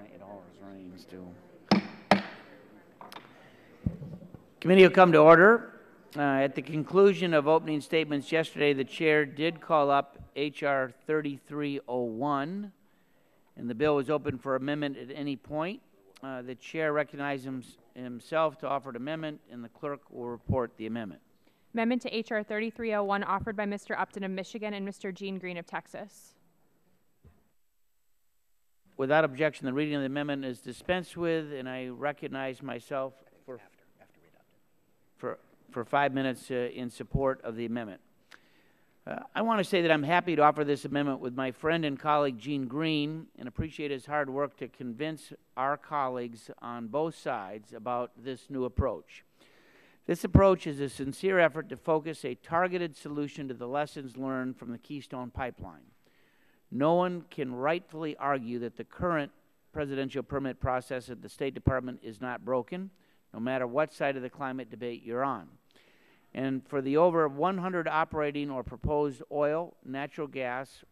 It always rains, too. Committee will come to order. At the conclusion of opening statements yesterday, the chair did call up H.R. 3301, and the bill was open for amendment at any point. The chair recognizes himself to offer an amendment, and the clerk will report the amendment. Amendment to H.R. 3301 offered by Mr. Upton of Michigan and Mr. Gene Green of Texas. Without objection, the reading of the amendment is dispensed with, and I recognize myself for 5 minutes in support of the amendment. I want to say that I'm happy to offer this amendment with my friend and colleague Gene Green and appreciate his hard work to convince our colleagues on both sides about this new approach. This approach is a sincere effort to focus a targeted solution to the lessons learned from the Keystone Pipeline. No one can rightfully argue that the current presidential permit process at the State Department is not broken, no matter what side of the climate debate you're on. And for the over 100 operating or proposed oil, natural gas,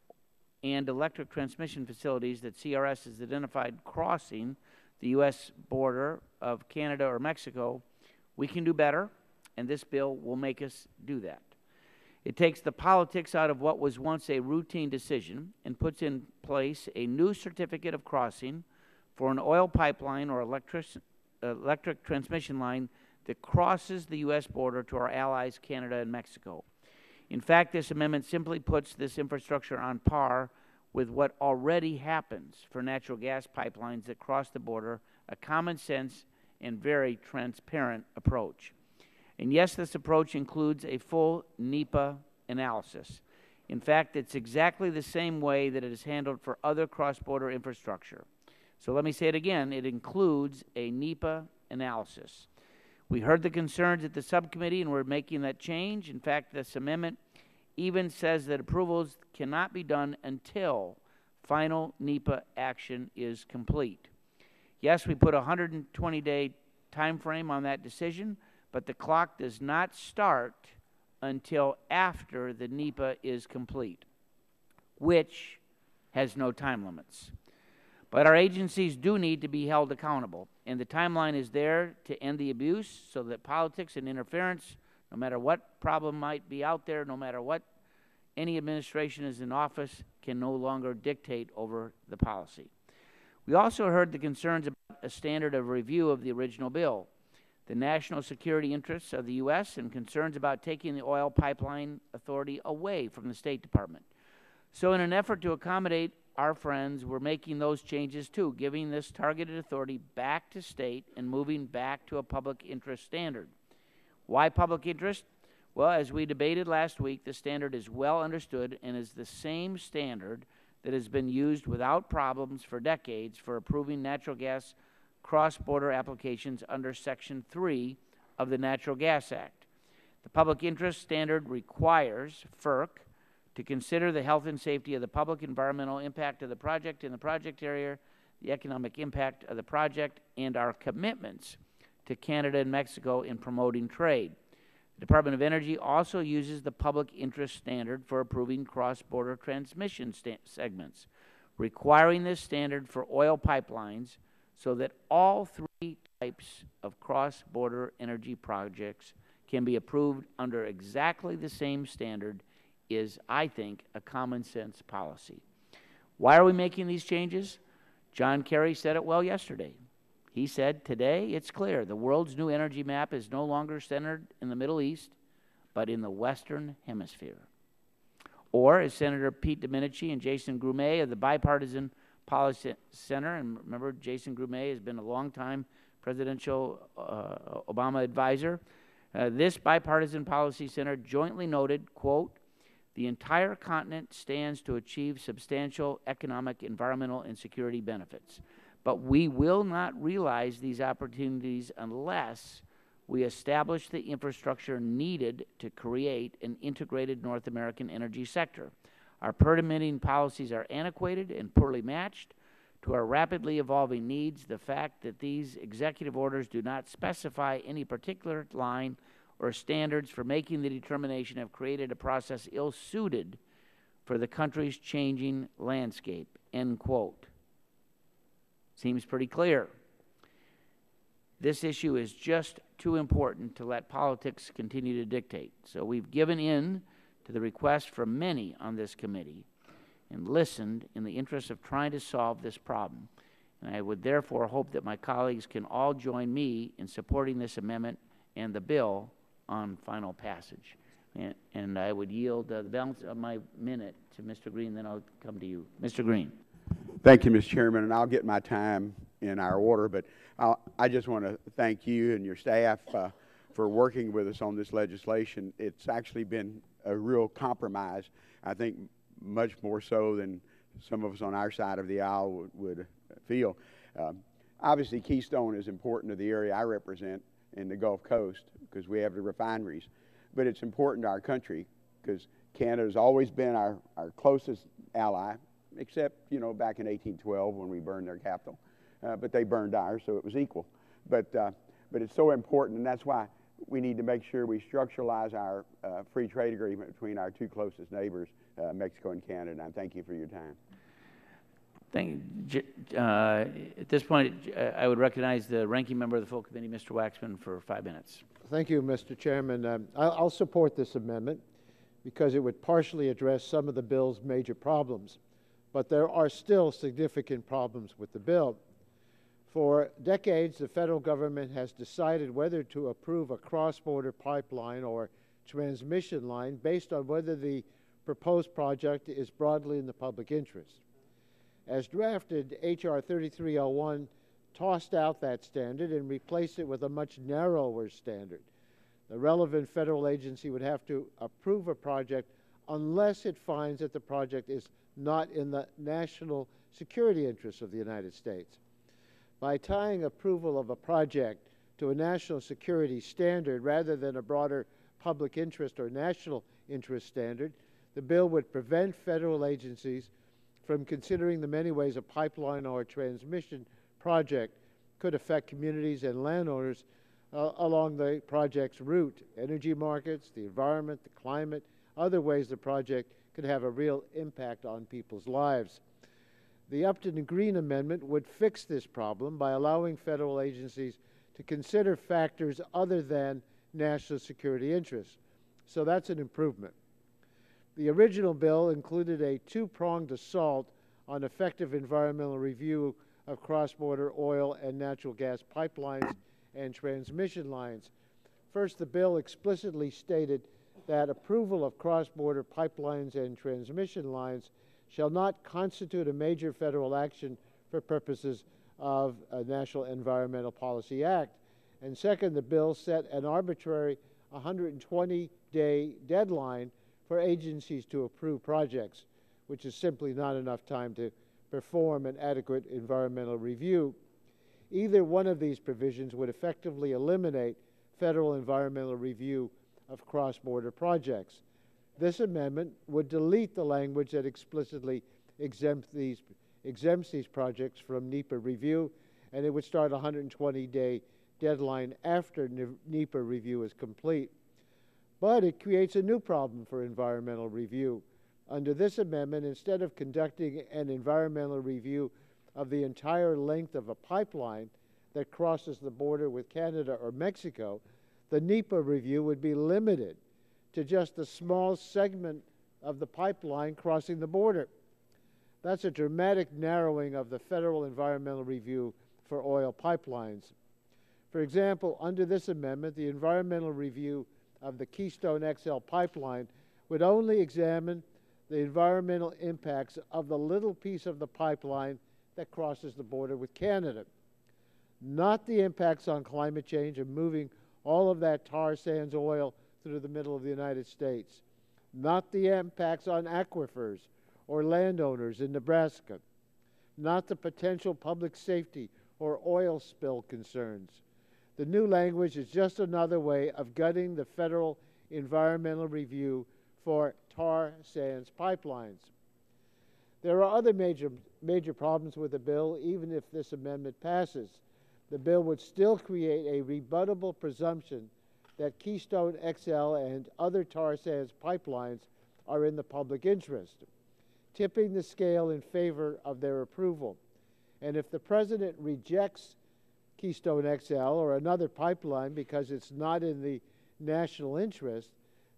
and electric transmission facilities that CRS has identified crossing the U.S. border of Canada or Mexico, we can do better, and this bill will make us do that. It takes the politics out of what was once a routine decision and puts in place a new certificate of crossing for an oil pipeline or electric transmission line that crosses the U.S. border to our allies, Canada and Mexico. In fact, this amendment simply puts this infrastructure on par with what already happens for natural gas pipelines that cross the border, a common sense and very transparent approach. And yes, this approach includes a full NEPA analysis. In fact, it's exactly the same way that it is handled for other cross-border infrastructure. So let me say it again, it includes a NEPA analysis. We heard the concerns at the subcommittee and we're making that change. In fact, this amendment even says that approvals cannot be done until final NEPA action is complete. Yes, we put a 120-day time frame on that decision, but the clock does not start until after the NEPA is complete, which has no time limits. But our agencies do need to be held accountable, and the timeline is there to end the abuse so that politics and interference, no matter what problem might be out there, no matter what any administration is in office, can no longer dictate over the policy. We also heard the concerns about a standard of review of the original bill, the national security interests of the U.S., and concerns about taking the Oil Pipeline Authority away from the State Department. So in an effort to accommodate our friends, we're making those changes too, giving this targeted authority back to state and moving back to a public interest standard. Why public interest? Well, as we debated last week, the standard is well understood and is the same standard that has been used without problems for decades for approving natural gas cross-border applications under Section 3 of the Natural Gas Act. The public interest standard requires FERC to consider the health and safety of the public, environmental impact of the project in the project area, the economic impact of the project, and our commitments to Canada and Mexico in promoting trade. The Department of Energy also uses the public interest standard for approving cross-border transmission segments, requiring this standard for oil pipelines so that all three types of cross-border energy projects can be approved under exactly the same standard is, I think, a common sense policy. Why are we making these changes? John Kerry said it well yesterday. He said, today it's clear the world's new energy map is no longer centered in the Middle East, but in the Western Hemisphere. Or, as Senator Pete Domenici and Jason Grumet of the Bipartisan Policy Center, and remember Jason Grumet has been a long-time presidential Obama advisor, this Bipartisan Policy Center jointly noted, quote, the entire continent stands to achieve substantial economic, environmental, and security benefits. But we will not realize these opportunities unless we establish the infrastructure needed to create an integrated North American energy sector. Our permitting policies are antiquated and poorly matched to our rapidly evolving needs. The fact that these executive orders do not specify any particular line or standards for making the determination have created a process ill-suited for the country's changing landscape, end quote. seems pretty clear. This issue is just too important to let politics continue to dictate. So we've given in to the request from many on this committee and listened in the interest of trying to solve this problem. And I would therefore hope that my colleagues can all join me in supporting this amendment and the bill on final passage. And I would yield the balance of my minute to Mr. Green, then I'll come to you. Mr. Green. Thank you, Mr. Chairman, and I'll get my time in our order, but I just want to thank you and your staff for working with us on this legislation. It's actually been a real compromise, I think much more so than some of us on our side of the aisle would feel. Obviously, Keystone is important to the area I represent in the Gulf Coast because we have the refineries, but it's important to our country because Canada has always been our closest ally, except, you know, back in 1812 when we burned their capital. But they burned ours, so it was equal. But it's so important, and that's why we need to make sure we structuralize our free trade agreement between our two closest neighbors, Mexico and Canada. And thank you for your time. Thank you. At this point, I would recognize the ranking member of the full committee, Mr. Waxman, for 5 minutes. Thank you, Mr. Chairman. I'll support this amendment because it would partially address some of the bill's major problems. But there are still significant problems with the bill. For decades, the federal government has decided whether to approve a cross-border pipeline or transmission line based on whether the proposed project is broadly in the public interest. As drafted, H.R. 3301 tossed out that standard and replaced it with a much narrower standard. The relevant federal agency would have to approve a project unless it finds that the project is not in the national security interests of the United States. By tying approval of a project to a national security standard rather than a broader public interest or national interest standard, the bill would prevent federal agencies from considering the many ways a pipeline or a transmission project could affect communities and landowners along the project's route, energy markets, the environment, the climate, other ways the project could have a real impact on people's lives. The Upton and Green Amendment would fix this problem by allowing federal agencies to consider factors other than national security interests. So that's an improvement. The original bill included a two-pronged assault on effective environmental review of cross-border oil and natural gas pipelines and transmission lines. First, the bill explicitly stated that approval of cross-border pipelines and transmission lines shall not constitute a major federal action for purposes of a National Environmental Policy Act. And second, the bill set an arbitrary 120-day deadline for agencies to approve projects, which is simply not enough time to perform an adequate environmental review. Either one of these provisions would effectively eliminate federal environmental review of cross-border projects. This amendment would delete the language that explicitly exempts these projects from NEPA review, and it would start a 120-day deadline after NEPA review is complete. But it creates a new problem for environmental review. Under this amendment, instead of conducting an environmental review of the entire length of a pipeline that crosses the border with Canada or Mexico, the NEPA review would be limited to just a small segment of the pipeline crossing the border. That's a dramatic narrowing of the federal environmental review for oil pipelines. For example, under this amendment, the environmental review of the Keystone XL pipeline would only examine the environmental impacts of the little piece of the pipeline that crosses the border with Canada, not the impacts on climate change of moving all of that tar sands oil through the middle of the United States, not the impacts on aquifers or landowners in Nebraska, not the potential public safety or oil spill concerns. The new language is just another way of gutting the federal environmental review for tar sands pipelines. There are other major problems with the bill, even if this amendment passes. The bill would still create a rebuttable presumption that Keystone XL and other tar sands pipelines are in the public interest, tipping the scale in favor of their approval. And if the President rejects Keystone XL or another pipeline because it's not in the national interest,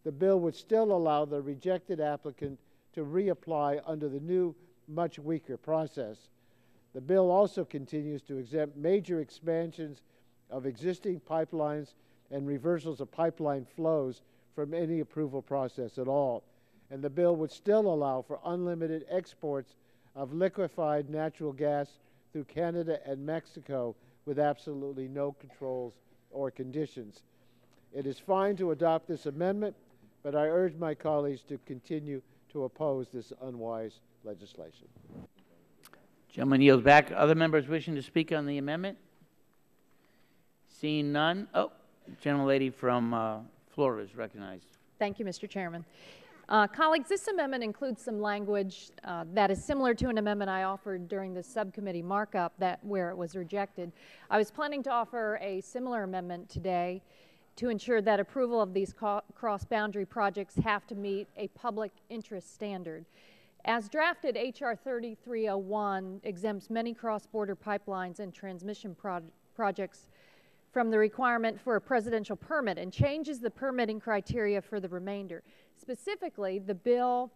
the bill would still allow the rejected applicant to reapply under the new, much weaker process. The bill also continues to exempt major expansions of existing pipelines and reversals of pipeline flows from any approval process at all. And the bill would still allow for unlimited exports of liquefied natural gas through Canada and Mexico with absolutely no controls or conditions. It is fine to adopt this amendment, but I urge my colleagues to continue to oppose this unwise legislation. Gentleman yields back. Other members wishing to speak on the amendment? Seeing none. Oh, gentlelady from Florida is recognized. Thank you, Mr. Chairman. Colleagues, this amendment includes some language that is similar to an amendment I offered during the subcommittee markup where it was rejected. I was planning to offer a similar amendment today to ensure that approval of these cross-boundary projects have to meet a public interest standard. As drafted, H.R. 3301 exempts many cross-border pipelines and transmission projects from the requirement for a presidential permit and changes the permitting criteria for the remainder. Specifically, the bill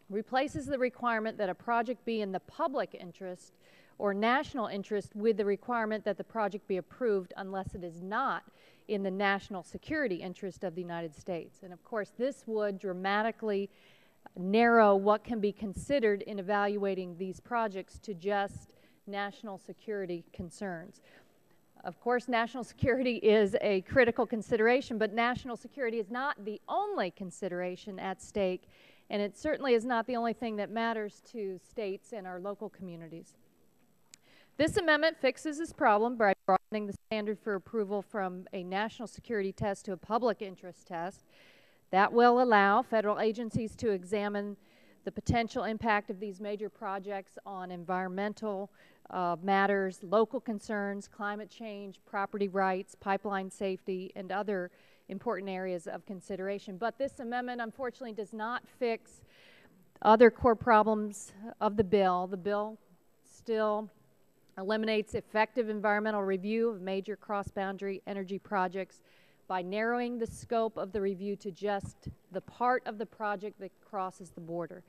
replaces the requirement that a project be in the public interest or national interest with the requirement that the project be approved unless it is not in the national security interest of the United States. And of course, this would dramatically narrow what can be considered in evaluating these projects to just national security concerns. Of course, national security is a critical consideration, but national security is not the only consideration at stake, and it certainly is not the only thing that matters to states and our local communities. This amendment fixes this problem by broadening the standard for approval from a national security test to a public interest test. That will allow federal agencies to examine the potential impact of these major projects on environmental matters, local concerns, climate change, property rights, pipeline safety, and other important areas of consideration. But this amendment, unfortunately, does not fix other core problems of the bill. The bill still eliminates effective environmental review of major cross-boundary energy projects by narrowing the scope of the review to just the part of the project that crosses the border.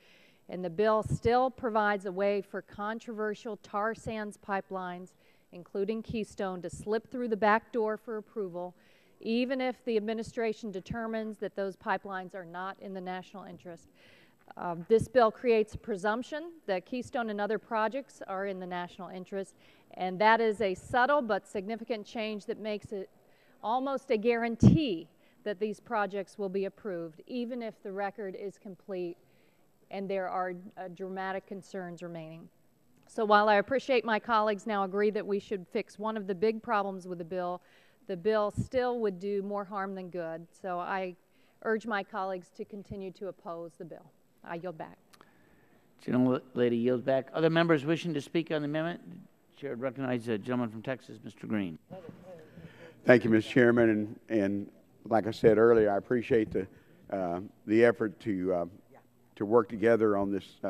And the bill still provides a way for controversial tar sands pipelines, including Keystone, to slip through the back door for approval, even if the administration determines that those pipelines are not in the national interest. This bill creates a presumption that Keystone and other projects are in the national interest, and that is a subtle but significant change that makes it almost a guarantee that these projects will be approved, even if the record is complete and there are dramatic concerns remaining. So while I appreciate my colleagues now agree that we should fix one of the big problems with the bill still would do more harm than good. So I urge my colleagues to continue to oppose the bill. I yield back. Gentlelady yields back. Other members wishing to speak on the amendment? Chair would recognize the gentleman from Texas, Mr. Green. Thank you, Mr. Chairman, and like I said earlier, I appreciate the effort to work together on this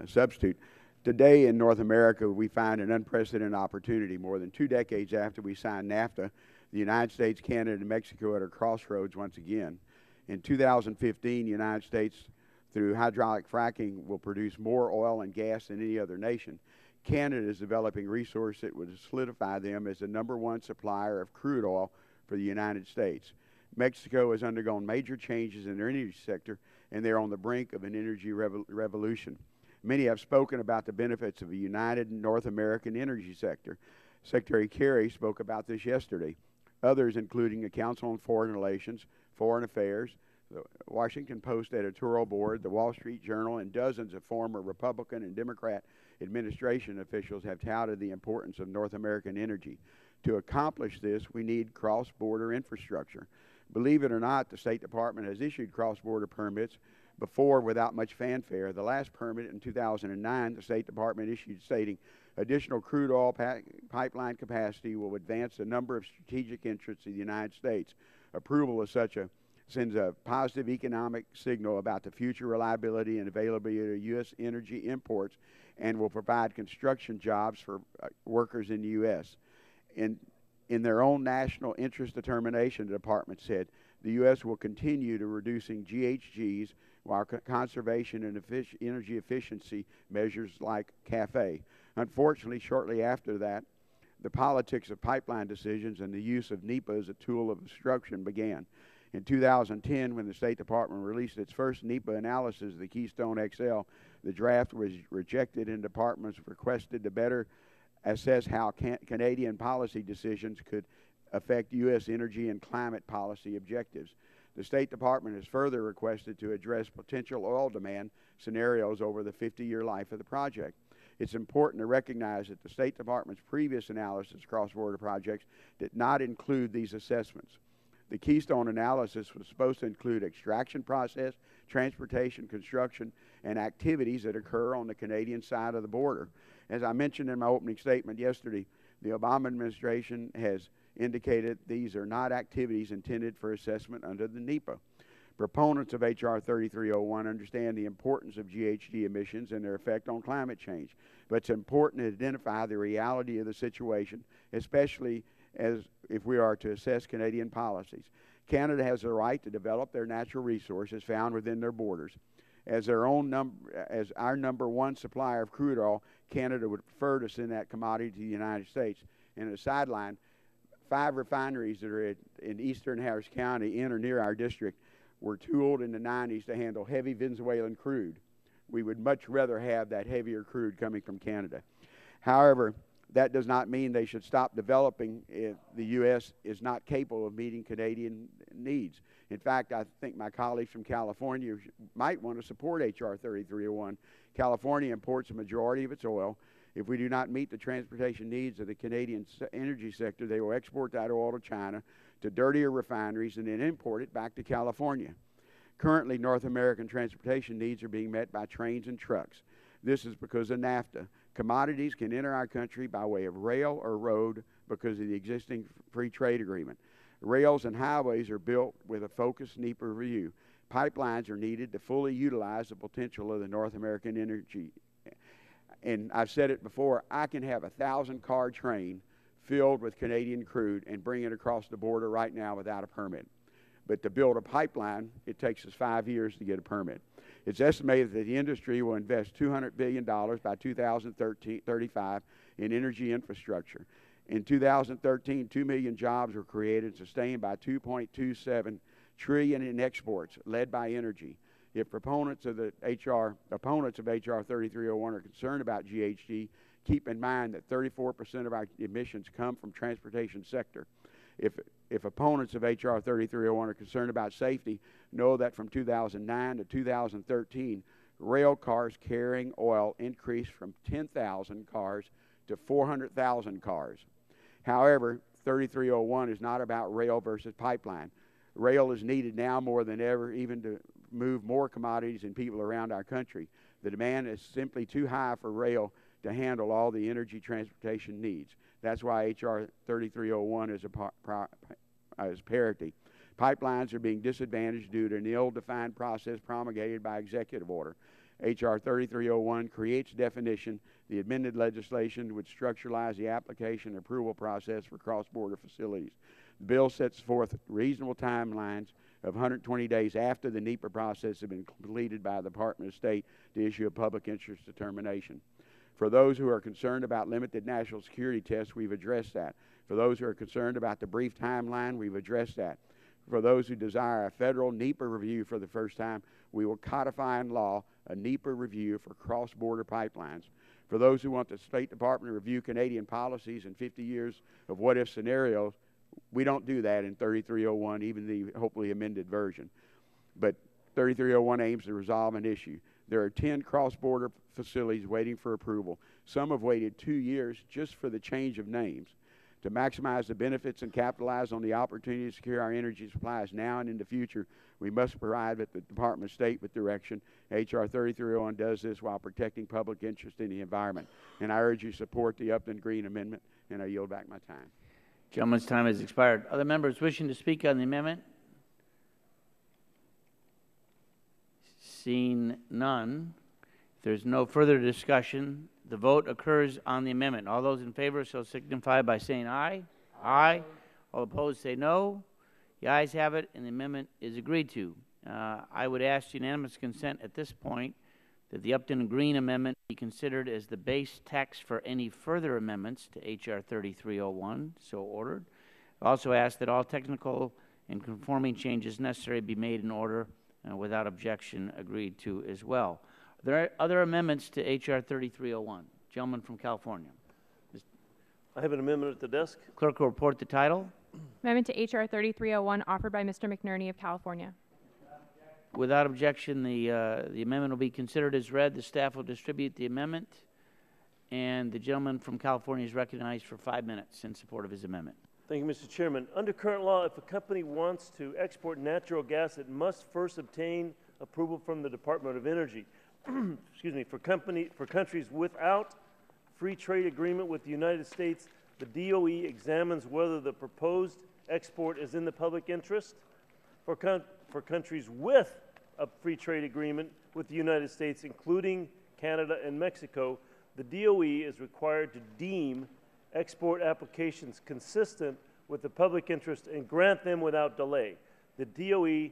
substitute. Today in North America, we find an unprecedented opportunity. More than 2 decades after we signed NAFTA, the United States, Canada, and Mexico are at a crossroads once again. In 2015, the United States, through hydraulic fracking, will produce more oil and gas than any other nation. Canada is developing resources that would solidify them as the #1 supplier of crude oil for the United States. Mexico has undergone major changes in their energy sector, and they're on the brink of an energy revolution. Many have spoken about the benefits of a united North American energy sector. Secretary Kerry spoke about this yesterday. Others, including the Council on Foreign Relations, Foreign Affairs, the Washington Post editorial board, the Wall Street Journal, and dozens of former Republican and Democrat administration officials have touted the importance of North American energy. To accomplish this, we need cross-border infrastructure. Believe it or not, the State Department has issued cross-border permits before without much fanfare. The last permit in 2009, the State Department issued stating additional crude oil pipeline capacity will advance the number of strategic interests of the United States. Approval of such sends a positive economic signal about the future reliability and availability of U.S. energy imports and will provide construction jobs for workers in the U.S. In their own national interest determination, the department said, the U.S. will continue to reducing GHGs while conservation and energy efficiency measures like CAFE. Unfortunately, shortly after that, the politics of pipeline decisions and the use of NEPA as a tool of obstruction began. In 2010, when the State Department released its first NEPA analysis of the Keystone XL, the draft was rejected and departments requested to better assess how Canadian policy decisions could affect U.S. energy and climate policy objectives. The State Department has further requested to address potential oil demand scenarios over the 50-year life of the project. It's important to recognize that the State Department's previous analysis of cross-border projects did not include these assessments. The Keystone analysis was supposed to include extraction process, transportation, construction, and activities that occur on the Canadian side of the border. As I mentioned in my opening statement yesterday, the Obama administration has indicated these are not activities intended for assessment under the NEPA. Proponents of H.R. 3301 understand the importance of GHG emissions and their effect on climate change, but it's important to identify the reality of the situation, especially as if we are to assess Canadian policies. Canada has the right to develop their natural resources found within their borders. As our number one supplier of crude oil, Canada would prefer to send that commodity to the United States. And as a sideline, 5 refineries that are in eastern Harris County, in or near our district, were tooled in the 90s to handle heavy Venezuelan crude. We would much rather have that heavier crude coming from Canada. However, that does not mean they should stop developing if the U.S. is not capable of meeting Canadian needs. In fact, I think my colleagues from California might want to support H.R. 3301. California imports a majority of its oil. If we do not meet the transportation needs of the Canadian energy sector, they will export that oil to China, to dirtier refineries, and then import it back to California. Currently, North American transportation needs are being met by trains and trucks. This is because of NAFTA. Commodities can enter our country by way of rail or road because of the existing free trade agreement. Rails and highways are built with a focused NEPA review. Pipelines are needed to fully utilize the potential of the North American energy. And I've said it before, I can have a 1,000-car train filled with Canadian crude and bring it across the border right now without a permit. But to build a pipeline, it takes us 5 years to get a permit. It's estimated that the industry will invest $200 billion by 2035 in energy infrastructure. In 2013, 2 million jobs were created and sustained by $2.27 trillion in exports, led by energy. If proponents of H.R. 3301 are concerned about GHG, keep in mind that 34% of our emissions come from transportation sector. If opponents of H.R. 3301 are concerned about safety, know that from 2009 to 2013, rail cars carrying oil increased from 10,000 cars to 400,000 cars. However, 3301 is not about rail versus pipeline. Rail is needed now more than ever, even to move more commodities and people around our country. The demand is simply too high for rail to handle all the energy transportation needs. That's why H.R. 3301 is a parity. Pipelines are being disadvantaged due to an ill-defined process promulgated by executive order. H.R. 3301 creates definition. The amended legislation would structuralize the application and approval process for cross-border facilities. The bill sets forth reasonable timelines of 120 days after the NEPA process has been completed by the Department of State to issue a public interest determination. For those who are concerned about limited national security tests, we've addressed that. For those who are concerned about the brief timeline, we've addressed that. For those who desire a federal NEPA review for the first time, we will codify in law a NEPA review for cross-border pipelines. For those who want the State Department to review Canadian policies and 50 years of what-if scenarios, we don't do that in 3301, even the hopefully amended version. But 3301 aims to resolve an issue. There are 10 cross-border facilities waiting for approval. Some have waited 2 years just for the change of names. To maximize the benefits and capitalize on the opportunity to secure our energy supplies now and in the future, we must provide the Department of State with direction. H.R. 3301 does this while protecting public interest in the environment. And I urge you to support the Upton Green Amendment, and I yield back my time. Gentleman's time has expired. Other members wishing to speak on the amendment? Seeing none, there's no further discussion, the vote occurs on the amendment. All those in favor shall signify by saying aye. Aye. All opposed say no. The ayes have it, and the amendment is agreed to. I would ask unanimous consent at this point that the Upton and Green amendment be considered as the base text for any further amendments to H.R. 3301, so ordered. I also ask that all technical and conforming changes necessary be made in order without objection agreed to as well. Are there other amendments to H.R. 3301? Gentleman from California. I have an amendment at the desk. Clerk will report the title. Amendment to H.R. 3301 offered by Mr. McNerney of California. Without objection, the amendment will be considered as read. The staff will distribute the amendment, and the gentleman from California is recognized for 5 minutes in support of his amendment. Thank you, Mr. Chairman. Under current law, if a company wants to export natural gas, it must first obtain approval from the Department of Energy. Excuse me. For countries without free trade agreement with the United States, the DOE examines whether the proposed export is in the public interest. For countries with a free trade agreement with the United States, including Canada and Mexico, the DOE is required to deem export applications consistent with the public interest and grant them without delay. The DOE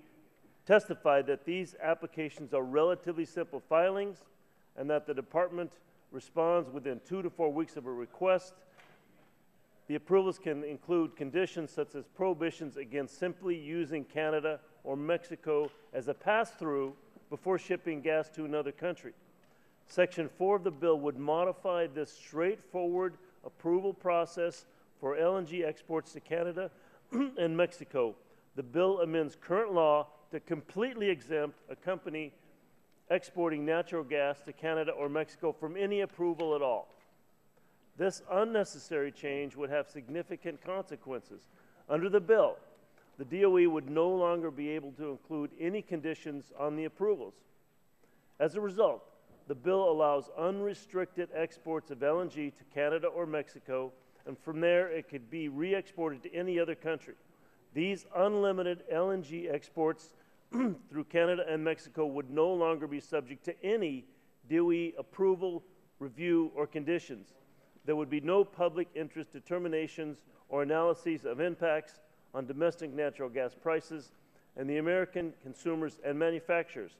testified that these applications are relatively simple filings and that the department responds within 2 to 4 weeks of a request. The approvals can include conditions such as prohibitions against simply using Canada or Mexico as a pass-through before shipping gas to another country. Section 4 of the bill would modify this straightforward approval process for LNG exports to Canada and Mexico. The bill amends current law to completely exempt a company exporting natural gas to Canada or Mexico from any approval at all. This unnecessary change would have significant consequences. Under the bill, the DOE would no longer be able to include any conditions on the approvals. As a result, the bill allows unrestricted exports of LNG to Canada or Mexico, and from there it could be re-exported to any other country. These unlimited LNG exports through Canada and Mexico would no longer be subject to any DOE approval, review, or conditions. There would be no public interest determinations or analyses of impacts on domestic natural gas prices and the American consumers and manufacturers.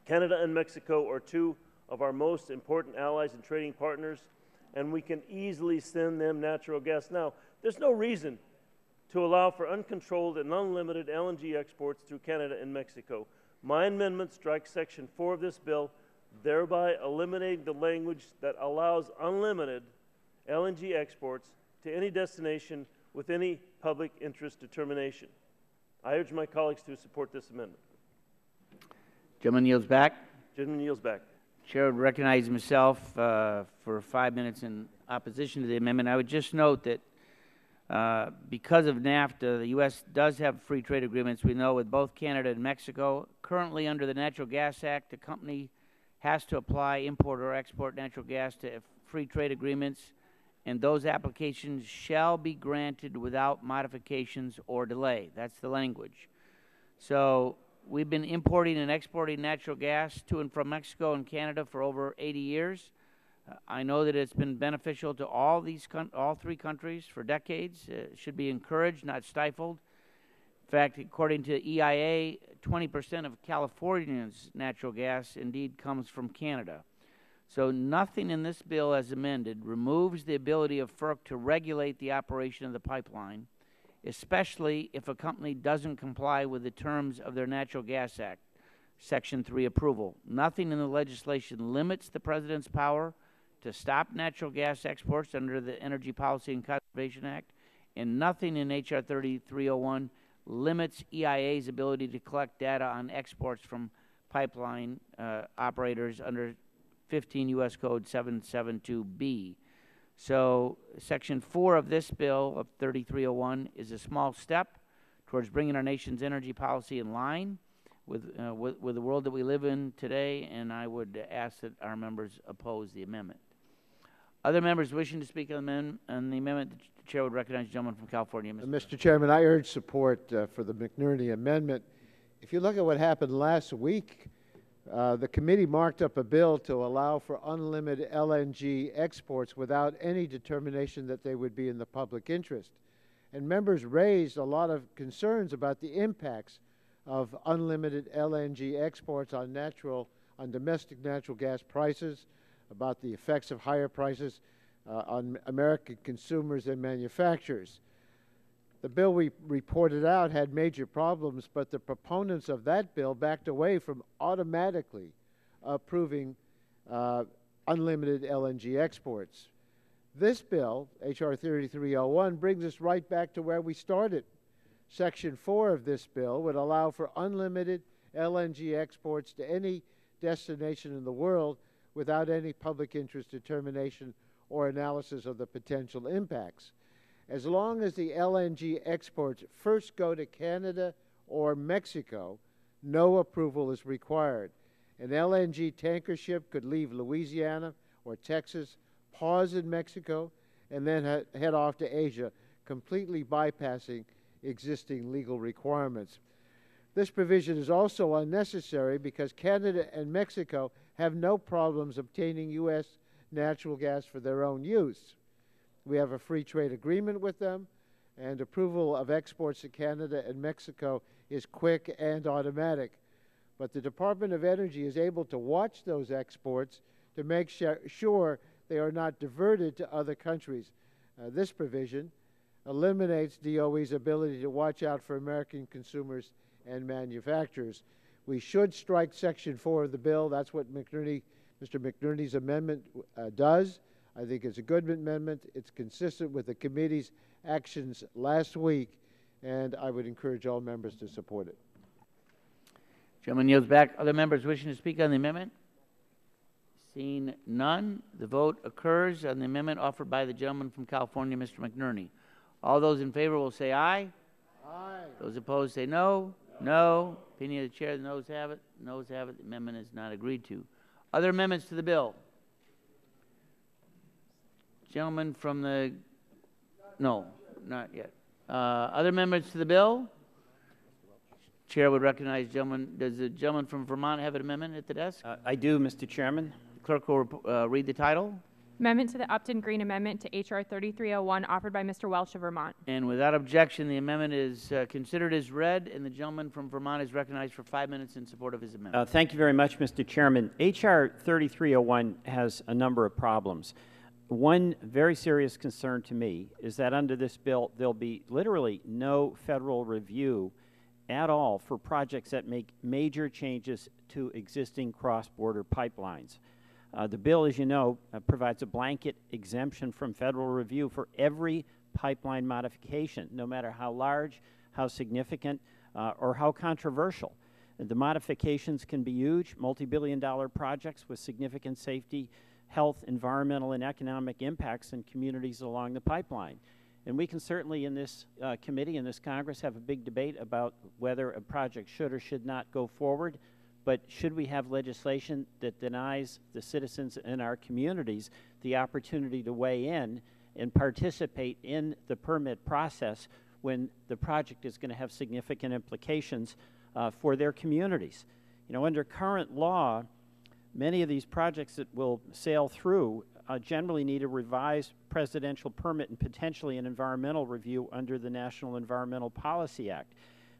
Canada and Mexico are two of our most important allies and trading partners, and we can easily send them natural gas. Now, there's no reason to allow for uncontrolled and unlimited LNG exports through Canada and Mexico. My amendment strikes Section 4 of this bill, thereby eliminating the language that allows unlimited LNG exports to any destination with any public interest determination. I urge my colleagues to support this amendment. Gentleman yields back. Gentleman yields back. Chair would recognize himself for 5 minutes in opposition to the amendment. I would just note that because of NAFTA, the U.S. does have free trade agreements, we know, with both Canada and Mexico. Currently, under the Natural Gas Act, a company has to apply, import, or export natural gas to free trade agreements, and those applications shall be granted without modifications or delay. That's the language. So we've been importing and exporting natural gas to and from Mexico and Canada for over 80 years. I know that it's been beneficial to all three countries for decades. It should be encouraged, not stifled. In fact, according to EIA, 20% of California's natural gas indeed comes from Canada. So nothing in this bill as amended removes the ability of FERC to regulate the operation of the pipeline, especially if a company doesn't comply with the terms of their Natural Gas Act, Section 3 approval. Nothing in the legislation limits the President's power to stop natural gas exports under the Energy Policy and Conservation Act, and nothing in H.R. 3301 limits EIA's ability to collect data on exports from pipeline operators under 15 U.S. Code 772B. So Section 4 of this bill of 3301 is a small step towards bringing our nation's energy policy in line with the world that we live in today, and I would ask that our members oppose the amendment. Other members wishing to speak on the amendment, the Chair would recognize the gentleman from California. Mr. Chairman, I urge support for the McNerney amendment. If you look at what happened last week, The committee marked up a bill to allow for unlimited LNG exports without any determination that they would be in the public interest. And members raised a lot of concerns about the impacts of unlimited LNG exports on domestic natural gas prices, about the effects of higher prices on American consumers and manufacturers. The bill we reported out had major problems, but the proponents of that bill backed away from automatically approving unlimited LNG exports. This bill, H.R. 3301, brings us right back to where we started. Section 4 of this bill would allow for unlimited LNG exports to any destination in the world without any public interest determination or analysis of the potential impacts. As long as the LNG exports first go to Canada or Mexico, no approval is required. An LNG tanker ship could leave Louisiana or Texas, pause in Mexico, and then head off to Asia, completely bypassing existing legal requirements. This provision is also unnecessary because Canada and Mexico have no problems obtaining U.S. natural gas for their own use. We have a free trade agreement with them, and approval of exports to Canada and Mexico is quick and automatic. But the Department of Energy is able to watch those exports to make sure they are not diverted to other countries. This provision eliminates DOE's ability to watch out for American consumers and manufacturers. We should strike Section 4 of the bill. That's what Mr. McNerney's amendment does. I think it's a good amendment. It's consistent with the committee's actions last week, and I would encourage all members to support it. Gentleman yields back. Other members wishing to speak on the amendment? Seeing none, the vote occurs on the amendment offered by the gentleman from California, Mr. McNerney. All those in favor will say aye. Aye. Those opposed say no. No. Opinion of the chair, the noes have it. Noes have it. The amendment is not agreed to. Other amendments to the bill? Gentleman from the, no, not yet. Other amendments to the bill? Chair would recognize gentleman. Does the gentleman from Vermont have an amendment at the desk? I do, Mr. Chairman. The clerk will read the title. Amendment to the Upton-Green Amendment to H.R. 3301, offered by Mr. Welch of Vermont. And without objection, the amendment is considered as read, and the gentleman from Vermont is recognized for 5 minutes in support of his amendment. Thank you very much, Mr. Chairman. H.R. 3301 has a number of problems. One very serious concern to me is that under this bill, there'll be literally no federal review at all for projects that make major changes to existing cross-border pipelines. The bill, as you know, provides a blanket exemption from federal review for every pipeline modification, no matter how large, how significant, or how controversial. The modifications can be huge, multi-billion-dollar projects with significant safety, health, environmental, and economic impacts in communities along the pipeline. And we can certainly in this committee, in this Congress, have a big debate about whether a project should or should not go forward. But should we have legislation that denies the citizens in our communities the opportunity to weigh in and participate in the permit process when the project is going to have significant implications for their communities? You know, under current law, many of these projects that will sail through generally need a revised presidential permit and potentially an environmental review under the National Environmental Policy Act.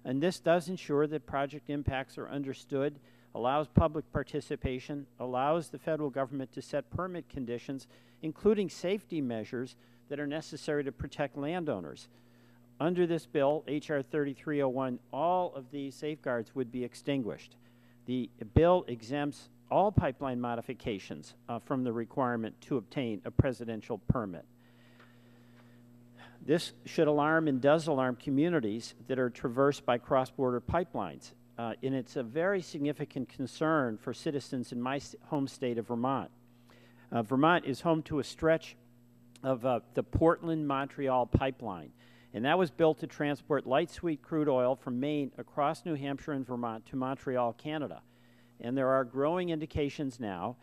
And this does ensure that project impacts are understood, allows public participation, allows the federal government to set permit conditions, including safety measures that are necessary to protect landowners. Under this bill, H.R. 3301, all of these safeguards would be extinguished. The bill exempts all pipeline modifications from the requirement to obtain a presidential permit. This should alarm and does alarm communities that are traversed by cross-border pipelines. And it's a very significant concern for citizens in my home state of Vermont. Vermont is home to a stretch of the Portland-Montreal pipeline. And that was built to transport light sweet crude oil from Maine across New Hampshire and Vermont to Montreal, Canada. And there are growing indications now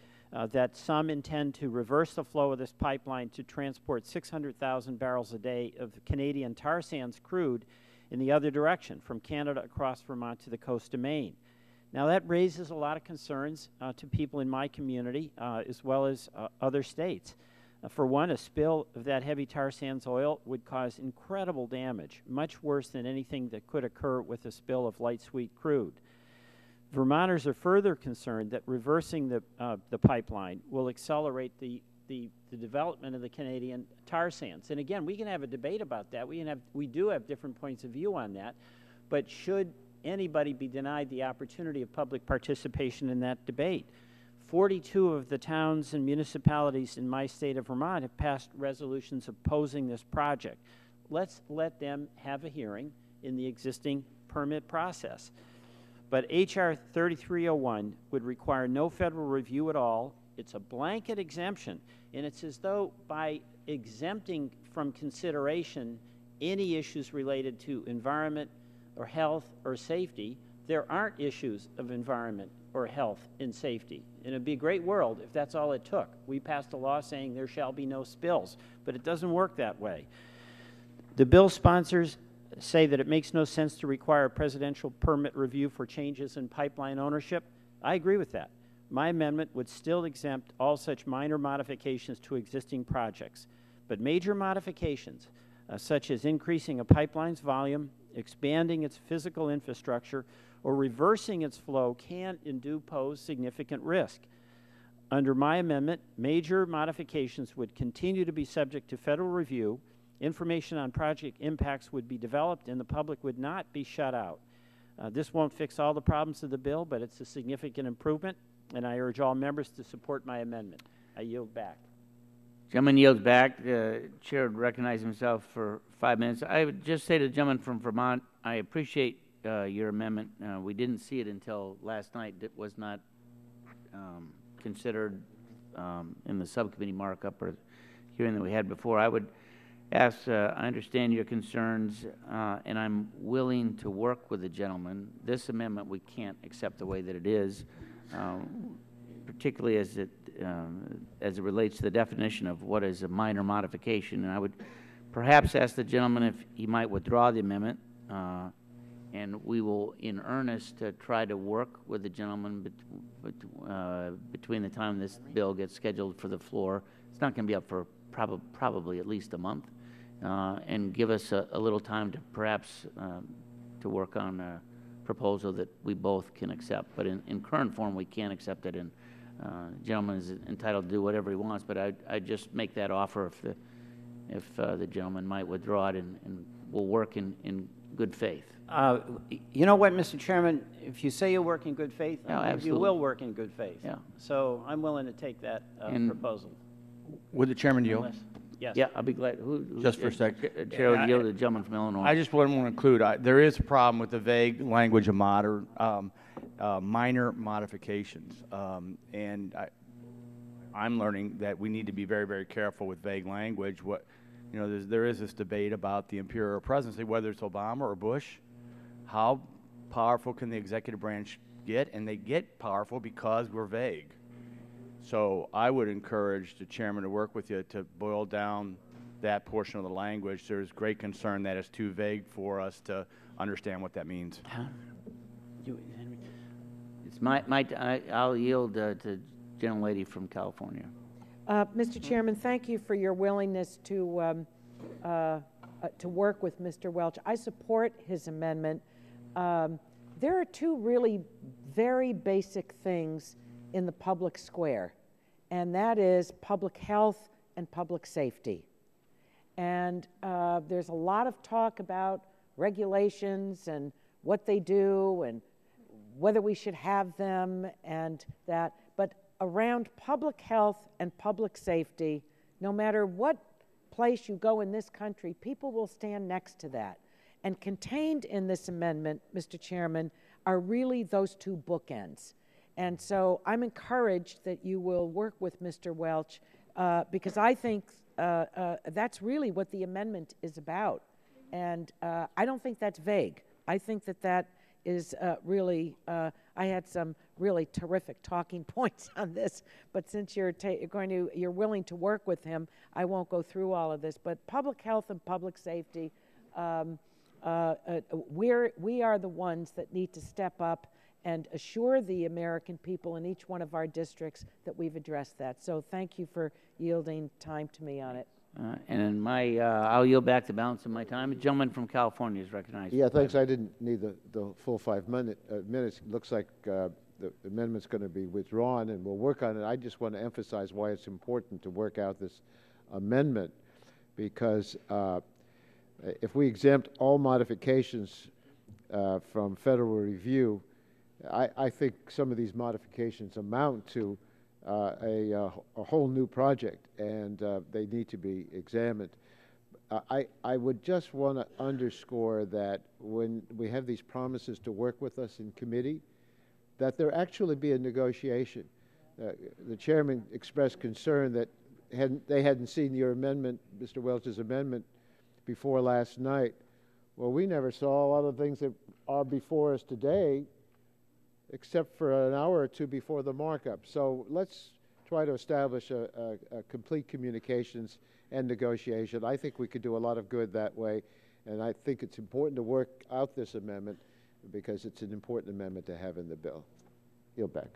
that some intend to reverse the flow of this pipeline to transport 600,000 barrels a day of Canadian tar sands crude in the other direction, from Canada across Vermont to the coast of Maine. Now, that raises a lot of concerns to people in my community as well as other states. For one, a spill of that heavy tar sands oil would cause incredible damage, much worse than anything that could occur with a spill of light sweet crude. Vermonters are further concerned that reversing the pipeline will accelerate the development of the Canadian tar sands. And again, we can have a debate about that. We do have different points of view on that. But should anybody be denied the opportunity of public participation in that debate? 42 of the towns and municipalities in my state of Vermont have passed resolutions opposing this project. Let's let them have a hearing in the existing permit process. But H.R. 3301 would require no federal review at all. It's a blanket exemption, and it's as though by exempting from consideration any issues related to environment or health or safety, there aren't issues of environment or health and safety. And it'd be a great world if that's all it took. We passed a law saying there shall be no spills, but it doesn't work that way. The bill sponsors say that it makes no sense to require a presidential permit review for changes in pipeline ownership. I agree with that. My amendment would still exempt all such minor modifications to existing projects, but major modifications, such as increasing a pipeline's volume, expanding its physical infrastructure, or reversing its flow can and do pose significant risk. Under my amendment, major modifications would continue to be subject to federal review. Information on project impacts would be developed and the public would not be shut out. This won't fix all the problems of the bill, but it's a significant improvement, and I urge all members to support my amendment. I yield back. Gentleman yields back. The chair would recognize himself for 5 minutes. I would just say to the gentleman from Vermont, I appreciate your amendment. We didn't see it until last night. It was not considered in the subcommittee markup or hearing that we had before. I would ask, I understand your concerns, and I'm willing to work with the gentleman. This amendment we can't accept the way that it is, particularly as it relates to the definition of what is a minor modification. And I would perhaps ask the gentleman if he might withdraw the amendment, and we will in earnest try to work with the gentleman between the time this bill gets scheduled for the floor. It's not going to be up for probably at least a month, and give us a little time to perhaps to work on a proposal that we both can accept. But in current form, we can't accept it, and the gentleman is entitled to do whatever he wants. But I'd just make that offer if the gentleman might withdraw it, and we'll work in good faith. You know what, Mr. Chairman? If you say you'll work in good faith, you will work in good faith. Yeah. So I'm willing to take that proposal. Would the chairman yield? Unless, yes. Yeah, I'll be glad. Just for a sec. Chair would yield to the gentleman from Illinois. I just want to include, there is a problem with the vague language of minor modifications. And I'm learning that we need to be very, very careful with vague language. There is this debate about the imperial presidency, whether it's Obama or Bush. How powerful can the executive branch get? And they get powerful because we're vague. So I would encourage the chairman to work with you to boil down that portion of the language. There's great concern that it's too vague for us to understand what that means. It's I'll yield to the gentlelady from California. Mr. Chairman, thank you for your willingness to work with Mr. Welch. I support his amendment. There are two really very basic things in the public square, and that is public health and public safety. And there's a lot of talk about regulations and what they do and whether we should have them and that, but around public health and public safety, no matter what place you go in this country, people will stand next to that. And contained in this amendment, Mr. Chairman, are really those two bookends. And so I'm encouraged that you will work with Mr. Welch because I think that's really what the amendment is about. And I don't think that's vague. I think that is really, I had some really terrific talking points on this, but since you're willing to work with him, I won't go through all of this. But public health and public safety, we are the ones that need to step up and assure the American people in each one of our districts that we've addressed that. So thank you for yielding time to me on it. And in I'll yield back the balance of my time. A gentleman from California is recognized. Yeah, thanks. I didn't need the full 5 minutes. It looks like the amendment's going to be withdrawn, and we'll work on it. I just want to emphasize why it's important to work out this amendment, because if we exempt all modifications from federal review, I think some of these modifications amount to a whole new project, and they need to be examined. I would just want to underscore that when we have these promises to work with us in committee, that there actually be a negotiation. The chairman expressed concern that they hadn't seen your amendment, Mr. Welch's amendment, before last night. Well, we never saw a lot of things that are before us today, except for an hour or two before the markup. So let's try to establish a complete communications and negotiation. I think we could do a lot of good that way, and I think it's important to work out this amendment because it's an important amendment to have in the bill. Yield back.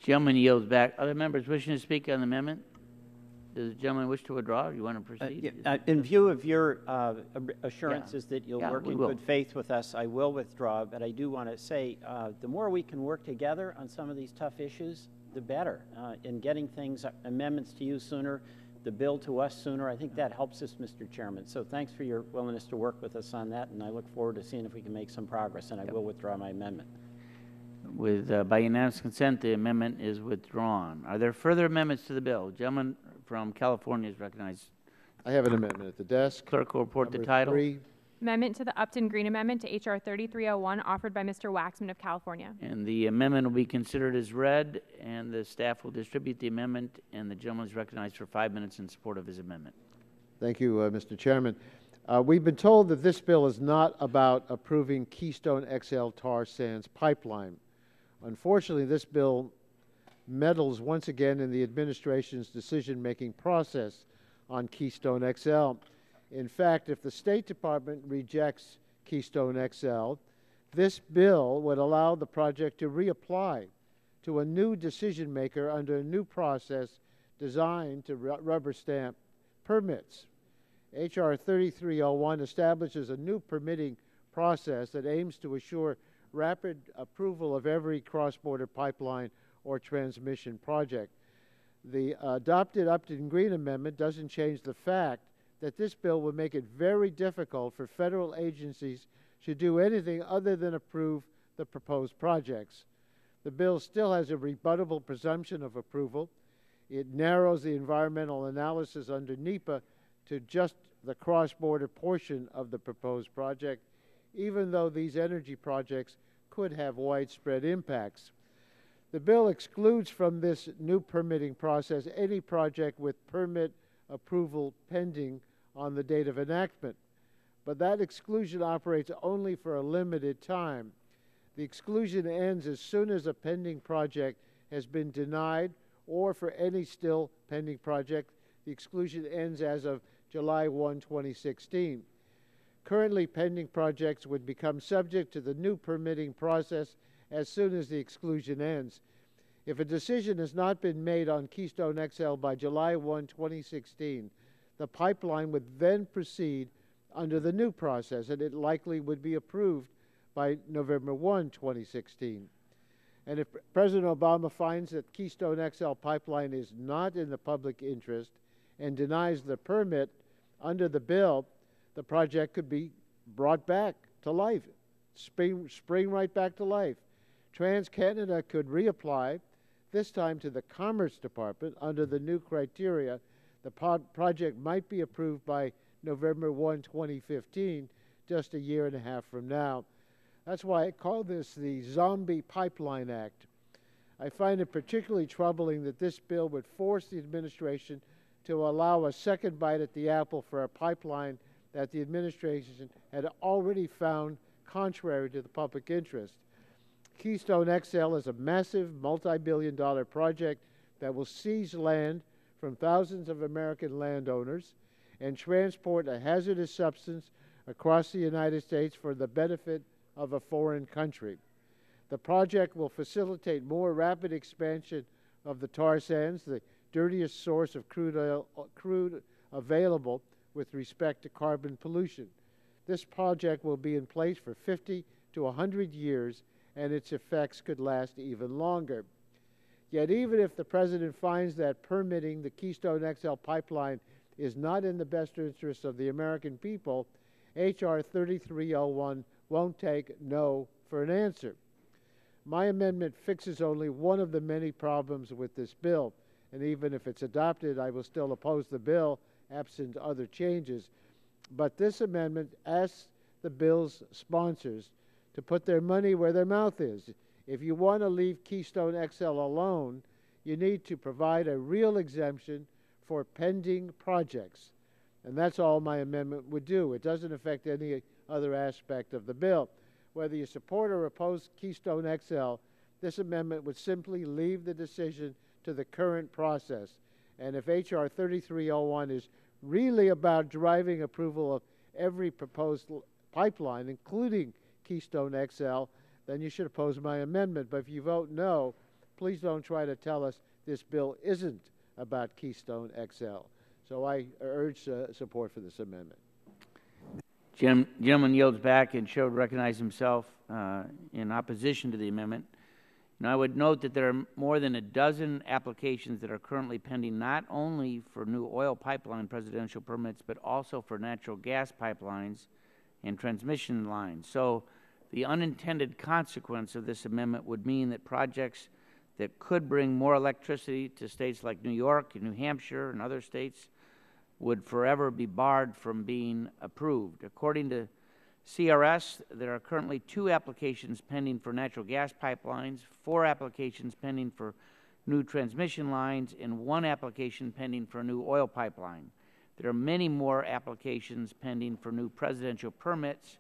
Gentleman yields back. Other members wishing to speak on the amendment? Does the gentleman wish to withdraw? You want to proceed? In view of your assurances that you'll work we in will. good faith with us, I will withdraw, but I do want to say the more we can work together on some of these tough issues, the better. In getting things, amendments to you sooner, the bill to us sooner, I think that helps us, Mr. Chairman. So thanks for your willingness to work with us on that, and I look forward to seeing if we can make some progress, and I will withdraw my amendment. By unanimous consent, the amendment is withdrawn. Are there further amendments to the bill? Gentleman from California is recognized. I have an amendment at the desk. Clerk will report the Number title. 3. Amendment to the Upton Green Amendment to H.R. 3301, offered by Mr. Waxman of California. And the amendment will be considered as read, and the staff will distribute the amendment, and the gentleman is recognized for 5 minutes in support of his amendment. Thank you, Mr. Chairman. We've been told that this bill is not about approving Keystone XL tar sands pipeline. Unfortunately, this bill meddles once again in the administration's decision-making process on Keystone XL. In fact, if the State Department rejects Keystone XL, this bill would allow the project to reapply to a new decision maker under a new process designed to rubber stamp permits. H.R. 3301 establishes a new permitting process that aims to assure rapid approval of every cross-border pipeline or transmission project. The adopted Upton Green Amendment doesn't change the fact that this bill would make it very difficult for federal agencies to do anything other than approve the proposed projects. The bill still has a rebuttable presumption of approval. It narrows the environmental analysis under NEPA to just the cross-border portion of the proposed project, even though these energy projects could have widespread impacts. The bill excludes from this new permitting process any project with permit approval pending on the date of enactment, but that exclusion operates only for a limited time. The exclusion ends as soon as a pending project has been denied, or for any still pending project, the exclusion ends as of July 1, 2016. Currently pending projects would become subject to the new permitting process as soon as the exclusion ends. If a decision has not been made on Keystone XL by July 1, 2016, the pipeline would then proceed under the new process, and it likely would be approved by November 1, 2016. And if President Obama finds that Keystone XL pipeline is not in the public interest and denies the permit under the bill, the project could be brought back to life, spring right back to life. TransCanada could reapply, this time to the Commerce Department under the new criteria. The project might be approved by November 1, 2015, just a year and a half from now. That's why I call this the Zombie Pipeline Act. I find it particularly troubling that this bill would force the administration to allow a second bite at the apple for a pipeline that the administration had already found contrary to the public interest. Keystone XL is a massive multi-billion-dollar project that will seize land from thousands of American landowners and transport a hazardous substance across the United States for the benefit of a foreign country. The project will facilitate more rapid expansion of the tar sands, the dirtiest source of crude available with respect to carbon pollution. This project will be in place for 50 to 100 years, and its effects could last even longer. Yet even if the President finds that permitting the Keystone XL pipeline is not in the best interest of the American people, H.R. 3301 won't take no for an answer. My amendment fixes only one of the many problems with this bill, and even if it's adopted, I will still oppose the bill, absent other changes. But this amendment asks the bill's sponsors to put their money where their mouth is. If you want to leave Keystone XL alone, you need to provide a real exemption for pending projects. And that's all my amendment would do. It doesn't affect any other aspect of the bill. Whether you support or oppose Keystone XL, this amendment would simply leave the decision to the current process. And if H.R. 3301 is really about driving approval of every proposed pipeline, including Keystone XL, then you should oppose my amendment. But if you vote no, please don't try to tell us this bill isn't about Keystone XL. So I urge support for this amendment. Gentleman yields back, and Chair would recognize himself in opposition to the amendment. Now, I would note that there are more than a dozen applications that are currently pending, not only for new oil pipeline presidential permits, but also for natural gas pipelines and transmission lines. So the unintended consequence of this amendment would mean that projects that could bring more electricity to states like New York and New Hampshire and other states would forever be barred from being approved. According to CRS, there are currently 2 applications pending for natural gas pipelines, 4 applications pending for new transmission lines, and 1 application pending for a new oil pipeline. There are many more applications pending for new presidential permits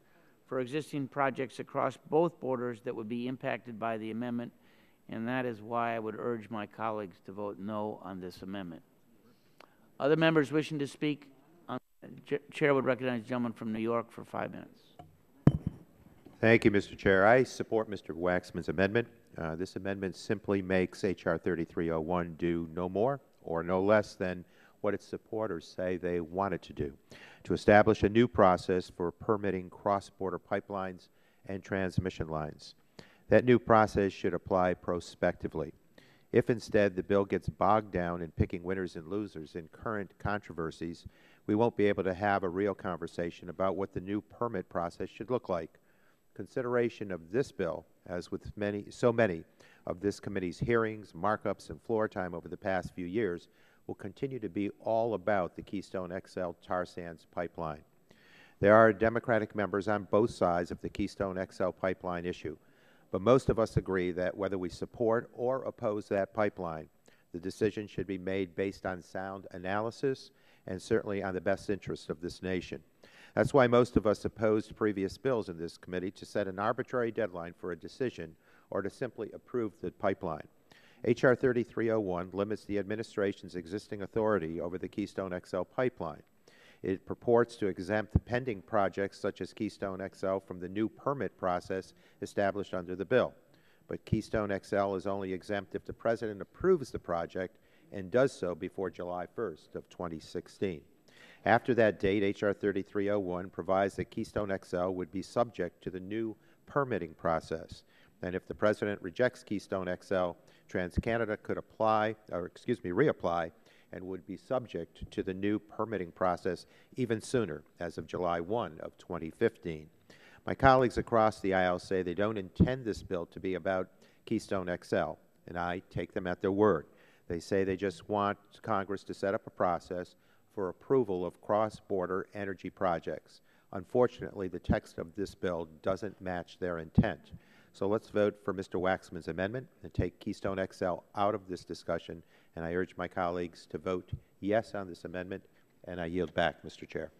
for existing projects across both borders that would be impacted by the amendment, and that is why I would urge my colleagues to vote no on this amendment. Other members wishing to speak? Chair would recognize the gentleman from New York for 5 minutes. Thank you, Mr. Chair. I support Mr. Waxman's amendment. This amendment simply makes H.R. 3301 do no more or no less than what its supporters say they want it to do, to establish a new process for permitting cross-border pipelines and transmission lines. That new process should apply prospectively. If instead the bill gets bogged down in picking winners and losers in current controversies, we won't be able to have a real conversation about what the new permit process should look like. Consideration of this bill, as with so many of this committee's hearings, markups, and floor time over the past few years, will continue to be all about the Keystone XL tar sands pipeline. There are Democratic members on both sides of the Keystone XL pipeline issue, but most of us agree that whether we support or oppose that pipeline, the decision should be made based on sound analysis and certainly on the best interests of this nation. That's why most of us opposed previous bills in this committee to set an arbitrary deadline for a decision or to simply approve the pipeline. H.R. 3301 limits the administration's existing authority over the Keystone XL pipeline. It purports to exempt pending projects such as Keystone XL from the new permit process established under the bill. But Keystone XL is only exempt if the President approves the project and does so before July 1st of 2016. After that date, H.R. 3301 provides that Keystone XL would be subject to the new permitting process. And if the President rejects Keystone XL, TransCanada could reapply and would be subject to the new permitting process even sooner, as of July 1 of 2015. My colleagues across the aisle say they don't intend this bill to be about Keystone XL, and I take them at their word. They say they just want Congress to set up a process for approval of cross-border energy projects. Unfortunately, the text of this bill doesn't match their intent. So let's vote for Mr. Waxman's amendment and take Keystone XL out of this discussion, and I urge my colleagues to vote yes on this amendment, and I yield back, Mr. Chair.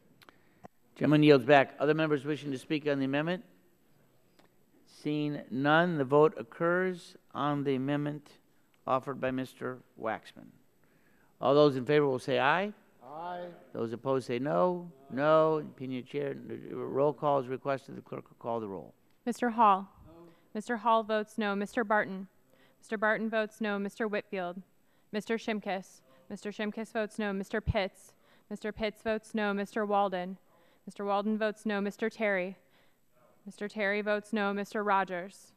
Gentleman yields back. Other members wishing to speak on the amendment? Seeing none, the vote occurs on the amendment offered by Mr. Waxman. All those in favor will say aye. Aye. Those opposed say no. No. Opinion of the chair. Roll call is requested. The clerk will call the roll. Mr. Hall. Mr. Hall votes no. Mr. Barton. Mr. Barton votes no. Mr. Whitfield. Mr. Shimkus. Mr. Shimkus votes no. Mr. Pitts. Mr. Pitts votes no. Mr. Walden. Mr. Walden votes no. Mr. Terry. Mr. Terry votes no. Mr. Rogers.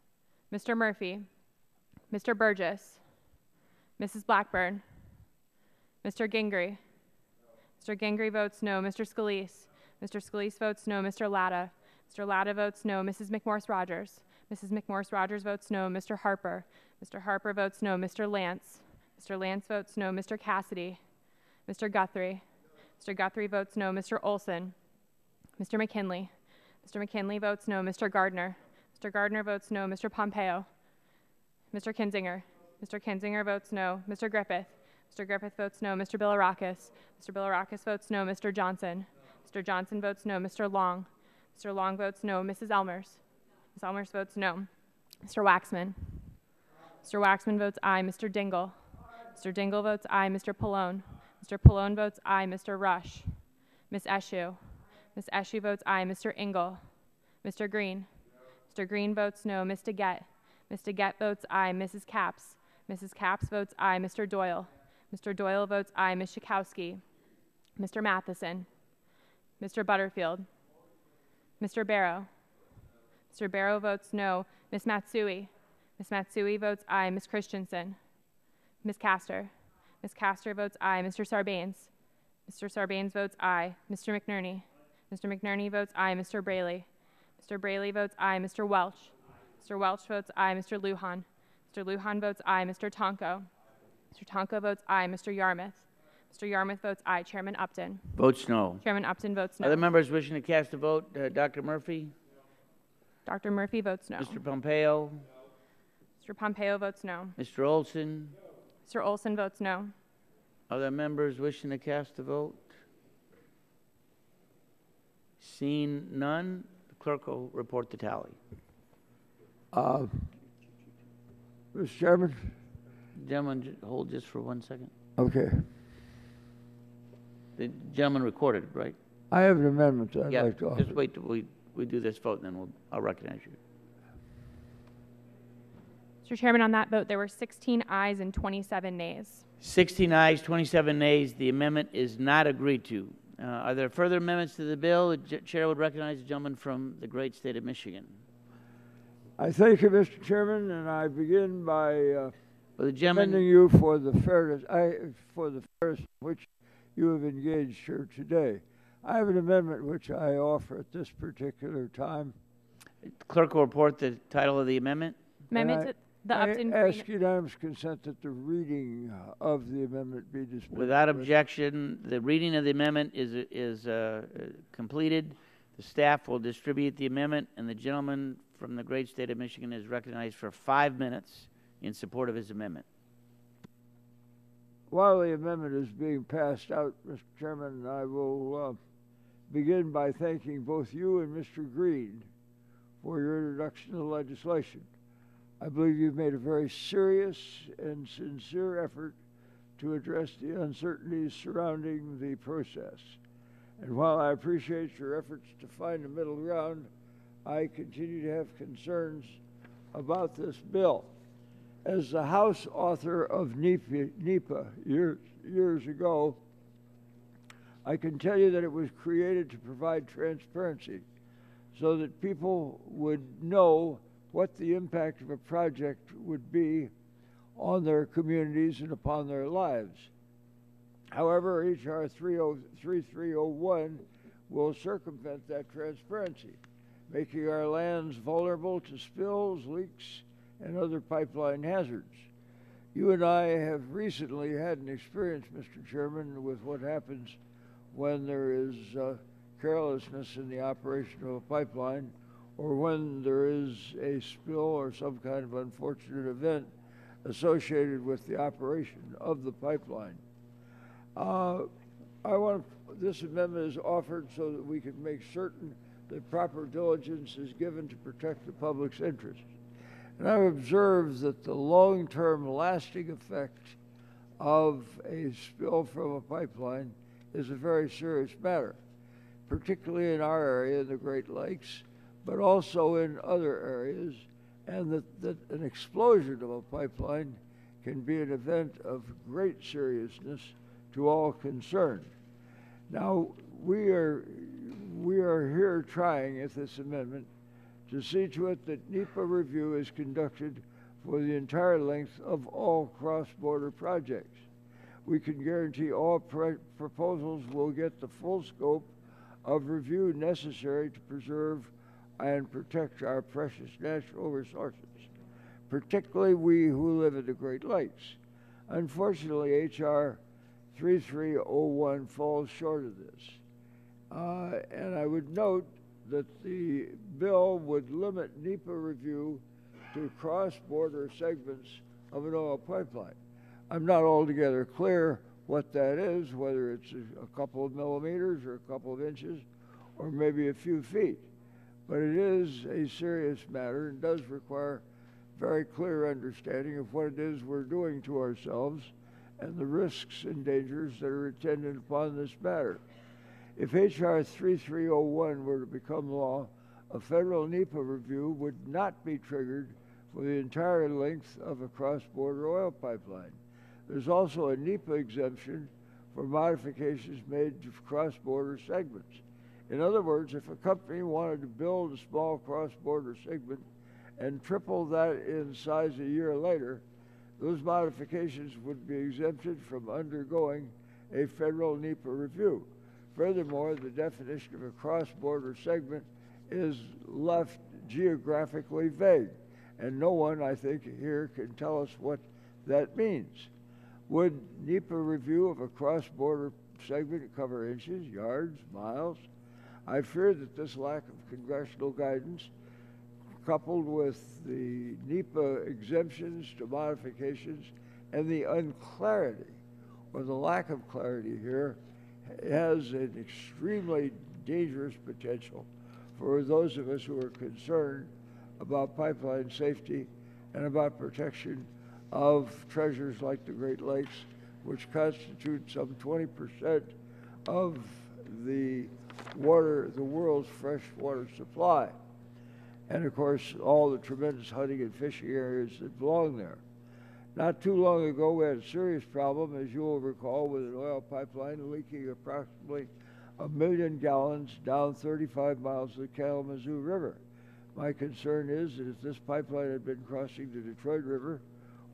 Mr. Murphy. Mr. Burgess. Mrs. Blackburn. Mr. Gingrey. Mr. Gingrey votes no. Mr. Scalise. Mr. Scalise votes no. Mr. Latta. Mr. Latta votes no. Mrs. McMorris Rogers. Mrs. McMorris Rogers votes no. Mr. Harper. Mr. Harper votes no. Mr. Lance. Mr. Lance votes no. Mr. Cassidy. Mr. Guthrie. Mr. Guthrie votes no. Mr. Olson. Mr. McKinley. Mr. McKinley votes no. Mr. Gardner. Mr. Gardner votes no. Mr. Pompeo. Mr. Kinzinger. Mr. Kinzinger votes no. Mr. Griffith. Mr. Griffith votes no. Mr. Bilirakis. Mr. Bilirakis votes no. Mr. Johnson. Mr. Johnson votes no. Mr. Long. Mr. Long votes no. Mrs. Elmers. Ms. Elmers votes no. Mr. Waxman. Mr. Waxman votes aye. Mr. Dingle. Mr. Dingle votes aye. Mr. Pallone. Mr. Pallone votes aye. Mr. Rush. Ms. Eshoo. Ms. Eshoo votes aye. Mr. Engel. Mr. Green. Mr. Green votes no. Ms. DeGette. Ms. DeGette votes aye. Mrs. Capps. Mrs. Capps votes aye. Mr. Doyle. Mr. Doyle votes aye. Ms. Schakowsky. Mr. Matheson. Mr. Butterfield. Mr. Barrow. Mr. Barrow votes no. Ms. Matsui. Ms. Matsui votes aye. Ms. Christensen. Ms. Castor. Ms. Castor votes aye. Mr. Sarbanes. Mr. Sarbanes votes aye. Mr. McNerney. Mr. McNerney votes aye. Mr. Braley. Mr. Braley votes aye. Mr. Welch. Mr. Welch votes aye. Mr. Lujan. Mr. Lujan votes aye. Mr. Tonko. Mr. Tonko votes aye. Mr. Yarmouth. Mr. Yarmouth votes aye. Chairman Upton. Votes no. Chairman Upton votes no. Other members wishing to cast a vote? Dr. Murphy? Dr. Murphy votes no. Mr. Pompeo? Mr. Pompeo votes no. Mr. Olson? Mr. Olson votes no. Other members wishing to cast a vote? Seeing none, the clerk will report the tally. Mr. Chairman? Gentlemen, hold just for 1 second. Okay. The gentleman recorded, right? I have an amendment that I'd Yeah, like to offer. just wait till we do this vote, and then I'll recognize you. Mr. Chairman, on that vote, there were 16 ayes and 27 nays. 16 ayes, 27 nays. The amendment is not agreed to. Are there further amendments to the bill? The chair would recognize the gentleman from the great state of Michigan. I thank you, Mr. Chairman, and I begin by Well, the gentleman, commending you for the fairness, which you have engaged here today. I have an amendment which I offer at this particular time. clerk will report the title of the amendment. Amendment to the Upton I Green. ask unanimous consent that the reading of the amendment be dispensed Without with. objection, the reading of the amendment is completed. The staff will distribute the amendment, and the gentleman from the great state of Michigan is recognized for 5 minutes in support of his amendment. While the amendment is being passed out, Mr. Chairman, I will begin by thanking both you and Mr. Green for your introduction to the legislation. I believe you've made a very serious and sincere effort to address the uncertainties surrounding the process. And while I appreciate your efforts to find a middle ground, I continue to have concerns about this bill. As the House author of NEPA years ago, I can tell you that it was created to provide transparency so that people would know what the impact of a project would be on their communities and upon their lives. However, H.R. 3301 will circumvent that transparency, making our lands vulnerable to spills, leaks, and other pipeline hazards. You and I have recently had an experience, Mr. Chairman, with what happens when there is carelessness in the operation of a pipeline, or when there is a spill or some kind of unfortunate event associated with the operation of the pipeline. This amendment is offered so that we can make certain that proper diligence is given to protect the public's interests. And I've observed that the long-term lasting effect of a spill from a pipeline is a very serious matter, particularly in our area, the Great Lakes, but also in other areas, and that an explosion of a pipeline can be an event of great seriousness to all concerned. Now, we are here trying at this amendment to see to it that NEPA review is conducted for the entire length of all cross-border projects. We can guarantee all proposals will get the full scope of review necessary to preserve and protect our precious natural resources, particularly we who live in the Great Lakes. Unfortunately, H.R. 3301 falls short of this. And I would note that the bill would limit NEPA review to cross-border segments of an oil pipeline. I'm not altogether clear what that is, whether it's a couple of millimeters or a couple of inches or maybe a few feet. But it is a serious matter and does require very clear understanding of what it is we're doing to ourselves and the risks and dangers that are attendant upon this matter. If H.R. 3301 were to become law, a federal NEPA review would not be triggered for the entire length of a cross-border oil pipeline. There's also a NEPA exemption for modifications made to cross-border segments. In other words, if a company wanted to build a small cross-border segment and triple that in size a year later, those modifications would be exempted from undergoing a federal NEPA review. Furthermore, the definition of a cross-border segment is left geographically vague, and no one, I think, here can tell us what that means. Would NEPA review of a cross-border segment cover inches, yards, miles? I fear that this lack of congressional guidance, coupled with the NEPA exemptions to modifications and the unclarity or the lack of clarity here, has an extremely dangerous potential for those of us who are concerned about pipeline safety and about protection of treasures like the Great Lakes, which constitute some 20% of the world's fresh water supply. And of course, all the tremendous hunting and fishing areas that belong there. Not too long ago, we had a serious problem, as you will recall, with an oil pipeline leaking approximately 1 million gallons down 35 miles of the Kalamazoo River. My concern is that if this pipeline had been crossing the Detroit River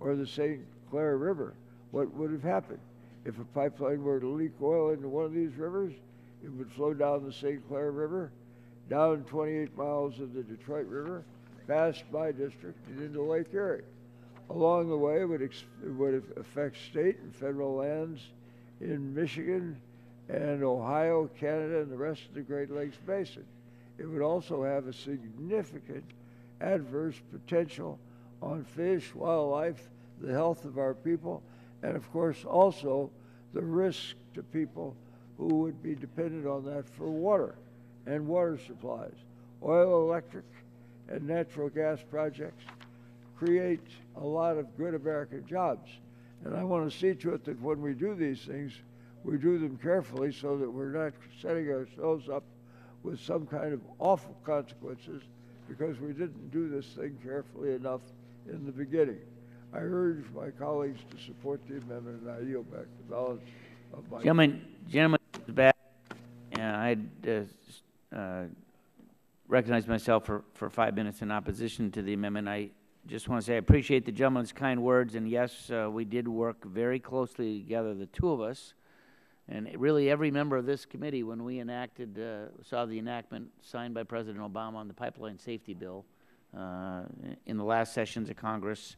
or the St. Clair River, what would have happened? If a pipeline were to leak oil into one of these rivers, it would flow down the St. Clair River, down 28 miles of the Detroit River, past my district, and into Lake Erie. Along the way, it would affect state and federal lands in Michigan and Ohio, Canada, and the rest of the Great Lakes Basin. It would also have a significant adverse potential on fish, wildlife, the health of our people, and of course also the risk to people who would be dependent on that for water and water supplies. Oil, electric, and natural gas projects create a lot of good American jobs. And I want to see to it that when we do these things, we do them carefully so that we're not setting ourselves up with some kind of awful consequences because we didn't do this thing carefully enough in the beginning. I urge my colleagues to support the amendment, and I yield back the balance of my Gentlemen, back. I recognize myself for 5 minutes in opposition to the amendment. I just want to say I appreciate the gentleman's kind words, and yes, we did work very closely together, the two of us, and really every member of this committee when we saw the enactment signed by President Obama on the pipeline safety bill in the last sessions of Congress,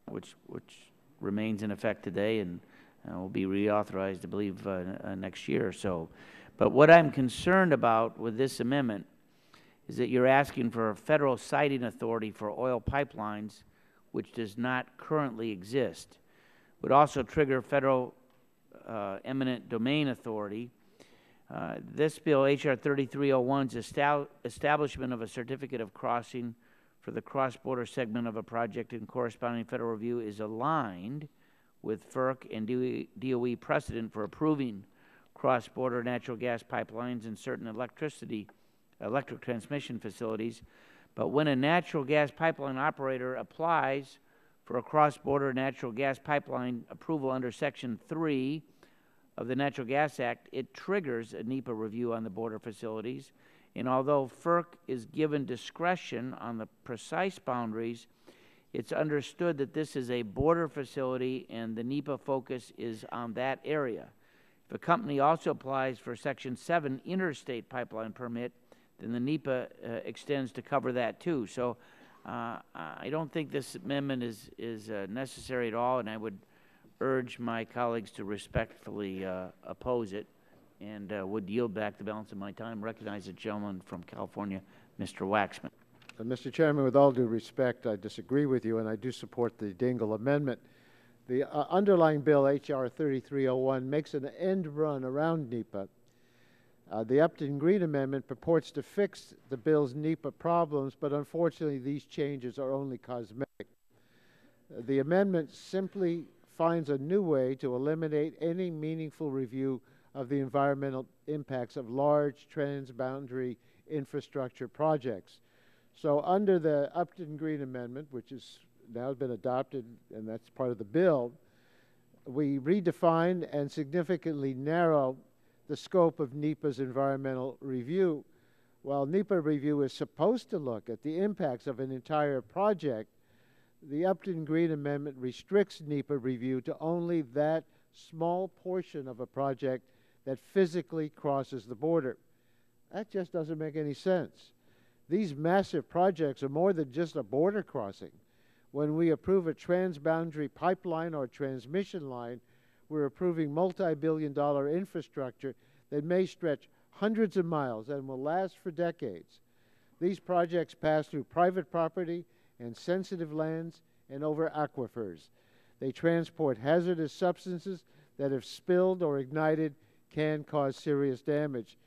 which remains in effect today and will be reauthorized, I believe, next year or so. But what I'm concerned about with this amendment is that you're asking for a federal siting authority for oil pipelines, which does not currently exist. Would also trigger federal eminent domain authority. This bill, H.R. 3301's establishment of a certificate of crossing for the cross-border segment of a project in corresponding federal review is aligned with FERC and DOE precedent for approving cross-border natural gas pipelines and certain electricity electric transmission facilities. But when a natural gas pipeline operator applies for a cross-border natural gas pipeline approval under Section 3 of the Natural Gas Act, it triggers a NEPA review on the border facilities. And although FERC is given discretion on the precise boundaries, it's understood that this is a border facility and the NEPA focus is on that area. If a company also applies for Section 7 interstate pipeline permit, then the NEPA extends to cover that too. So I don't think this amendment is necessary at all, and I would urge my colleagues to respectfully oppose it, and would yield back the balance of my time. Recognize the gentleman from California, Mr. Waxman. Mr. Chairman, with all due respect, I disagree with you, and I do support the Dingell amendment. The underlying bill, H.R. 3301, makes an end run around NEPA. The Upton Green amendment purports to fix the bill's NEPA problems, but unfortunately these changes are only cosmetic. The amendment simply finds a new way to eliminate any meaningful review of the environmental impacts of large transboundary infrastructure projects. So under the Upton Green amendment, which has now been adopted and that's part of the bill, we redefine and significantly narrow the scope of NEPA's environmental review. While NEPA review is supposed to look at the impacts of an entire project, the Upton Green amendment restricts NEPA review to only that small portion of a project that physically crosses the border. That just doesn't make any sense. These massive projects are more than just a border crossing. When we approve a transboundary pipeline or transmission line, we're approving multi-billion-dollar infrastructure that may stretch hundreds of miles and will last for decades. These projects pass through private property and sensitive lands and over aquifers. They transport hazardous substances that, if spilled or ignited, can cause serious damage.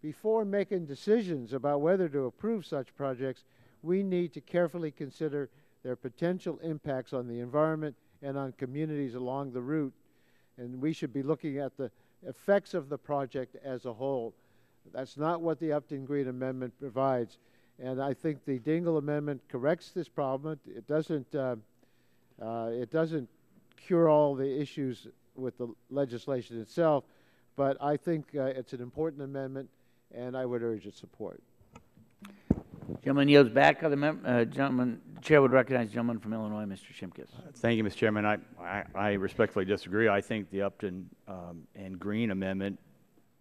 Before making decisions about whether to approve such projects, we need to carefully consider their potential impacts on the environment and on communities along the route. And we should be looking at the effects of the project as a whole. That's not what the Upton Green amendment provides. And I think the Dingell amendment corrects this problem. It doesn't cure all the issues with the legislation itself, but I think it's an important amendment, and I would urge its support. Gentleman yields back. Other Chair would recognize the gentleman from Illinois, Mr. Shimkus. Thank you, Mr. Chairman. I respectfully disagree. I think the Upton and Green amendment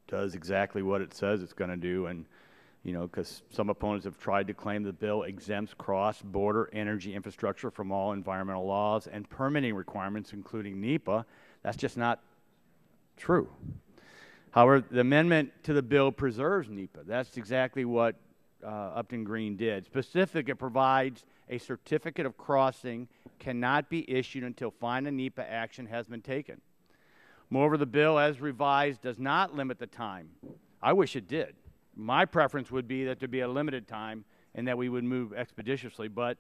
does exactly what it says it's going to do, and you know, because some opponents have tried to claim the bill exempts cross-border energy infrastructure from all environmental laws and permitting requirements, including NEPA. That's just not true. However, the amendment to the bill preserves NEPA. That's exactly what Upton Green did. Specifically, it provides a certificate of crossing cannot be issued until final NEPA action has been taken. Moreover, the bill as revised does not limit the time. I wish it did. My preference would be that there be a limited time and that we would move expeditiously, but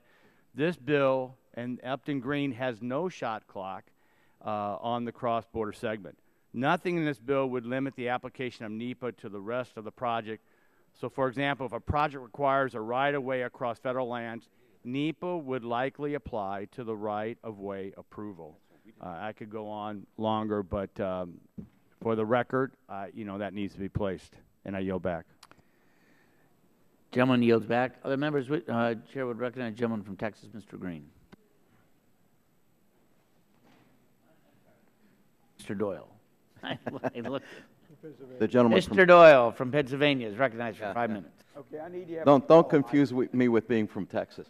this bill and Upton Green has no shot clock on the cross-border segment. Nothing in this bill would limit the application of NEPA to the rest of the project. So, for example, if a project requires a right-of-way across federal lands, NEPA would likely apply to the right-of-way approval. I could go on longer, but for the record, you know, that needs to be placed, and I yield back. Gentleman yields back. Other members, Chair would recognize the gentleman from Texas, Mr. Green. Mr. Doyle. I looked. The gentleman Mr. Doyle from Pennsylvania is recognized for 5 minutes. Okay, I need you. Don't confuse me with being from Texas.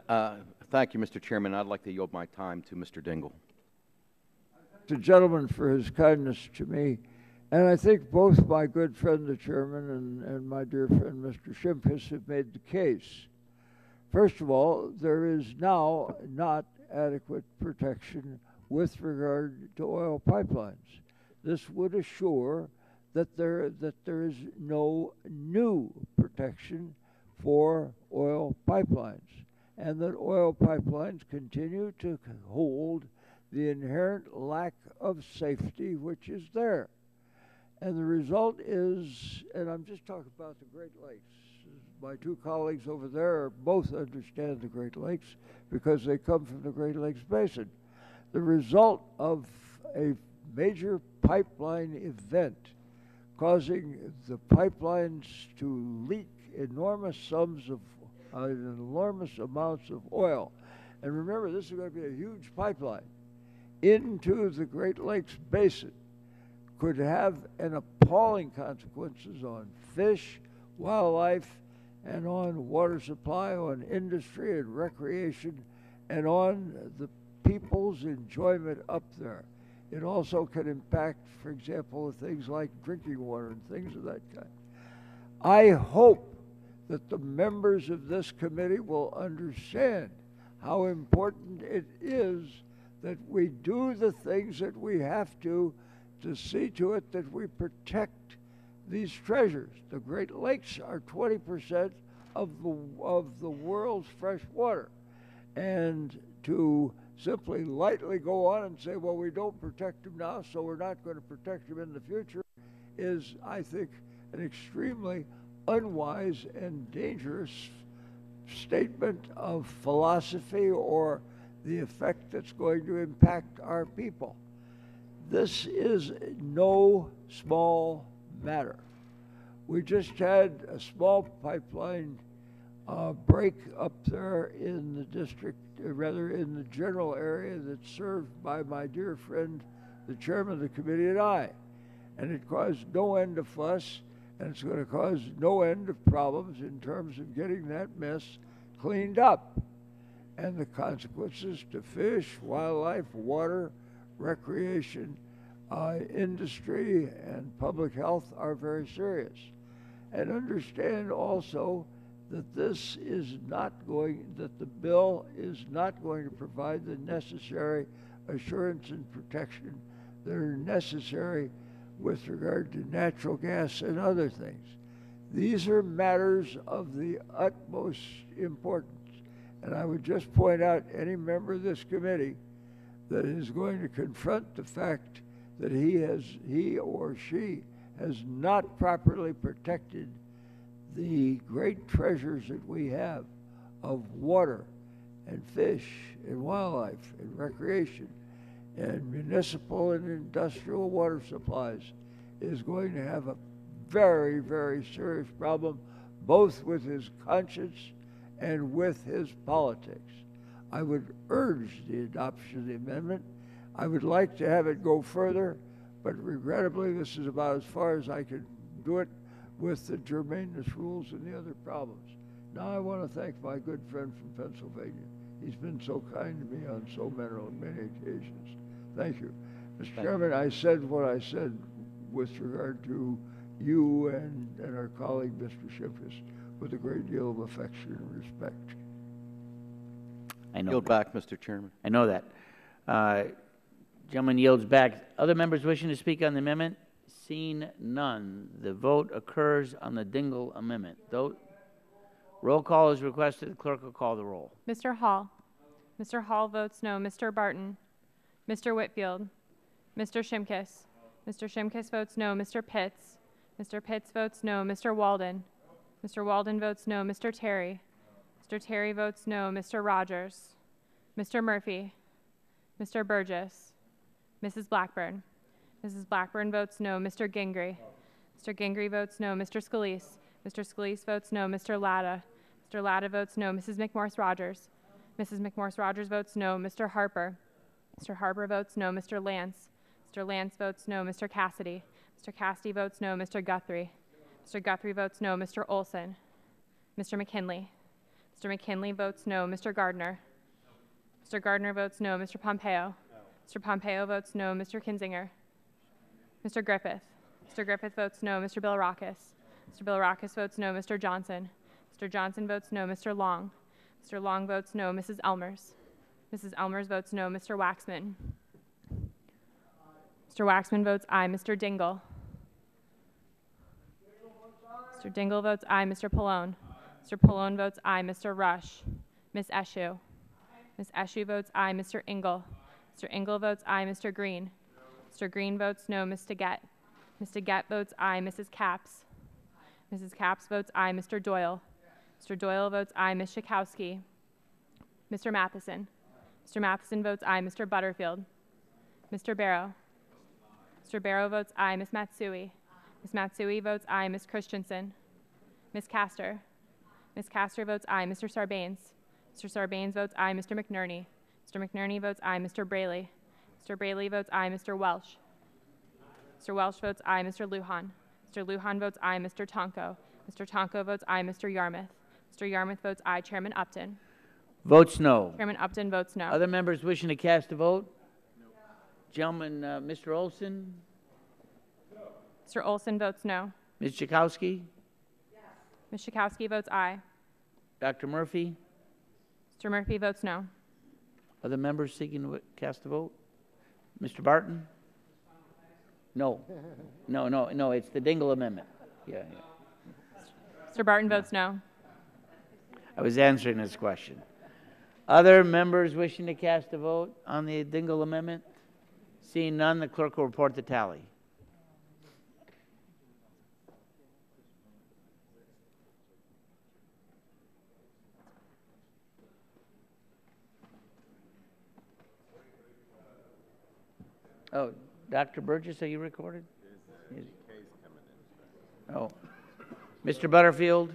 Thank you, Mr. Chairman. I'd like to yield my time to Mr. Dingell. The gentleman for his kindness to me, and I think both my good friend the chairman and my dear friend Mr. Shimkus have made the case. First of all, there is now not adequate protection with regard to oil pipelines. This would assure that there is no new protection for oil pipelines, and that oil pipelines continue to hold the inherent lack of safety which is there. And the result is, and I'm just talking about the Great Lakes, my two colleagues over there both understand the Great Lakes because they come from the Great Lakes Basin. The result of a major pipeline event causing the pipelines to leak enormous sums of enormous amounts of oil. And remember, this is going to be a huge pipeline into the Great Lakes Basin, could have an appalling consequences on fish, wildlife, and on water supply, on industry and recreation, and on the people's enjoyment up there. It also can impact, for example, things like drinking water and things of that kind. I hope that the members of this committee will understand how important it is that we do the things that we have to see to it that we protect these treasures. The Great Lakes are 20% of the world's fresh water. And to simply lightly go on and say, well, we don't protect them now, so we're not going to protect them in the future, is, I think, an extremely unwise and dangerous statement of philosophy or the effect that's going to impact our people. This is no small matter. We just had a small pipeline break up there in the district, rather in the general area that's served by my dear friend, the chairman of the committee, and I. And it caused no end of fuss, and it's going to cause no end of problems in terms of getting that mess cleaned up. And the consequences to fish, wildlife, water, recreation, industry, and public health are very serious. And understand also that this is not going, that the bill is not going to provide the necessary assurance and protection that are necessary with regard to natural gas and other things. These are matters of the utmost importance. And I would just point out any member of this committee that is going to confront the fact that he or she has not properly protected the great treasures that we have of water and fish and wildlife and recreation and municipal and industrial water supplies is going to have a very, very serious problem, both with his conscience and with his politics. I would urge the adoption of the amendment. I would like to have it go further, but regrettably, this is about as far as I can do it with the germaneness rules and the other problems. Now I want to thank my good friend from Pennsylvania. He's been so kind to me on so many occasions. Thank you. Mr. Chairman, I said what I said with regard to you and our colleague, Mr. Shimkus, with a great deal of affection and respect. I know Yield that. back, Mr. Chairman. I know that. Gentleman yields back. Other members wishing to speak on the amendment? Seen none. The vote occurs on the Dingell amendment. Roll call is requested. The clerk will call the roll. Mr. Hall. Mr. Hall votes no. Mr. Barton. Mr. Whitfield. Mr. Shimkus. Mr. Shimkus votes no. Mr. Pitts. Mr. Pitts votes no. Mr. Walden. Mr. Walden votes no. Mr. Terry. Mr. Terry votes no. Mr. Rogers. Mr. Murphy. Mr. Burgess. Mrs. Blackburn. Mrs. Blackburn votes no. Mr. Gingrey. Mr. Gingrey votes no. Mr. Scalise. Mr. Scalise votes no. Mr. Latta. Mr. Latta votes no. Mrs. McMorris-Rogers. Mrs. McMorris-Rogers votes no. Mr. Harper. Mr. Harper votes no. Mr. Lance. Mr. Lance votes no. Mr. Cassidy. Mr. Cassidy votes no. Mr. Guthrie. Mr. Guthrie votes no. Mr. Olson. Mr. McKinley. Mr. McKinley votes no. Mr. Gardner. Mr. Gardner votes no. Mr. Pompeo. Mr. Pompeo votes no. Mr. Kinzinger. Mr. Griffith. Mr. Griffith votes no. Mr. Billrakis. Mr. Billrakis votes no. Mr. Johnson. Mr. Johnson votes no. Mr. Long. Mr. Long votes no. Mrs. Elmers. Mrs. Elmers votes no. Mr. Waxman. Mr. Waxman votes aye. Mr. Dingell. Mr. Dingell votes aye. Mr. Pallone. Mr. Pallone votes aye. Mr. Rush. Ms. Eshoo. Ms. Eshoo votes aye. Mr. Engel. Mr. Engel votes aye. Mr. Green. Mr. Green votes no. Ms. Deget. Ms. Deget votes aye. Mrs. Capps. Mrs. Capps votes aye. Mr. Doyle. Mr. Doyle votes aye. Ms. Schakowsky. Mr. Matheson. Mr. Matheson votes aye. Mr. Butterfield. Mr. Barrow. Mr. Barrow votes aye. Ms. Matsui. Ms. Matsui votes aye. Ms. Christensen. Ms. Castor. Ms. Castor votes aye. Mr. Sarbanes. Mr. Sarbanes votes aye. Mr. McNerney. Mr. McNerney votes aye. Mr. Braley. Mr. Braley votes aye. Mr. Welsh. Mr. Welsh votes aye. Mr. Lujan. Mr. Lujan votes aye. Mr. Tonko. Mr. Tonko votes aye. Mr. Yarmouth. Mr. Yarmouth votes aye. Chairman Upton. Votes no. Chairman Upton votes no. Other members wishing to cast a vote? Gentleman, Mr. Olson? Mr. Olson votes no. Ms. Schakowsky? Ms. Schakowsky votes aye. Dr. Murphy? Mr. Murphy votes no. Other members seeking to cast a vote? Mr. Barton? No. No, it's the Dingell Amendment. Yeah. Mr. Barton votes no. I was answering this question. Other members wishing to cast a vote on the Dingell Amendment? Seeing none, the clerk will report the tally. Oh, Dr. Burgess, are you recorded? Oh. Mr. Butterfield?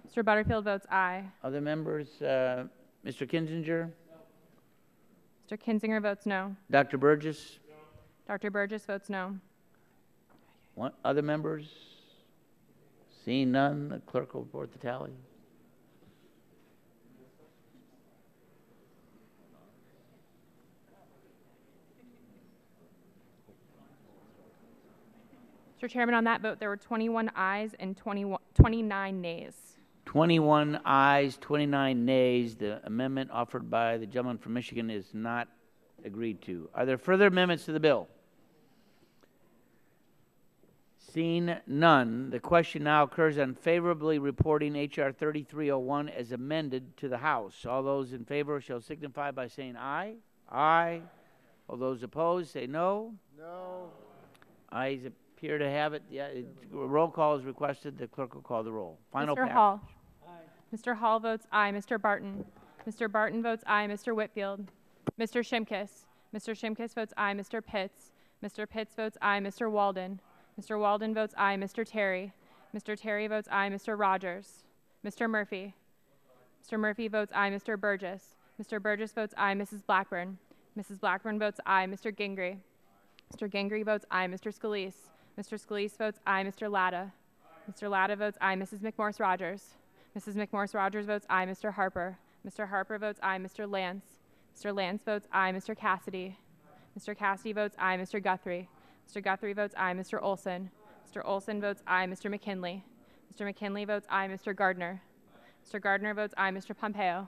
Mr. Butterfield votes aye. Other members, Mr. Kinzinger? Mr. Kinzinger votes no. Dr. Burgess? Dr. Burgess votes no. Other members? Seeing none, the clerk will report the tally. Mr. Chairman, on that vote, there were 21 ayes and 29 nays. 21 ayes, 29 nays. The amendment offered by the gentleman from Michigan is not agreed to. Are there further amendments to the bill? Seeing none, the question now occurs on favorably reporting H.R. 3301 as amended to the House. All those in favor shall signify by saying aye. Aye. All those opposed say no. No. Ayes appear to have it. Yeah, roll call is requested. The clerk will call the roll. Final Mr. passage. Hall. Aye. Mr. Hall votes aye. Mr. Barton. Mr. Barton votes aye. Mr. Whitfield. Mr. Shimkus. Mr. Shimkus votes aye. Mr. Pitts. Mr. Pitts votes aye. Mr. Walden. Mr. Walden votes aye. Mr. Terry. Mr. Terry votes aye. Mr. Rogers. Mr. Murphy. Mr. Murphy votes aye. Mr. Burgess. Mr. Burgess votes aye. Mrs. Blackburn. Mrs. Blackburn votes aye. Mr. Gingrey. Mr. Gingrey votes aye. Mr. Scalise. Mr. Scalise votes aye. Mr. Latta. Mr. Latta votes aye. Mrs. McMorse Rogers. Mrs. McMorse Rogers votes aye. Mr. Harper. Mr. Harper votes aye. Mr. Lance. Mr. Lance votes aye. Mr. Cassidy. Mr. Cassidy votes aye. Mr. Guthrie. Mr. Guthrie votes aye. Mr. Olson. Mr. Olson votes aye. Mr. McKinley. Mr. McKinley votes aye. Mr. Gardner. Mr. Gardner votes aye. Mr. Pompeo.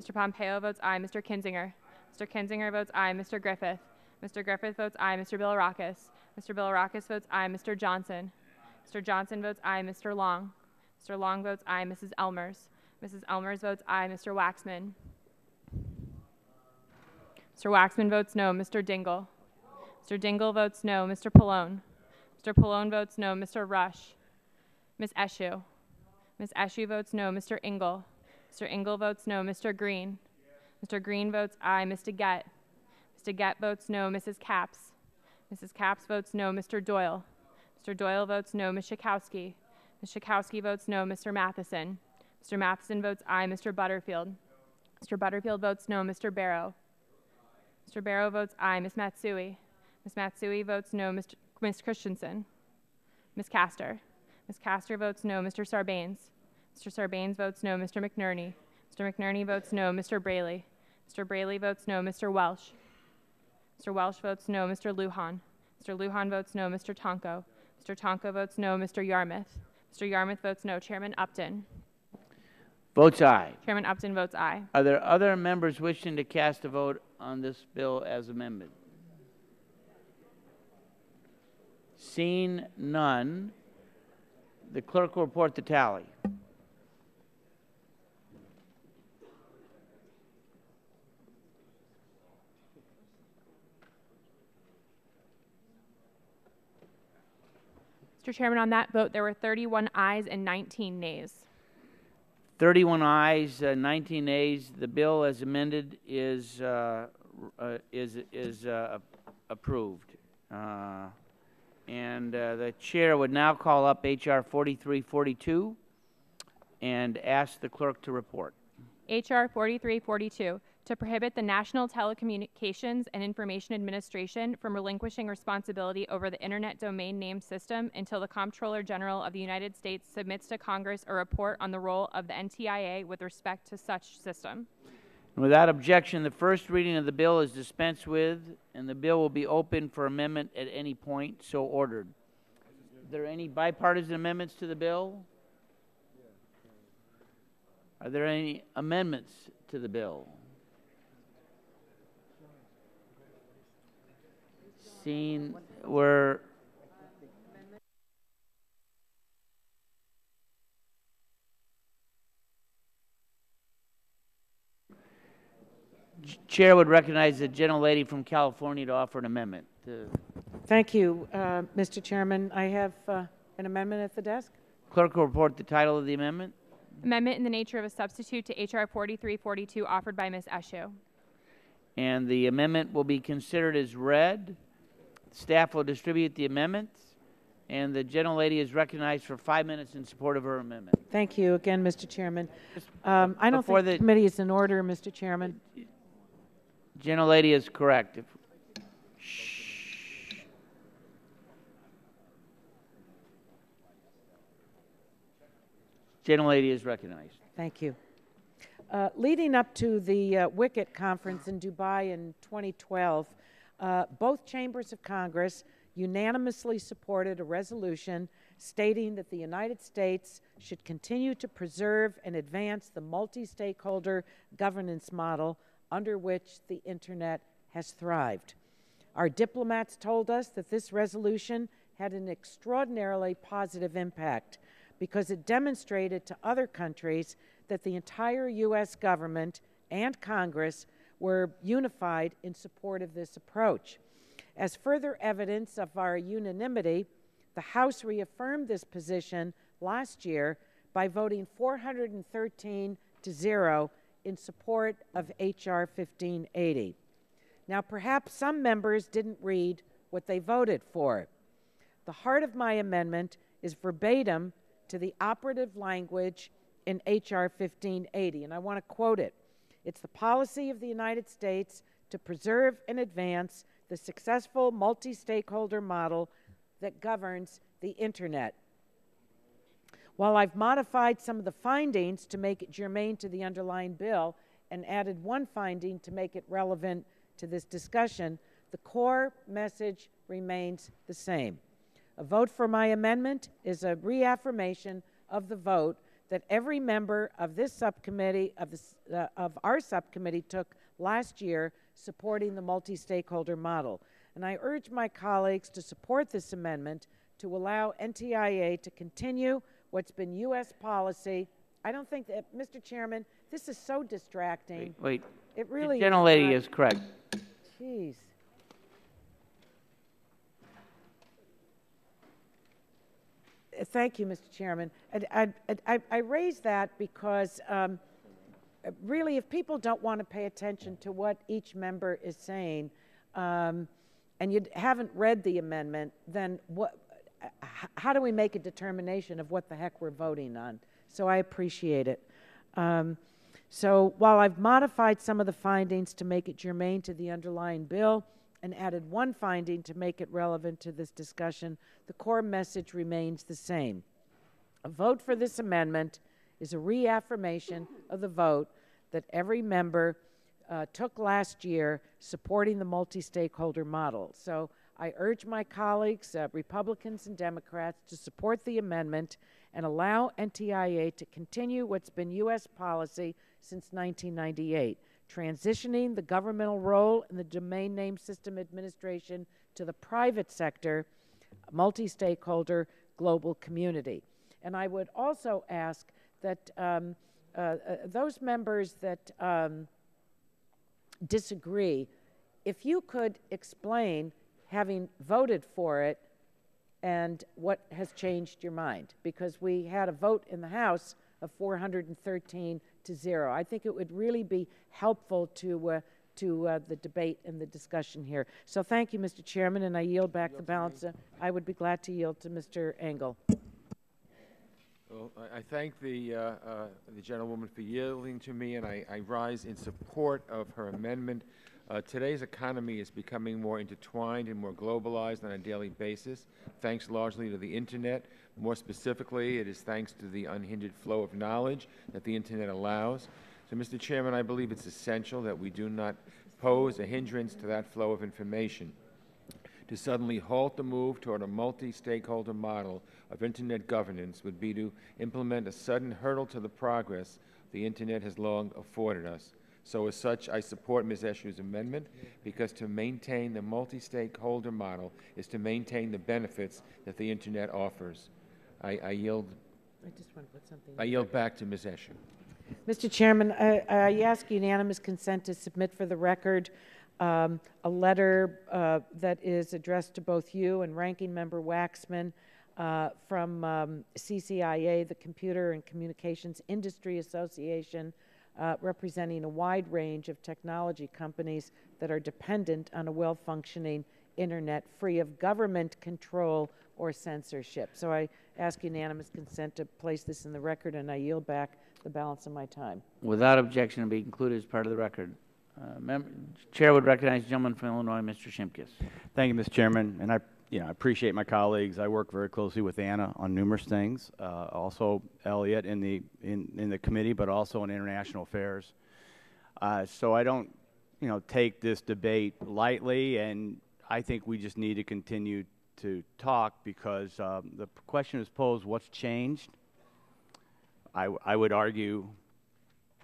Mr. Pompeo votes aye. Mr. Kinzinger. Mr. Kinzinger votes aye. Mr. Griffith. Mr. Griffith votes aye. Mr. Bilirakis. Mr. Bilirakis votes aye. Mr. Johnson. Mr. Johnson votes aye. Mr. Long. Mr. Long votes aye. Mrs. Elmers. Mrs. Elmers votes aye. Mr. Waxman. Mr. Waxman votes no. Mr. Dingell. Mr. Dingell votes no. Mr. Pallone. Mr. Pallone votes no. Mr. Rush. Ms. Eshoo. Ms. Eshoo votes no. Mr. Engel. Mr. Engel votes no. Mr. Green. Mr. Green votes aye. Mr. Gett. Mr. Gett votes no. Mrs. Capps. Mrs. Capps votes no. Mr. Doyle. Mr. Doyle votes no. Ms. Schakowsky. Ms. Schakowsky votes no. Mr. Matheson. Mr. Matheson votes aye. Mr. Butterfield. Mr. Butterfield votes no. Mr. Barrow. Mr. Barrow votes aye. Ms. Matsui. Ms. Matsui votes no. Ms. Christensen. Ms. Castor. Ms. Castor votes no. Mr. Sarbanes. Mr. Sarbanes votes no. Mr. McNerney. Mr. McNerney votes no. Mr. Braley. Mr. Braley votes no. Mr. Welsh. Mr. Welsh votes no. Mr. Lujan. Mr. Lujan votes no. Mr. Tonko. Mr. Tonko votes no. Mr. Yarmouth. Mr. Yarmouth votes no. Chairman Upton. Votes aye. Chairman Upton votes aye. Are there other members wishing to cast a vote on this bill as amended? Seeing none, the clerk will report the tally. Mr. Chairman, on that vote, there were 31 ayes and 19 nays. 31 ayes, 19 nays. The bill as amended is approved. And the chair would now call up H.R. 4342 and ask the clerk to report. H.R. 4342, to prohibit the National Telecommunications and Information Administration from relinquishing responsibility over the Internet domain name system until the Comptroller General of the United States submits to Congress a report on the role of the NTIA with respect to such system. Without objection, the first reading of the bill is dispensed with, and the bill will be open for amendment at any point so ordered. Are there any bipartisan amendments to the bill? Are there any amendments to the bill? Seeing where Chair would recognize the gentlelady from California to offer an amendment. Thank you, Mr. Chairman. I have an amendment at the desk. Clerk will report the title of the amendment. Amendment in the nature of a substitute to H.R. 4342 offered by Ms. Eshoo. And the amendment will be considered as read. Staff will distribute the amendments, and the gentlelady is recognized for 5 minutes in support of her amendment. Thank you again, Mr. Chairman. I don't think the committee is in order, Mr. Chairman. Gentlelady is correct. Gentlelady is recognized. Thank you. Leading up to the WICET conference in Dubai in 2012, both chambers of Congress unanimously supported a resolution stating that the United States should continue to preserve and advance the multi-stakeholder governance model under which the Internet has thrived. Our diplomats told us that this resolution had an extraordinarily positive impact because it demonstrated to other countries that the entire U.S. government and Congress were unified in support of this approach. As further evidence of our unanimity, the House reaffirmed this position last year by voting 413 to 0 in support of H.R. 1580. Now, perhaps some members didn't read what they voted for. The heart of my amendment is verbatim to the operative language in H.R. 1580, and I want to quote it. It's the policy of the United States to preserve and advance the successful multi-stakeholder model that governs the Internet. While I've modified some of the findings to make it germane to the underlying bill and added one finding to make it relevant to this discussion, the core message remains the same. A vote for my amendment is a reaffirmation of the vote that every member of this subcommittee, of our subcommittee, took last year supporting the multi-stakeholder model. And I urge my colleagues to support this amendment to allow NTIA to continue what's been U.S. policy. I don't think that, Mr. Chairman, this is so distracting. Wait. It really the gentlelady is correct. Jeez. Thank you, Mr. Chairman. I raise that because really, if people don't want to pay attention to what each member is saying, and you haven't read the amendment, then how do we make a determination of what the heck we're voting on? So I appreciate it. So while I've modified some of the findings to make it germane to the underlying bill and added one finding to make it relevant to this discussion, the core message remains the same. A vote for this amendment is a reaffirmation of the vote that every member took last year supporting the multi-stakeholder model. So I urge my colleagues, Republicans and Democrats, to support the amendment and allow NTIA to continue what's been U.S. policy since 1998, transitioning the governmental role in the domain name system administration to the private sector, multi-stakeholder global community. And I would also ask that those members that disagree, if you could explain, having voted for it, and what has changed your mind, because we had a vote in the House of 413 to 0. I think it would really be helpful to the debate and the discussion here. So thank you, Mr. Chairman, and I yield back the balance. I would be glad to yield to Mr. Engel. Well, I thank the gentlewoman for yielding to me, and I rise in support of her amendment. Today's economy is becoming more intertwined and more globalized on a daily basis, thanks largely to the Internet. More specifically, it is thanks to the unhindered flow of knowledge that the Internet allows. So, Mr. Chairman, I believe it's essential that we do not pose a hindrance to that flow of information. To suddenly halt the move toward a multi-stakeholder model of Internet governance would be to implement a sudden hurdle to the progress the Internet has long afforded us. So as such, I support Ms. Eshu's amendment, because to maintain the multi-stakeholder model is to maintain the benefits that the Internet offers. I yield back to Ms. Eshu. Mr. Chairman, I ask unanimous consent to submit for the record a letter that is addressed to both you and Ranking Member Waxman from CCIA, the Computer and Communications Industry Association, representing a wide range of technology companies that are dependent on a well-functioning Internet free of government control or censorship. So I ask unanimous consent to place this in the record, and I yield back the balance of my time. Without objection, to be included as part of the record. Chair would recognize the gentleman from Illinois, Mr. Shimkus. Thank you, Mr. Chairman, and I appreciate my colleagues. I work very closely with Anna on numerous things, also Elliot in the committee, but also in international affairs. So I don't, take this debate lightly, and I think we just need to continue to talk, because the question is posed: what's changed? I would argue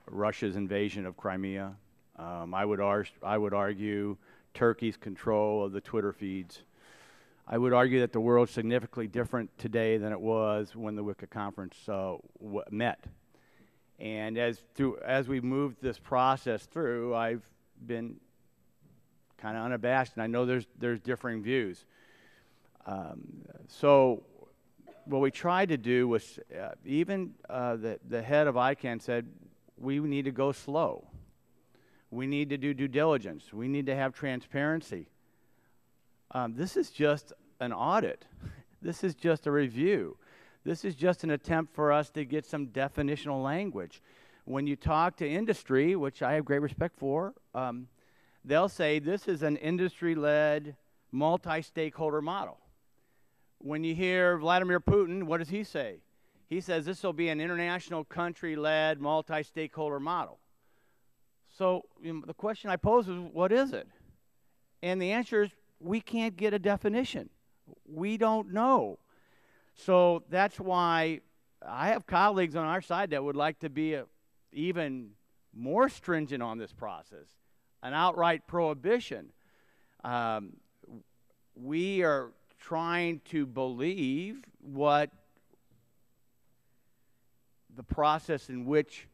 Russia's invasion of Crimea. I would argue Turkey's control of the Twitter feeds. I would argue that the world's significantly different today than it was when the WICA conference met. And as we moved this process through, I've been kind of unabashed, and I know there's differing views. So what we tried to do was, even the head of ICANN said, we need to go slow. We need to do due diligence. We need to have transparency. This is just an audit. This is just a review. This is just an attempt for us to get some definitional language. When you talk to industry, which I have great respect for, they'll say this is an industry-led, multi-stakeholder model. When you hear Vladimir Putin, what does he say? He says this will be an international, country-led, multi-stakeholder model. So the question I pose is, what is it? And the answer is, we can't get a definition. We don't know. So that's why I have colleagues on our side that would like to be even more stringent on this process, an outright prohibition. We are trying to believe what the process in which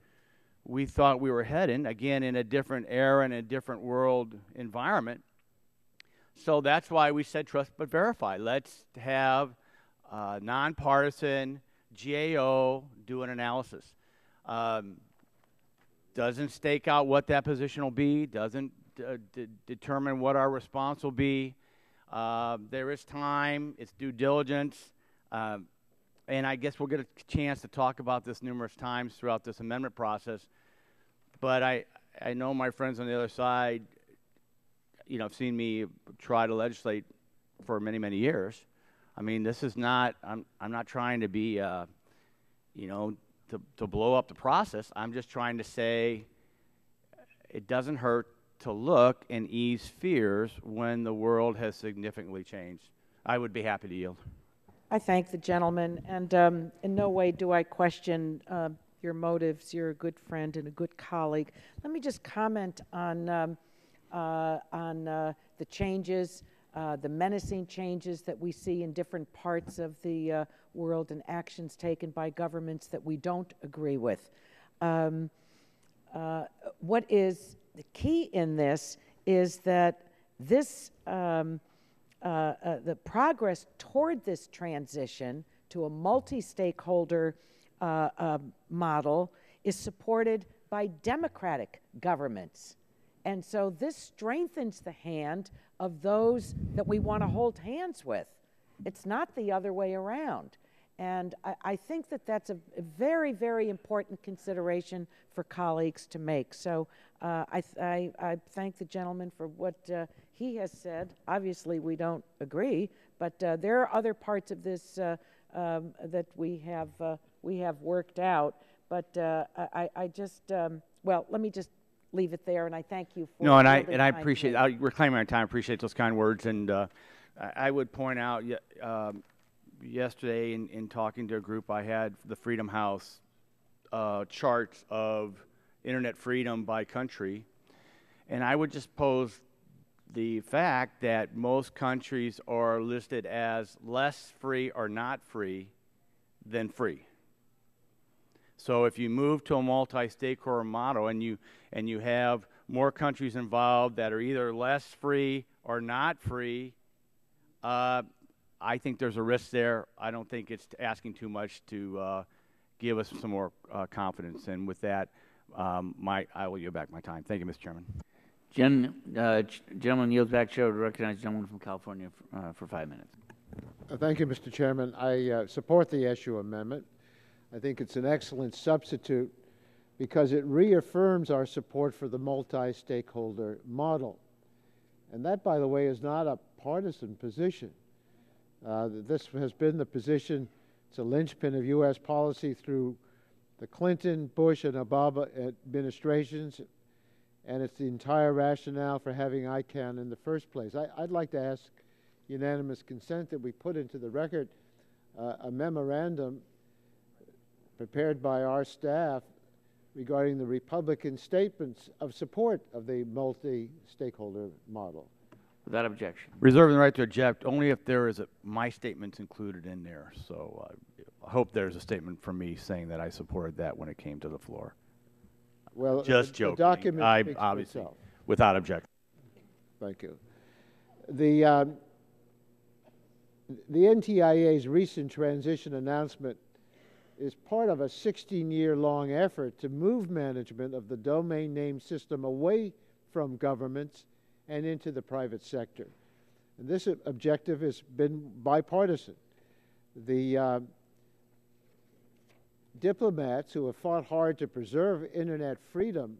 we thought we were heading, again, in a different era and a different world environment. So that's why we said trust but verify. Let's have nonpartisan GAO do an analysis. Doesn't stake out what that position will be, doesn't determine what our response will be. There is time, it's due diligence, and I guess we'll get a chance to talk about this numerous times throughout this amendment process. But I know my friends on the other side, have seen me try to legislate for many, many years. I mean, this is not, I'm not trying to be, to blow up the process. I'm just trying to say it doesn't hurt to look and ease fears when the world has significantly changed. I would be happy to yield. I thank the gentleman, and in no way do I question your motives. You're a good friend and a good colleague. Let me just comment on the changes, the menacing changes that we see in different parts of the world, and actions taken by governments that we don't agree with. What is the key in this is that this the progress toward this transition to a multi-stakeholder model is supported by democratic governments. And so this strengthens the hand of those that we want to hold hands with. It's not the other way around. And I think that that's a very, very important consideration for colleagues to make. So I thank the gentleman for what he has said. Obviously, we don't agree, but there are other parts of this that we have worked out. But I just, well, let me just leave it there, and I thank you for No, and I yielding time to appreciate me. reclaiming my time. I appreciate those kind words, and I would point out yesterday in talking to a group I had, the Freedom House, charts of internet freedom by country, and I would just pose the fact that most countries are listed as less free or not free than free. So if you move to a multi-stakeholder model and you have more countries involved that are either less free or not free, I think there's a risk there. I don't think it's asking too much to give us some more confidence. And with that, I will yield back my time. Thank you, Mr. Chairman. Gentleman yields back. Chair would recognize the gentleman from California for 5 minutes. Thank you, Mr. Chairman. I support the Eshoo amendment. I think it's an excellent substitute because it reaffirms our support for the multi-stakeholder model. And that, by the way, is not a partisan position. This has been the position, it's a linchpin of U.S. policy through the Clinton, Bush, and Obama administrations, and it's the entire rationale for having ICANN in the first place. I'd like to ask unanimous consent that we put into the record a memorandum prepared by our staff regarding the Republican statements of support of the multi-stakeholder model. Without objection. Reserving the right to object only if there is my statements included in there. So I hope there's a statement from me saying that I supported that when it came to the floor. Well, just joking. The document I speaks for obviously, itself. without objection. Thank you. The NTIA's recent transition announcement is part of a 16-year-long effort to move management of the domain name system away from governments and into the private sector. And this objective has been bipartisan. The diplomats who have fought hard to preserve internet freedom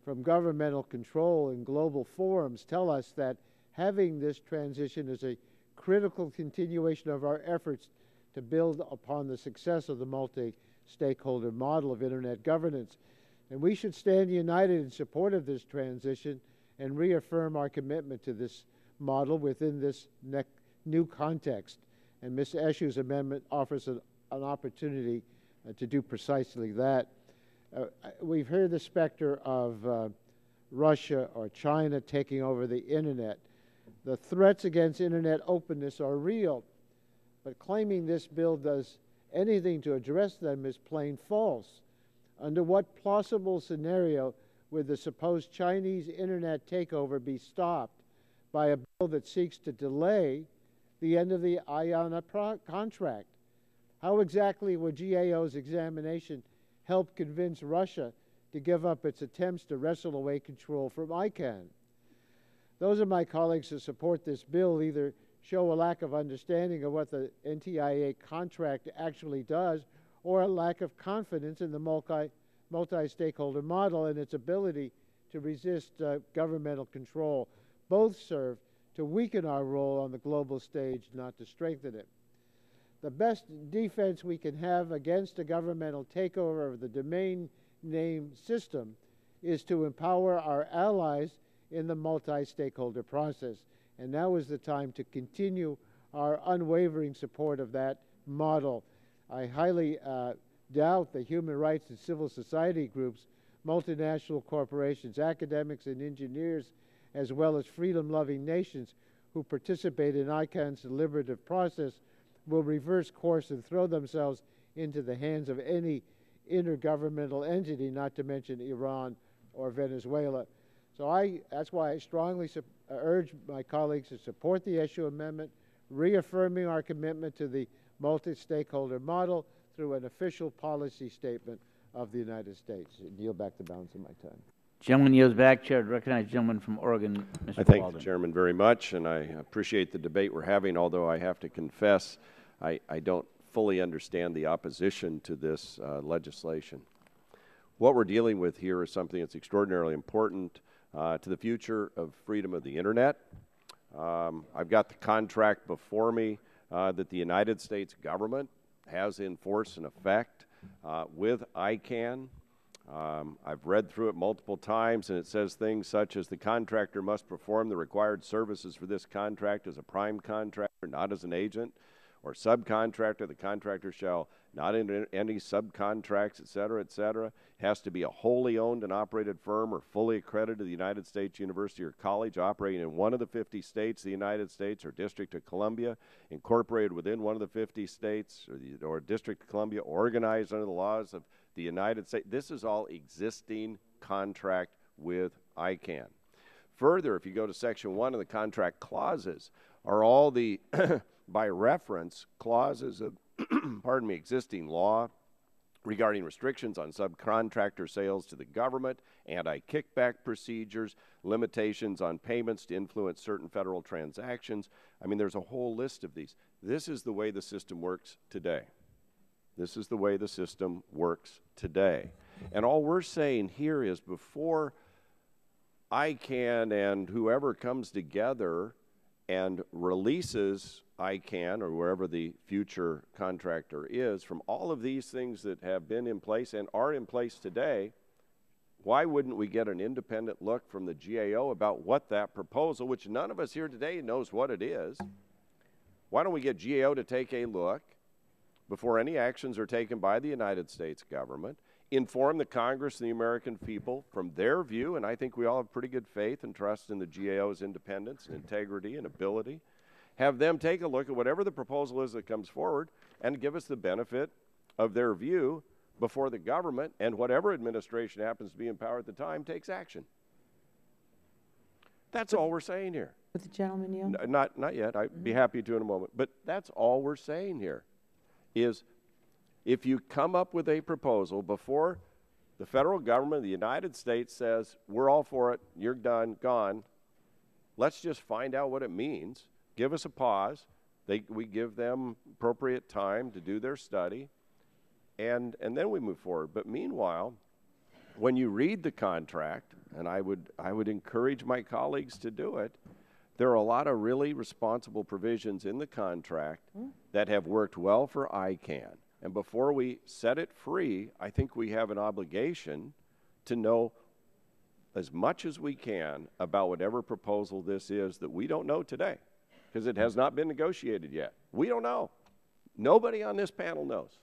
from governmental control in global forums tell us that having this transition is a critical continuation of our efforts to build upon the success of the multi-stakeholder model of internet governance. And we should stand united in support of this transition and reaffirm our commitment to this model within this new context. And Ms. Eshoo's amendment offers an opportunity to do precisely that. We've heard the specter of Russia or China taking over the internet. The threats against internet openness are real, but claiming this bill does anything to address them is plain false. Under what plausible scenario would the supposed Chinese internet takeover be stopped by a bill that seeks to delay the end of the IANA contract? How exactly would GAO's examination help convince Russia to give up its attempts to wrestle away control from ICANN? Those of my colleagues who support this bill either show a lack of understanding of what the NTIA contract actually does or a lack of confidence in the multi-stakeholder model and its ability to resist governmental control. Both serve to weaken our role on the global stage, not to strengthen it. The best defense we can have against a governmental takeover of the domain name system is to empower our allies in the multi-stakeholder process. And now is the time to continue our unwavering support of that model. I highly doubt the human rights and civil society groups, multinational corporations, academics and engineers, as well as freedom-loving nations who participate in ICANN's deliberative process will reverse course and throw themselves into the hands of any intergovernmental entity, not to mention Iran or Venezuela. So that's why I strongly urge my colleagues to support the Eshoo amendment, reaffirming our commitment to the multi-stakeholder model through an official policy statement of the United States. And yield back the balance of my time. Gentleman yields back. Chair to recognize the gentleman from Oregon, Mr. I thank Walden. the chairman very much, and I appreciate the debate we're having, although I have to confess I don't fully understand the opposition to this legislation. What we're dealing with here is something that's extraordinarily important to the future of freedom of the Internet. I've got the contract before me that the United States government has in force and effect with ICANN. I've read through it multiple times, and it says things such as the contractor must perform the required services for this contract as a prime contractor, not as an agent or subcontractor. The contractor shall not enter any subcontracts, et cetera, has to be a wholly owned and operated firm or fully accredited to the United States University or college operating in one of the 50 states of the United States or District of Columbia, incorporated within one of the 50 states or District of Columbia, organized under the laws of the United States. This is all existing contract with ICANN. Further, if you go to Section 1 of the contract clauses, are all the by reference clauses of pardon me, existing law regarding restrictions on subcontractor sales to the government, anti-kickback procedures, limitations on payments to influence certain federal transactions. I mean, there's a whole list of these. This is the way the system works today. This is the way the system works today. And all we're saying here is before ICANN and whoever comes together and releases ICANN or wherever the future contractor is from all of these things that have been in place and are in place today, why wouldn't we get an independent look from the GAO about what that proposal, which none of us here today knows what it is, why don't we get GAO to take a look before any actions are taken by the United States government, inform the Congress and the American people from their view, and I think we all have pretty good faith and trust in the GAO's independence and integrity and ability, have them take a look at whatever the proposal is that comes forward and give us the benefit of their view before the government and whatever administration happens to be in power at the time takes action. That's all we're saying here. Would the gentleman yield? Not yet. I'd be happy to in a moment. But that's all we're saying here is if you come up with a proposal before the federal government of the United States says, we're all for it, you're done, gone, let's just find out what it means. Give us a pause. We give them appropriate time to do their study, and then we move forward. But meanwhile, when you read the contract, and I would encourage my colleagues to do it, there are a lot of really responsible provisions in the contract that have worked well for ICANN. And before we set it free, I think we have an obligation to know as much as we can about whatever proposal this is that we don't know today, because it has not been negotiated yet. We don't know. Nobody on this panel knows.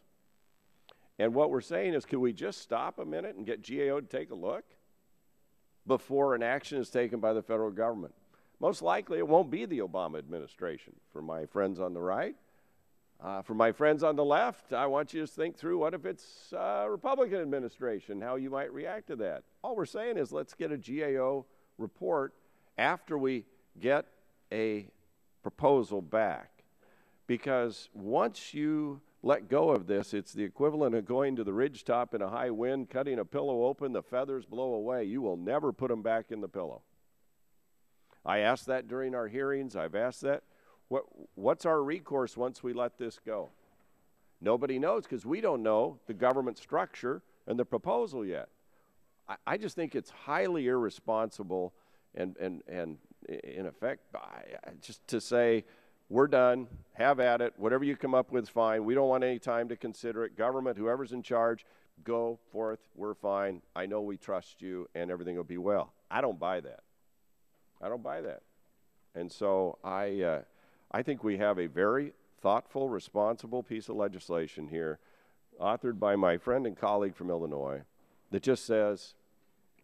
And what we're saying is, can we just stop a minute and get GAO to take a look before an action is taken by the federal government? Most likely it won't be the Obama administration. For my friends on the right, for my friends on the left, I want you to think through what if it's a Republican administration, how you might react to that. All we're saying is let's get a GAO report after we get a proposal back. Because once you let go of this, it's the equivalent of going to the ridgetop in a high wind, cutting a pillow open, the feathers blow away. You will never put them back in the pillow. I asked that during our hearings. I've asked that. What's our recourse once we let this go? Nobody knows, because we don't know the government structure and the proposal yet. I just think it's highly irresponsible and in effect, just to say, we're done, have at it, whatever you come up with is fine, we don't want any time to consider it, government, whoever's in charge, go forth, we're fine, I know we trust you, and everything will be well. I don't buy that. I don't buy that. And so I think we have a very thoughtful, responsible piece of legislation here, authored by my friend and colleague from Illinois, that just says,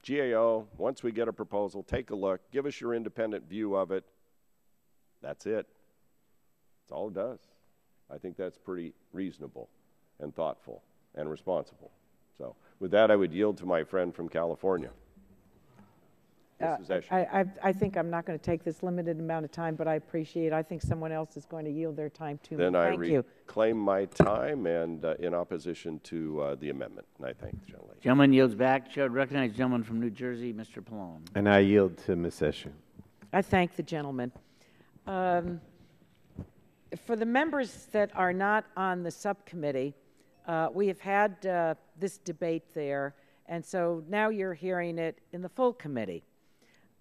GAO, once we get a proposal, take a look, give us your independent view of it. That's it. That's all it does. I think that's pretty reasonable and thoughtful and responsible. So with that, I would yield to my friend from California. Mrs. Escher. I think I'm not going to take this limited amount of time, but I appreciate it. I think someone else is going to yield their time to Then me. I Thank you. reclaim my time and in opposition to the amendment. And I thank the gentlelady. Gentleman yields back. Chair would recognize the gentleman from New Jersey, Mr. Pallone. And I yield to Ms. Escher. I thank the gentleman. For the members that are not on the subcommittee, we have had this debate there, and so now you're hearing it in the full committee.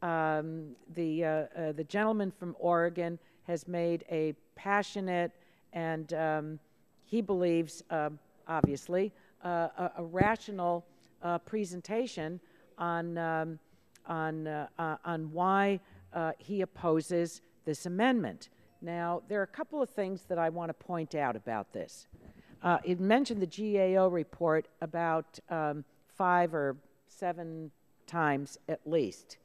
The gentleman from Oregon has made a passionate and he believes, obviously, a rational presentation on why he opposes this amendment. Now, there are a couple of things that I want to point out about this. It mentioned the GAO report about 5 or 7 times at least.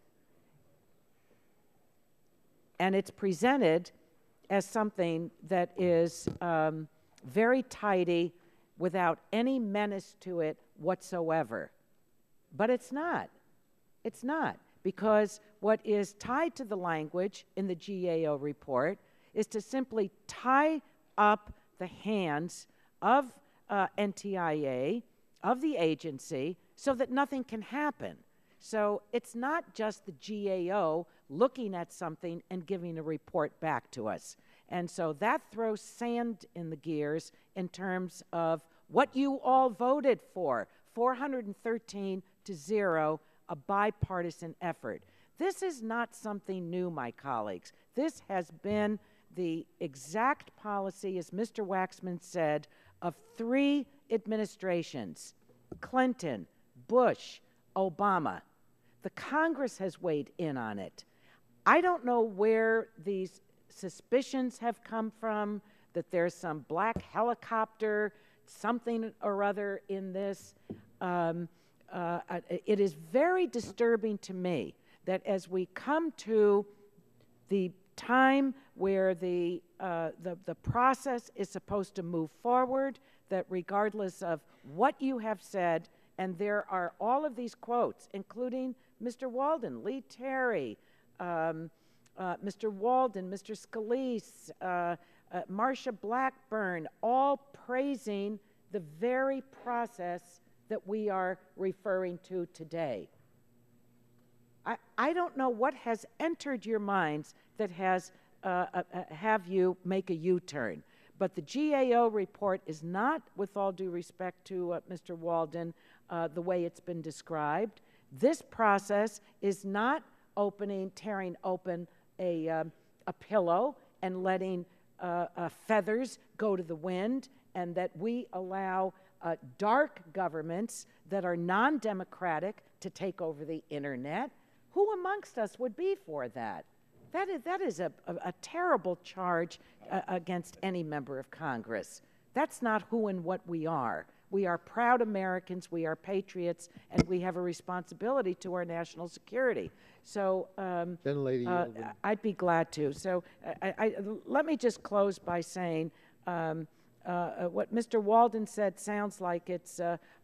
And it's presented as something that is very tidy without any menace to it whatsoever. But it's not. It's not. Because what is tied to the language in the GAO report is to simply tie up the hands of NTIA, of the agency, so that nothing can happen. So it's not just the GAO looking at something and giving a report back to us. And so that throws sand in the gears in terms of what you all voted for, 413 to 0, a bipartisan effort. This is not something new, my colleagues. This has been the exact policy, as Mr. Waxman said, of 3 administrations, Clinton, Bush, Obama. The Congress has weighed in on it. I don't know where these suspicions have come from, that there's some black helicopter, something or other in this. It is very disturbing to me that as we come to the time where the process is supposed to move forward, that regardless of what you have said, and there are all of these quotes, including Mr. Walden, Lee Terry, Mr. Walden, Mr. Scalise, Marsha Blackburn, all praising the very process that we are referring to today. I don't know what has entered your minds that has have you make a U-turn. But the GAO report is not, with all due respect to Mr. Walden, the way it's been described. This process is not tearing open a pillow and letting feathers go to the wind, and that we allow dark governments that are non-democratic to take over the internet. Who amongst us would be for that? That is a terrible charge against any member of Congress. That's not who and what we are. We are proud Americans, we are patriots, and we have a responsibility to our national security. So I'd be glad to. So let me just close by saying what Mr. Walden said sounds like it's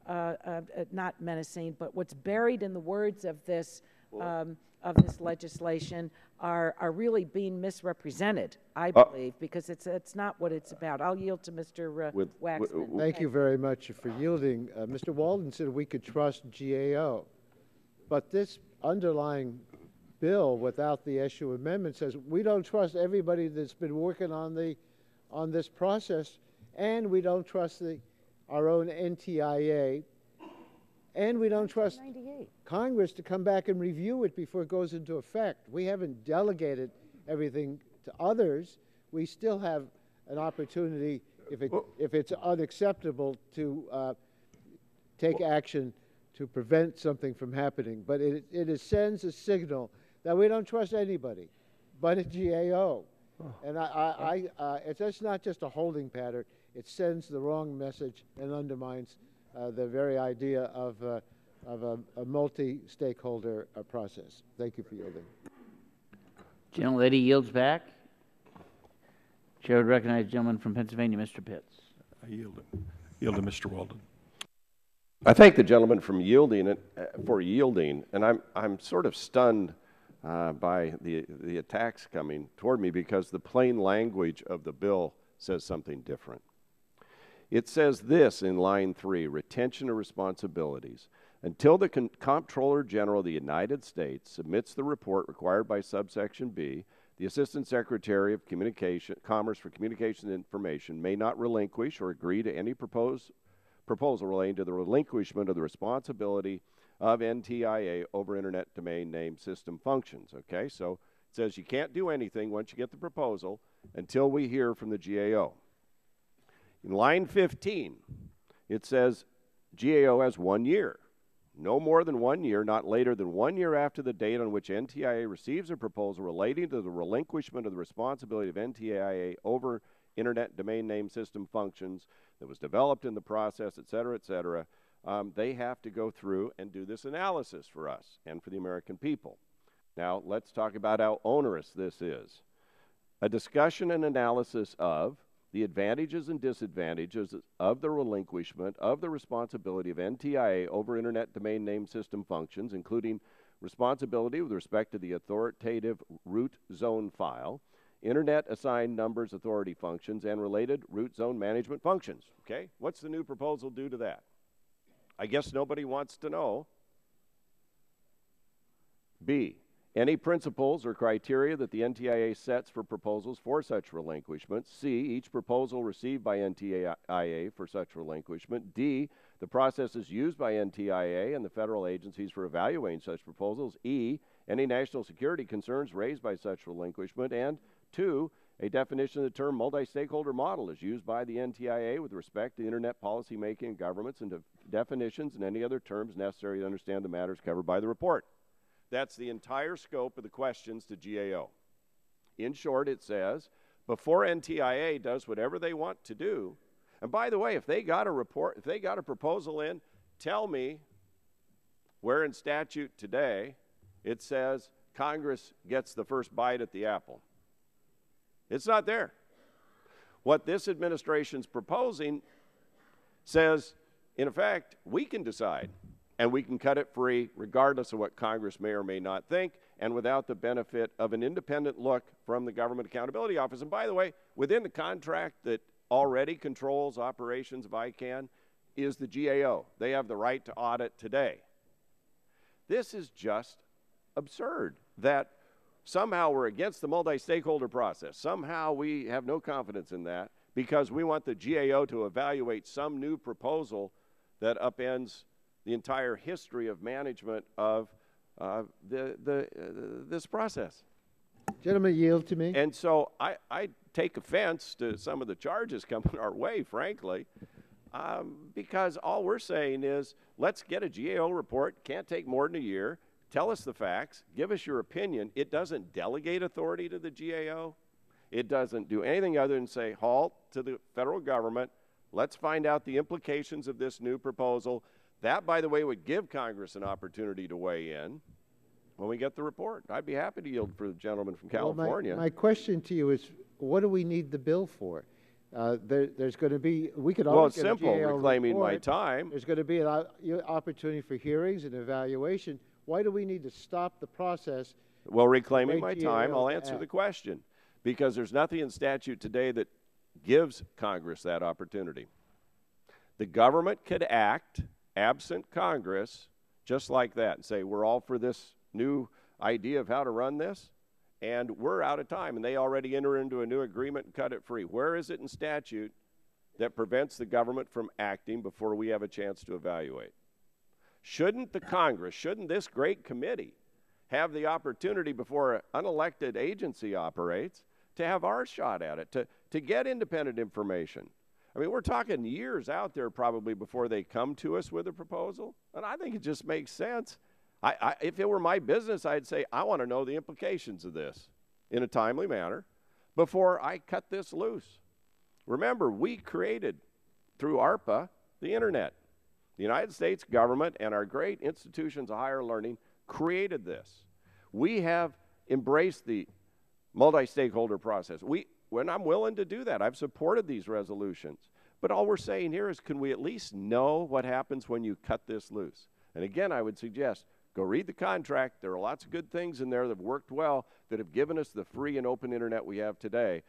not menacing, but what's buried in the words of this legislation are really being misrepresented, I believe, because it's not what it's about. I'll yield to Mr. Waxman. Thank you very much for yielding. Mr. Walden said we could trust GAO, but this underlying bill without the issue amendment says we don't trust everybody that's been working on this process, and we don't trust our own NTIA, and we don't trust Congress to come back and review it before it goes into effect. We haven't delegated everything to others. We still have an opportunity, if it's unacceptable, to take action to prevent something from happening. But it sends a signal that we don't trust anybody but a GAO. And it's not just a holding pattern. It sends the wrong message and undermines the very idea of a multi-stakeholder process. Thank you for yielding. Gentlelady yields back. Chair would recognize the gentleman from Pennsylvania, Mr. Pitts. I yield to Mr. Walden. I thank the gentleman from yielding, and I'm sort of stunned by the attacks coming toward me because the plain language of the bill says something different. It says this in line 3, retention of responsibilities. Until the Comptroller General of the United States submits the report required by subsection B, the Assistant Secretary of Commerce for Communications and Information may not relinquish or agree to any proposal relating to the relinquishment of the responsibility of NTIA over Internet Domain Name System functions. Okay, so it says you can't do anything once you get the proposal until we hear from the GAO. In line 15, it says GAO has 1 year. No more than 1 year, not later than 1 year after the date on which NTIA receives a proposal relating to the relinquishment of the responsibility of NTIA over Internet Domain Name System functions that was developed in the process, et cetera, they have to go through and do this analysis for us and for the American people. Now, let's talk about how onerous this is. A discussion and analysis of the advantages and disadvantages of the relinquishment of the responsibility of NTIA over Internet Domain Name System functions, including responsibility with respect to the authoritative root zone file, Internet Assigned Numbers Authority functions, and related root zone management functions. Okay, what's the new proposal do to that? I guess nobody wants to know. B, any principles or criteria that the NTIA sets for proposals for such relinquishment. C, each proposal received by NTIA for such relinquishment. D, the processes used by NTIA and the federal agencies for evaluating such proposals. E, any national security concerns raised by such relinquishment. And 2, a definition of the term multi-stakeholder model is used by the NTIA with respect to Internet policy making and governments, and definitions and any other terms necessary to understand the matters covered by the report. That's the entire scope of the questions to GAO. In short, it says, before NTIA does whatever they want to do, and by the way, if they got a report, if they got a proposal in, tell me where in statute today it says Congress gets the first bite at the apple. It's not there. What this administration's proposing says, in effect, we can decide. And we can cut it free regardless of what Congress may or may not think, and without the benefit of an independent look from the Government Accountability Office. And by the way, within the contract that already controls operations of ICANN is the GAO. They have the right to audit today. This is just absurd that somehow we're against the multi-stakeholder process. Somehow we have no confidence in that because we want the GAO to evaluate some new proposal that upends the entire history of management of this process. Gentlemen, yield to me. And so I take offense to some of the charges coming our way, frankly, because all we're saying is let's get a GAO report, can't take more than a year, tell us the facts, give us your opinion. It doesn't delegate authority to the GAO. It doesn't do anything other than say halt to the federal government. Let's find out the implications of this new proposal. That, by the way, would give Congress an opportunity to weigh in when we get the report. I'd be happy to yield for the gentleman from California. Well, my question to you is, what do we need the bill for? There's going to be, we could always get a GAO simple, reclaiming report. my time. There's going to be an opportunity for hearings and evaluation. Why do we need to stop the process? Well, reclaiming my time, I'll answer the question. Because there's nothing in statute today that gives Congress that opportunity. The government could act absent Congress just like that and say, we're all for this new idea of how to run this, and we're out of time, and they already enter into a new agreement and cut it free. Where is it in statute that prevents the government from acting before we have a chance to evaluate? Shouldn't the Congress, shouldn't this great committee have the opportunity before an unelected agency operates to have our shot at it, to get independent information? I mean, we're talking years out there probably before they come to us with a proposal, and I think it just makes sense. If it were my business, I'd say, I want to know the implications of this in a timely manner before I cut this loose. Remember, we created, through ARPA, the Internet. The United States government and our great institutions of higher learning created this. We have embraced the multi-stakeholder process. When I'm willing to do that, I've supported these resolutions. But all we're saying here is, can we at least know what happens when you cut this loose? And again, I would suggest Go read the contract. There are lots of good things in there that have worked well, that have given us the free and open internet we have today.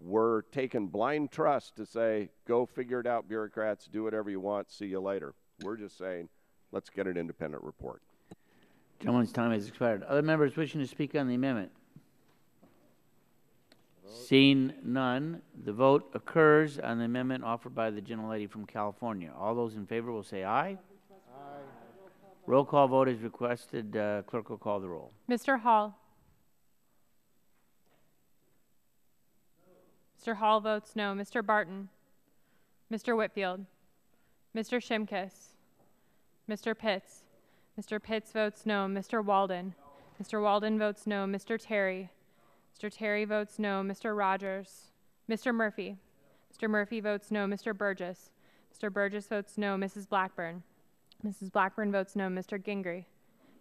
We're taking blind trust to say, go figure it out, bureaucrats, do whatever you want, see you later. We're just saying, let's get an independent report. Gentleman's time has expired. Other members wishing to speak on the amendment? Seeing none, the vote occurs on the amendment offered by the gentlelady from California. All those in favor will say aye. Aye. Roll call vote is requested. Clerk will call the roll. Mr. Hall. Mr. Hall votes no. Mr. Barton. Mr. Whitfield. Mr. Shimkus. Mr. Pitts. Mr. Pitts votes no. Mr. Walden. Mr. Walden votes no. Mr. Terry. Mr. Terry votes no. Mr. Rogers. Mr. Murphy. Mr. Murphy votes no. Mr. Burgess. Mr. Burgess votes no. Mrs. Blackburn. Mrs. Blackburn votes no. Mr. Gingrey.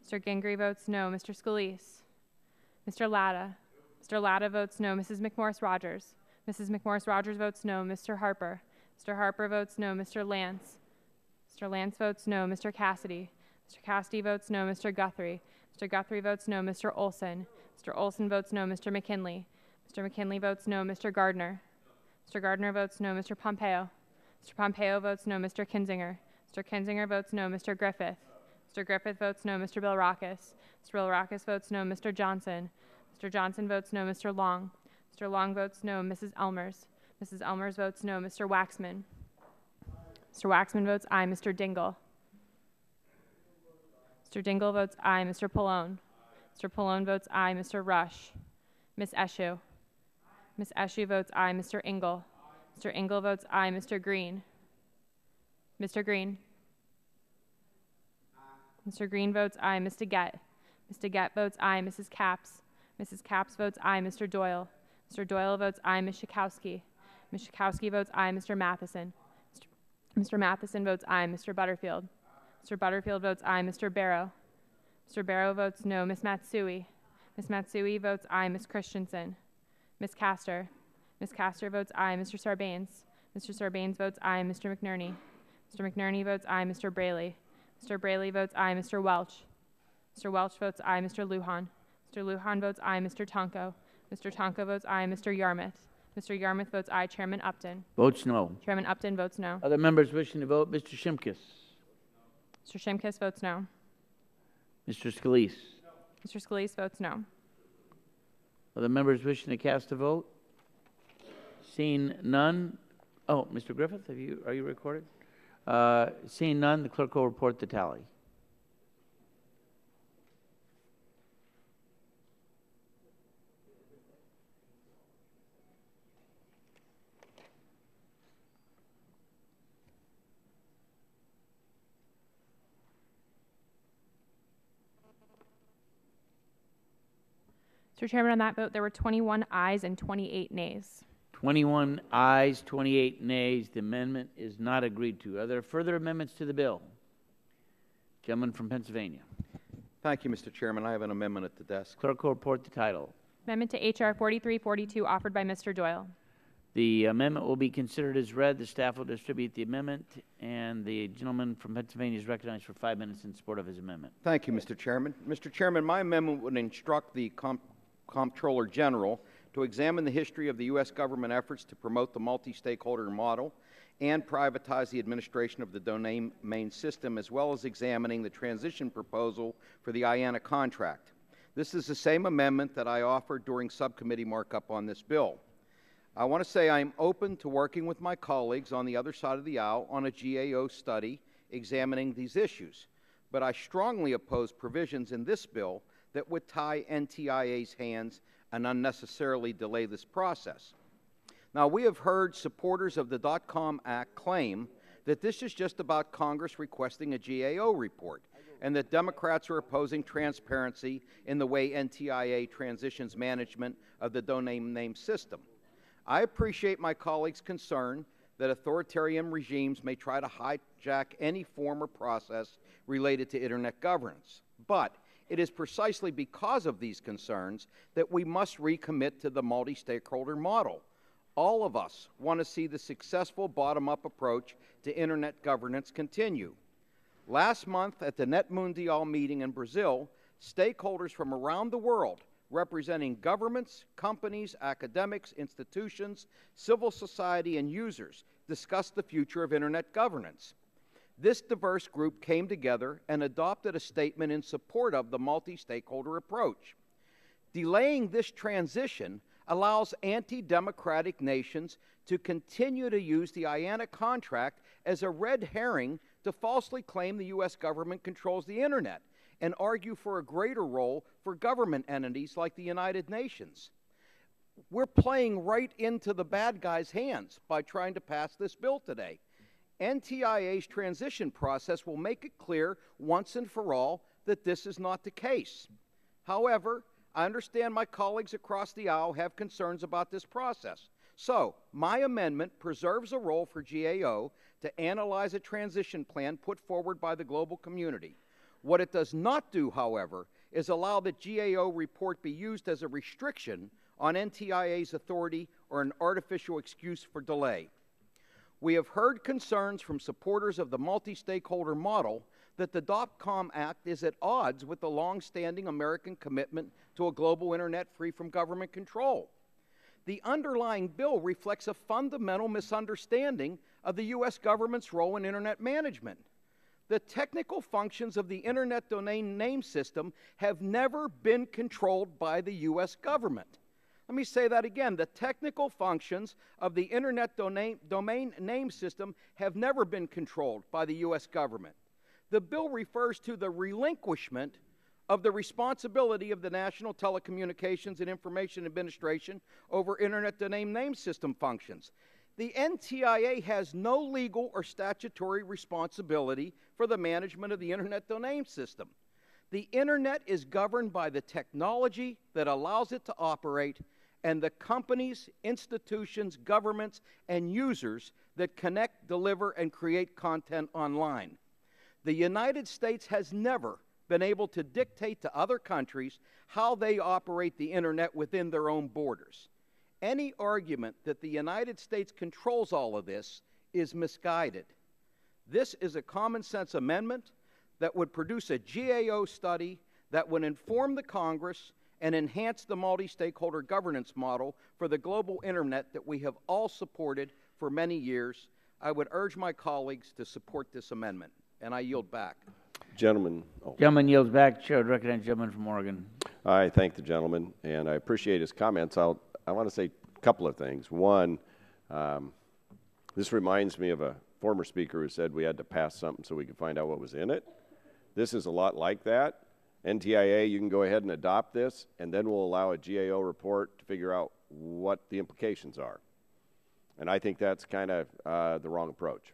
Mr. Gingrey votes no. Mr. Scalise. Mr. Latta. Mr. Latta votes no. Mrs. McMorris-Rogers. Mrs. McMorris-Rogers votes no. Mr. Harper. Mr. Harper votes no. Mr. Lance. Mr. Lance votes no. Mr. Cassidy. Mr. Cassidy votes no. Mr. Guthrie. Mr. Guthrie votes no. Mr. Olson. Mr. Olson votes no. Mr. McKinley. Mr. McKinley votes no. Mr. Gardner. Mr. Gardner votes no. Mr. Pompeo. Mr. Pompeo votes no. Mr. Kinzinger. Mr. Kinzinger votes no. Mr. Griffith. Mr. Griffith votes no. Mr. Billrackus. Mr. Billrackus votes no. Mr. Johnson. Mr. Johnson votes no. Mr. Long. Mr. Long votes no. Mrs. Elmers. Mrs. Elmers votes no. Mr. Waxman. Mr. Waxman votes aye. Mr. Dingle. Mr. Dingle votes aye. Mr. Pallone. Mr. Pallone votes aye. Mr. Rush. Ms. Eshoo. Ms. Eshoo votes aye. Mr. Engel. Mr. Engel votes aye. Mr. Green. Mr. Green. Mr. Green votes aye. Mr. Gett. Mr. Gett votes aye. Mrs. Capps. Mrs. Capps votes aye. Mr. Doyle. Mr. Doyle votes aye. Ms. Schakowsky. Ms. Schakowsky votes aye. Mr. Matheson. Mr. Matheson votes aye. Mr. Butterfield. Mr. Butterfield votes aye. Mr. Barrow. Mr. Barrow votes no. Ms. Matsui. Ms. Matsui votes aye. Ms. Christensen. Ms. Castor. Ms. Castor votes aye. Mr. Sarbanes. Mr. Sarbanes votes aye. Mr. McNerney. Mr. McNerney votes aye. Mr. Braley. Mr. Braley votes aye. Mr. Welch. Mr. Welch votes aye. Mr. Lujan. Mr. Lujan votes aye. Mr. Tonko. Mr. Tonko votes aye. Mr. Yarmouth. Mr. Yarmouth votes aye. Chairman Upton. Votes no. Chairman Upton votes no. Other members wishing to vote? Mr. Shimkus. Mr. Shimkus votes no. Mr. Scalise. Mr. Scalise votes no. Other members wishing to cast a vote? Seeing none. Oh, Mr. Griffith, are you recorded? Seeing none, the clerk will report the tally. Mr. Chairman, on that vote, there were 21 ayes and 28 nays. 21 ayes, 28 nays. The amendment is not agreed to. Are there further amendments to the bill? Gentleman from Pennsylvania. Thank you, Mr. Chairman. I have an amendment at the desk. Clerk will report the title. Amendment to H.R. 4342 offered by Mr. Doyle. The amendment will be considered as read. The staff will distribute the amendment, and the gentleman from Pennsylvania is recognized for 5 minutes in support of his amendment. Thank you, Mr. Chairman. Mr. Chairman, my amendment would instruct the Comptroller General to examine the history of the U.S. government efforts to promote the multi-stakeholder model and privatize the administration of the domain name system, as well as examining the transition proposal for the IANA contract. This is the same amendment that I offered during subcommittee markup on this bill. I want to say I am open to working with my colleagues on the other side of the aisle on a GAO study examining these issues, but I strongly oppose provisions in this bill that would tie NTIA's hands and unnecessarily delay this process. Now, we have heard supporters of the .com Act claim that this is just about Congress requesting a GAO report and that Democrats are opposing transparency in the way NTIA transitions management of the domain name system. I appreciate my colleagues' concern that authoritarian regimes may try to hijack any form or process related to Internet governance, but it is precisely because of these concerns that we must recommit to the multi-stakeholder model. All of us want to see the successful bottom-up approach to Internet governance continue. Last month at the Net Mundial meeting in Brazil, stakeholders from around the world representing governments, companies, academics, institutions, civil society, and users discussed the future of Internet governance. This diverse group came together and adopted a statement in support of the multi-stakeholder approach. Delaying this transition allows anti-democratic nations to continue to use the IANA contract as a red herring to falsely claim the U.S. government controls the Internet and argue for a greater role for government entities like the United Nations. We're playing right into the bad guys' hands by trying to pass this bill today. NTIA's transition process will make it clear once and for all that this is not the case. However, I understand my colleagues across the aisle have concerns about this process. So, my amendment preserves a role for GAO to analyze a transition plan put forward by the global community. What it does not do, however, is allow the GAO report be used as a restriction on NTIA's authority or an artificial excuse for delay. We have heard concerns from supporters of the multi-stakeholder model that the .com Act is at odds with the long-standing American commitment to a global Internet free from government control. The underlying bill reflects a fundamental misunderstanding of the U.S. government's role in Internet management. The technical functions of the Internet domain name system have never been controlled by the U.S. government. Let me say that again. The technical functions of the Internet domain name system have never been controlled by the U.S. government. The bill refers to the relinquishment of the responsibility of the National Telecommunications and Information Administration over Internet domain name system functions. The NTIA has no legal or statutory responsibility for the management of the Internet domain system. The Internet is governed by the technology that allows it to operate and the companies, institutions, governments, and users that connect, deliver, and create content online. The United States has never been able to dictate to other countries how they operate the Internet within their own borders. Any argument that the United States controls all of this is misguided. This is a common sense amendment that would produce a GAO study that would inform the Congress and enhance the multi-stakeholder governance model for the global Internet that we have all supported for many years. I would urge my colleagues to support this amendment, and I yield back. Gentleman. Gentleman yields back. Chair would recognize the gentleman from Oregon. I thank the gentleman, and I appreciate his comments. I want to say a couple of things. One, this reminds me of a former speaker who said we had to pass something so we could find out what was in it. This is a lot like that. NTIA, you can go ahead and adopt this, and then we'll allow a GAO report to figure out what the implications are. And I think that's kind of the wrong approach,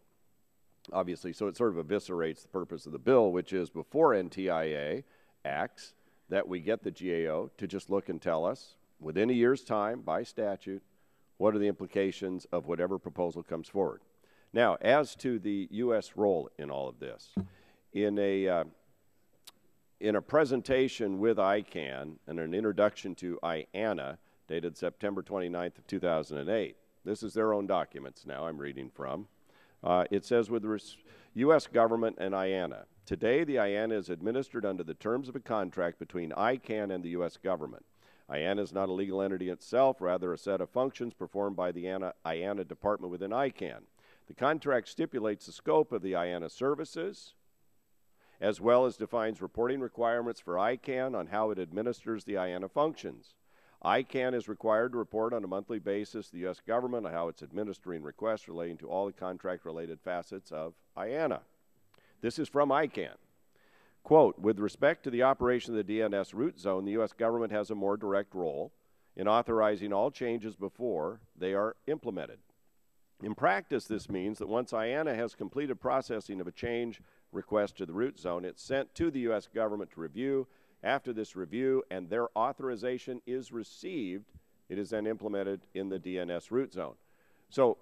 obviously. So it sort of eviscerates the purpose of the bill, which is before NTIA acts, that we get the GAO to just look and tell us, within a year's time, by statute, what are the implications of whatever proposal comes forward. Now, as to the U.S. role in all of this, in a presentation with ICANN and an introduction to IANA dated September 29th of 2008, this is their own documents now I'm reading from, it says, with the U.S. government and IANA, today the IANA is administered under the terms of a contract between ICANN and the U.S. government. IANA is not a legal entity itself, rather a set of functions performed by the IANA department within ICANN. The contract stipulates the scope of the IANA services, as well as defines reporting requirements for ICANN on how it administers the IANA functions. ICANN is required to report on a monthly basis to the U.S. government on how it's administering requests relating to all the contract-related facets of IANA. This is from ICANN. Quote, with respect to the operation of the DNS root zone, the U.S. government has a more direct role in authorizing all changes before they are implemented. In practice, this means that once IANA has completed processing of a change request to the root zone, it's sent to the U.S. government to review. After this review and their authorization is received, it is then implemented in the DNS root zone. So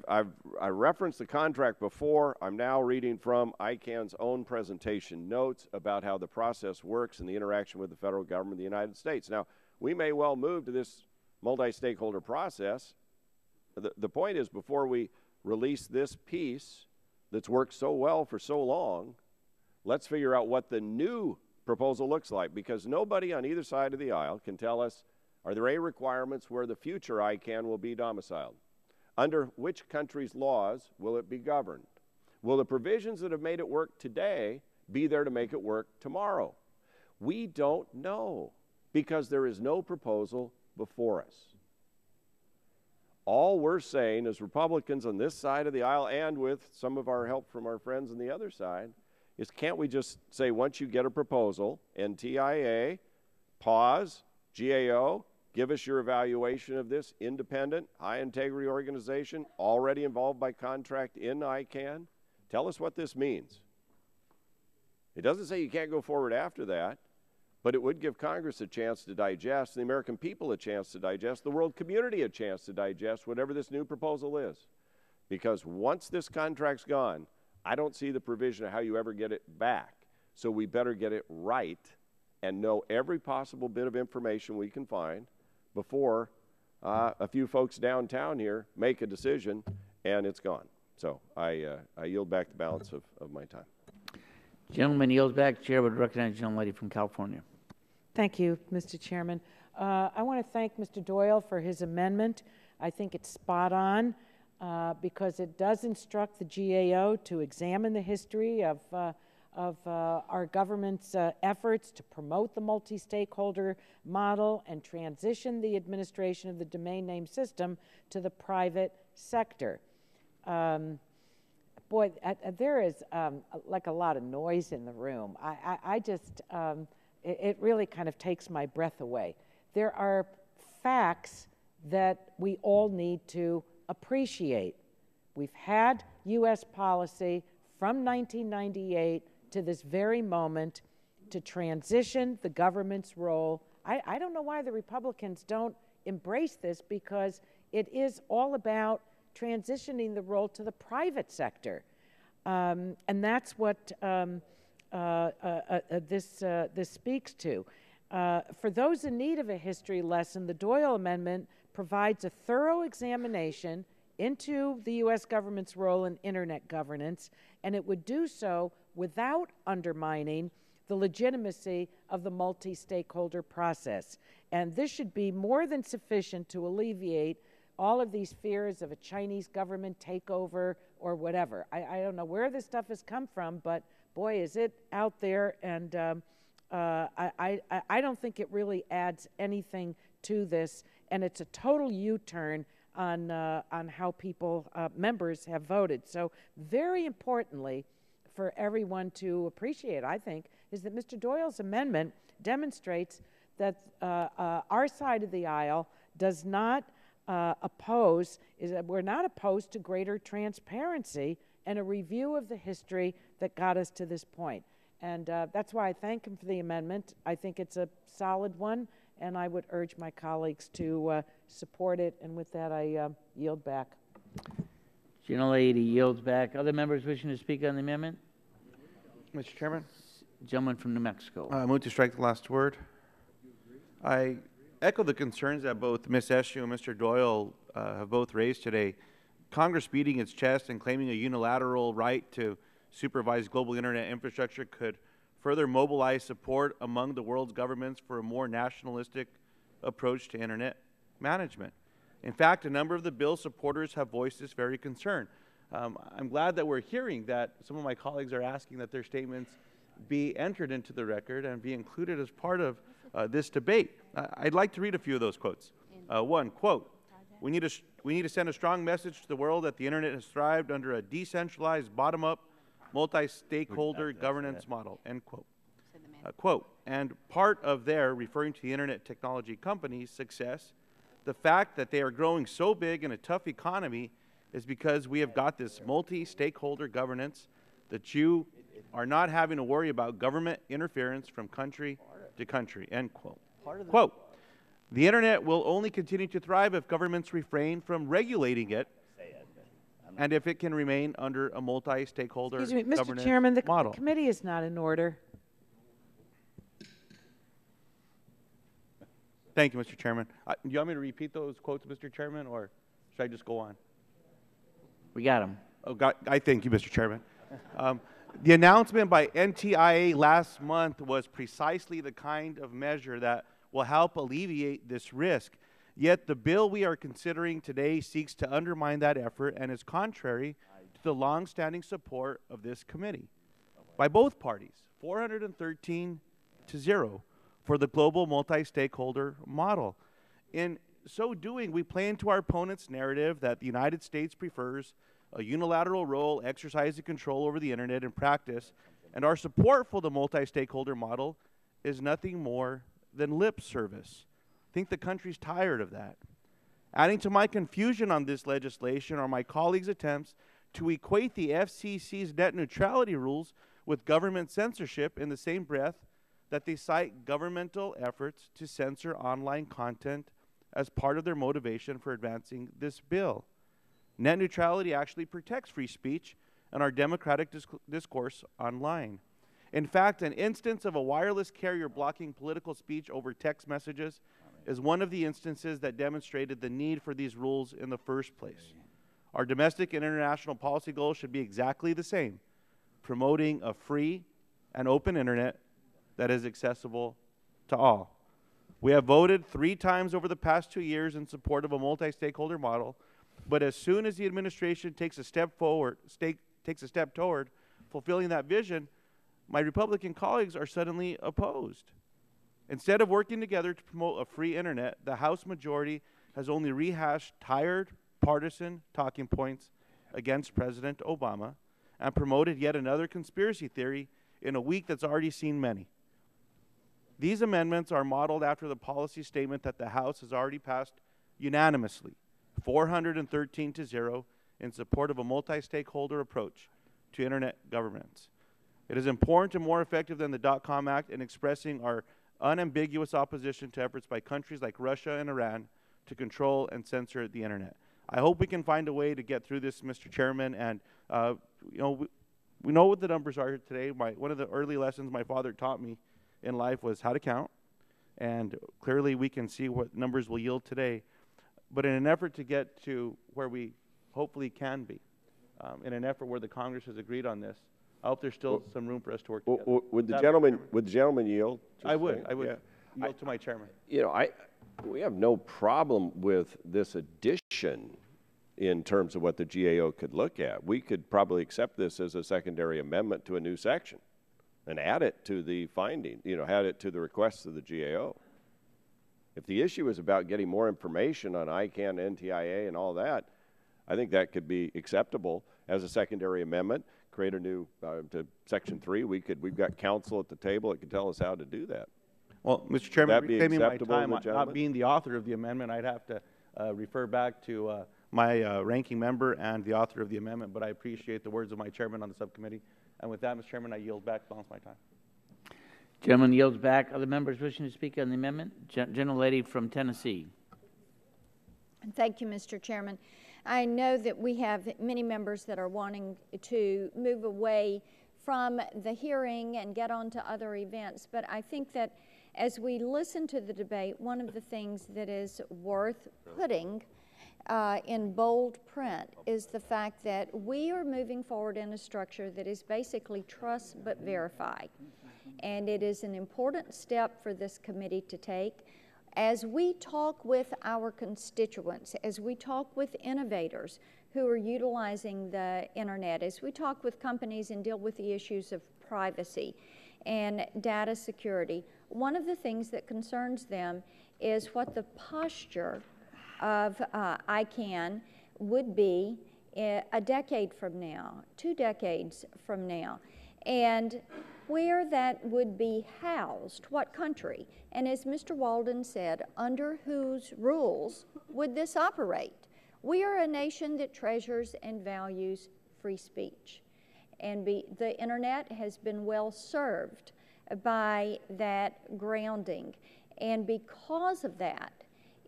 I referenced the contract before. I'm now reading from ICANN's own presentation notes about how the process works and the interaction with the federal government of the United States. Now, we may well move to this multi-stakeholder process. The point is, before we release this piece that's worked so well for so long. Let's figure out what the new proposal looks like, because nobody on either side of the aisle can tell us, are there any requirements where the future ICANN will be domiciled? Under which country's laws will it be governed? Will the provisions that have made it work today be there to make it work tomorrow? We don't know, because there is no proposal before us. All we're saying as Republicans on this side of the aisle, and with some of our help from our friends on the other side, is can't we just say, once you get a proposal, NTIA, pause, GAO, give us your evaluation of this independent, high-integrity organization already involved by contract in ICANN. Tell us what this means. It doesn't say you can't go forward after that, but it would give Congress a chance to digest, the American people a chance to digest, the world community a chance to digest whatever this new proposal is. Because once this contract's gone, I don't see the provision of how you ever get it back. So we better get it right and know every possible bit of information we can find before a few folks downtown here make a decision and it's gone. So I yield back the balance of my time. Gentleman yields back. Chair would recognize the gentlelady from California. Thank you, Mr. Chairman. I want to thank Mr. Doyle for his amendment. I think it's spot on because it does instruct the GAO to examine the history of our government's efforts to promote the multi-stakeholder model and transition the administration of the domain name system to the private sector. Boy, there is like a lot of noise in the room. I just, it really kind of takes my breath away. There are facts that we all need to appreciate. We've had U.S. policy from 1998 to this very moment to transition the government's role. I don't know why the Republicans don't embrace this, because it is all about transitioning the role to the private sector. And that's what this speaks to. For those in need of a history lesson, the Doyle Amendment provides a thorough examination into the U.S. government's role in Internet governance, and it would do so without undermining the legitimacy of the multi-stakeholder process. And this should be more than sufficient to alleviate all of these fears of a Chinese government takeover or whatever. I don't know where this stuff has come from, but boy, is it out there, and I don't think it really adds anything to this, and it's a total U-turn on how people, members have voted. So very importantly for everyone to appreciate, I think, is that Mr. Doyle's amendment demonstrates that our side of the aisle does not we're not opposed to greater transparency and a review of the history that got us to this point. And that's why I thank him for the amendment. I think it's a solid one, and I would urge my colleagues to support it. And with that, I yield back. Gentlelady yields back. Other members wishing to speak on the amendment? Mr. Chairman? Gentleman from New Mexico. I move to strike the last word. I echo the concerns that both Ms. Eshoo and Mr. Doyle have both raised today. Congress beating its chest and claiming a unilateral right to supervise global Internet infrastructure could further mobilize support among the world's governments for a more nationalistic approach to Internet management. In fact, a number of the bill's supporters have voiced this very concern. I'm glad that we're hearing that some of my colleagues are asking that their statements be entered into the record and be included as part of this debate. I'd like to read a few of those quotes. One, quote, we need to send a strong message to the world that the Internet has thrived under a decentralized, bottom-up, multi-stakeholder governance model, end quote. Quote, and part of their, referring to the Internet technology companies' success, the fact that they are growing so big in a tough economy is because we have got this multi-stakeholder governance that you are not having to worry about government interference from country to country, end quote. Quote, the Internet will only continue to thrive if governments refrain from regulating it and if it can remain under a multi-stakeholder governance model. Mr. Chairman, the committee is not in order. Thank you, Mr. Chairman. Do you want me to repeat those quotes, Mr. Chairman, or should I just go on? We got them. I thank you, Mr. Chairman. The announcement by NTIA last month was precisely the kind of measure that will help alleviate this risk. Yet the bill we are considering today seeks to undermine that effort and is contrary to the long-standing support of this committee by both parties, 413 to 0 for the global multi-stakeholder model. In so doing, we play into our opponent's narrative that the United States prefers a unilateral role exercising control over the internet in practice, and our support for the multi-stakeholder model is nothing more than lip service. I think the country's tired of that. Adding to my confusion on this legislation are my colleagues' attempts to equate the FCC's net neutrality rules with government censorship in the same breath that they cite governmental efforts to censor online content as part of their motivation for advancing this bill. Net neutrality actually protects free speech and our democratic discourse online. In fact, an instance of a wireless carrier blocking political speech over text messages is one of the instances that demonstrated the need for these rules in the first place. Our domestic and international policy goals should be exactly the same, promoting a free and open internet that is accessible to all. We have voted 3 times over the past 2 years in support of a multi-stakeholder model, but as soon as the administration takes a step toward fulfilling that vision, my Republican colleagues are suddenly opposed. Instead of working together to promote a free internet, the House majority has only rehashed tired, partisan talking points against President Obama and promoted yet another conspiracy theory in a week that's already seen many. These amendments are modeled after the policy statement that the House has already passed unanimously, 413 to 0, in support of a multi-stakeholder approach to internet governance. It is important and more effective than the .com Act in expressing our unambiguous opposition to efforts by countries like Russia and Iran to control and censor the internet. I hope we can find a way to get through this, Mr. Chairman, and we know what the numbers are today. One of the early lessons my father taught me in life was how to count, and clearly we can see what numbers will yield today. But in an effort to get to where we hopefully can be, in an effort where the Congress has agreed on this, I hope there's still some room for us to work together. Would the gentleman yield? I would yield to my chairman. You know, we have no problem with this addition in terms of what the GAO could look at. We could probably accept this as a secondary amendment to a new section and add it to the finding, add it to the requests of the GAO. If the issue is about getting more information on ICANN, NTIA, and all that, I think that could be acceptable as a secondary amendment. Create a new, to Section 3, we've got counsel at the table that could tell us how to do that. Well, Mr. Chairman, reclaiming my time, not not being the author of the amendment, I'd have to refer back to my ranking member and the author of the amendment, but I appreciate the words of my chairman on the subcommittee. And with that, Mr. Chairman, I yield back, balance my time. Gentleman yields back. Other members wishing to speak on the amendment? Gentlelady from Tennessee. Thank you, Mr. Chairman. I know that we have many members that are wanting to move away from the hearing and get on to other events, but I think that as we listen to the debate, one of the things that is worth putting in bold print is the fact that we are moving forward in a structure that is basically trust but verify. And it is an important step for this committee to take. As we talk with our constituents, as we talk with innovators who are utilizing the internet, as we talk with companies and deal with the issues of privacy and data security, one of the things that concerns them is what the posture of ICANN would be a decade from now, 2 decades from now, and where that would be housed, what country, and as Mr. Walden said, under whose rules would this operate? We are a nation that treasures and values free speech, and the internet has been well served by that grounding, and because of that,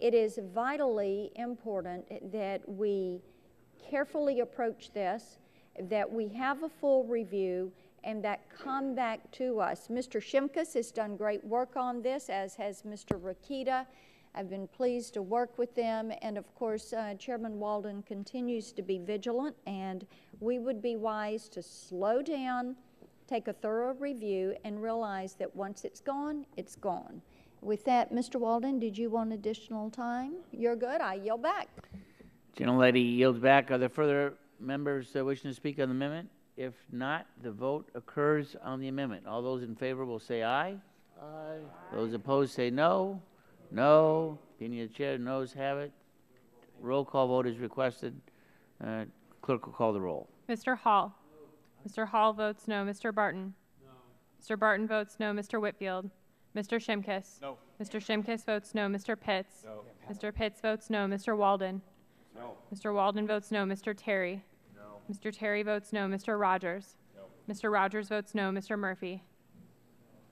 it is vitally important that we carefully approach this, that we have a full review, and that come back to us. Mr. Shimkus has done great work on this, as has Mr. Rakita. I've been pleased to work with them, and of course, Chairman Walden continues to be vigilant, and we would be wise to slow down, take a thorough review, and realize that once it's gone, it's gone. With that, Mr. Walden, did you want additional time? You're good. I yield back. Gentlelady yields back. Are there further members wishing to speak on the amendment? If not, the vote occurs on the amendment. All those in favor will say aye. Aye. Those opposed say no. No. Opinion of the chair, noes have it. Roll call vote is requested. Clerk will call the roll. Mr. Hall. Mr. Hall votes no. Mr. Barton. No. Mr. Barton votes no. Mr. Whitfield. Mr. Shimkus. No. Mr. Shimkus votes no. Mr. Pitts. No. Mr. Pitts votes no. Mr. Walden. No. Mr. Walden votes no. Mr. Terry. No. Mr. Terry votes no. Mr. Rogers. No. Mr. Rogers votes no. Mr. Murphy.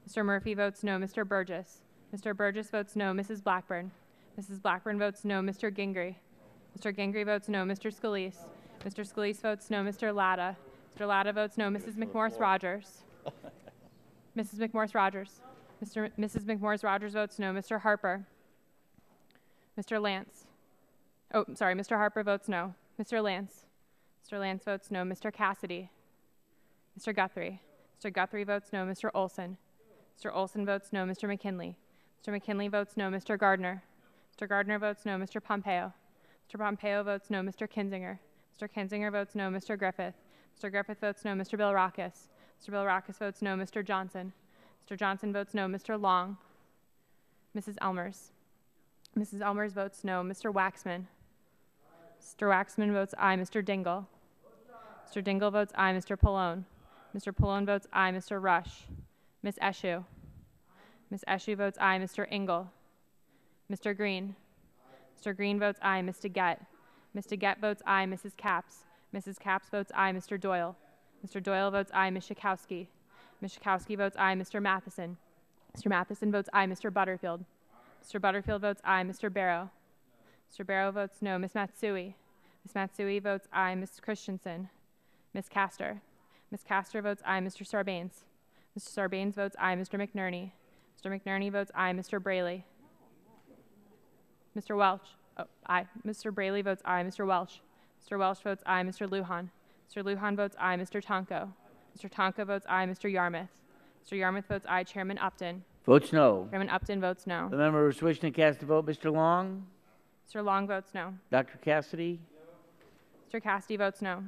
Mr. Murphy votes no. Mr. Burgess. Mr. Burgess votes no. Mrs. Blackburn. Mrs. Blackburn votes no. Mr. Gingrey. Mr. Gingrey votes no. Mr. Scalise. Mr. Scalise votes no. Mr. Latta. Mr. Latta votes no. Mrs. McMorris Rogers. Mrs. McMorris Rogers. Mrs. McMorris Rogers votes no. Mr. Harper. Mr. Lance. Oh, sorry. Mr. Harper votes no. Mr. Lance. Mr. Lance votes no. Mr. Cassidy. Mr. Guthrie. Mr. Guthrie votes no. Mr. Olson. Mr. Olson votes no. Mr. McKinley. Mr. McKinley votes no. Mr. Gardner. Mr. Gardner votes no. Mr. Pompeo. Mr. Pompeo votes no. Mr. Kinzinger. Mr. Kinzinger votes no. Mr. Griffith. Mr. Griffith votes no. Mr. Billrackus. Mr. Billrackus votes no. Mr. Johnson. Mr. Johnson votes no. Mr. Long. Mrs. Elmers. Mrs. Elmers votes no. Mr. Waxman. Mr. Waxman votes aye. Mr. Dingle. Mr. Dingle votes aye. Mr. Pallone. Mr. Pallone votes aye. Mr. Rush. Ms. Eshoo. Ms. Eshoo votes aye. Mr. Engel. Mr. Green. Mr. Green votes aye. Ms. DeGette. Ms. DeGette votes aye. Mrs. Capps. Mrs. Capps votes aye. Mr. Doyle. Mr. Doyle votes aye. Ms. Schakowsky. Ms. Schakowsky votes aye. Mr. Matheson. Mr. Matheson votes aye. Mr. Butterfield. Mr. Butterfield votes aye. Mr. Barrow. Mr. Barrow votes no. Ms. Matsui. Ms. Matsui votes aye. Ms. Christensen. Ms. Castor. Ms. Castor votes aye. Mr. Sarbanes. Mr. Sarbanes votes aye. Mr. McNerney. Mr. McNerney votes aye. Mr. Braley. Mr. Welch. Oh, aye. Mr. Braley votes aye. Mr. Welch. Mr. Welch votes aye. Mr. Lujan. Mr. Lujan votes aye. Mr. Tonko. Mr. Tonko votes aye. Mr. Yarmouth. Mr. Yarmouth votes aye. Chairman Upton. Votes no. Chairman Upton votes no. The members wishing to cast a vote, Mr. Long. Mr. Long votes no. Dr. Cassidy. Mr. Cassidy votes no.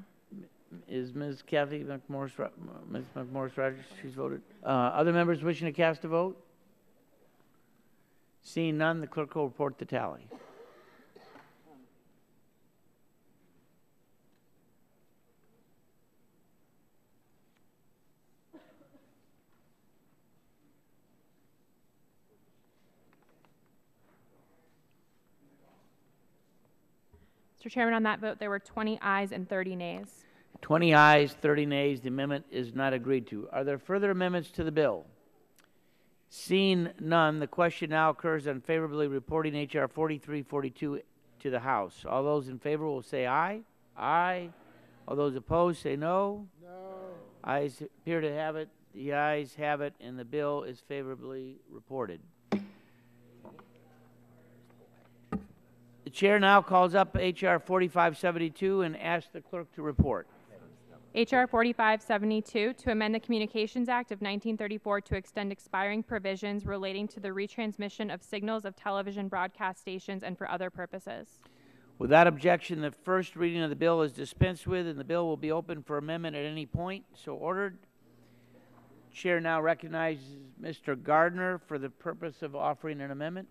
Is Ms. Kathy McMorris, Ms. McMorris Rogers? She's voted. Other members wishing to cast a vote? Seeing none, the clerk will report the tally. Mr. Chairman, on that vote, there were 20 ayes and 30 nays. 20 ayes, 30 nays. The amendment is not agreed to. Are there further amendments to the bill? Seeing none, the question now occurs on favorably reporting H.R. 4342 to the House. All those in favor will say aye. Aye. All those opposed say no. No. Ayes appear to have it. The ayes have it, and the bill is favorably reported. The chair now calls up H.R. 4572 and asks the clerk to report. H.R. 4572 to amend the Communications Act of 1934 to extend expiring provisions relating to the retransmission of signals of television broadcast stations and for other purposes. Without objection, the first reading of the bill is dispensed with, and the bill will be open for amendment at any point. So ordered. Chair now recognizes Mr. Gardner for the purpose of offering an amendment.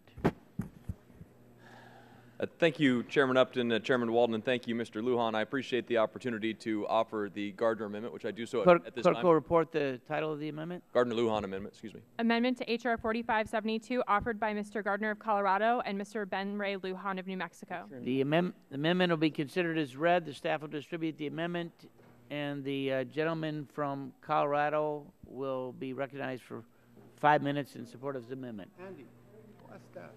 Thank you, Chairman Upton, Chairman Walden, and thank you, Mr. Lujan. I appreciate the opportunity to offer the Gardner Amendment, which I do so at this time. Clerk will report the title of the amendment. Gardner-Lujan Amendment, excuse me. Amendment to H.R. 4572 offered by Mr. Gardner of Colorado and Mr. Ben Ray Lujan of New Mexico. The amendment will be considered as read. The staff will distribute the amendment, and the gentleman from Colorado will be recognized for 5 minutes in support of the amendment. Andy, bless that.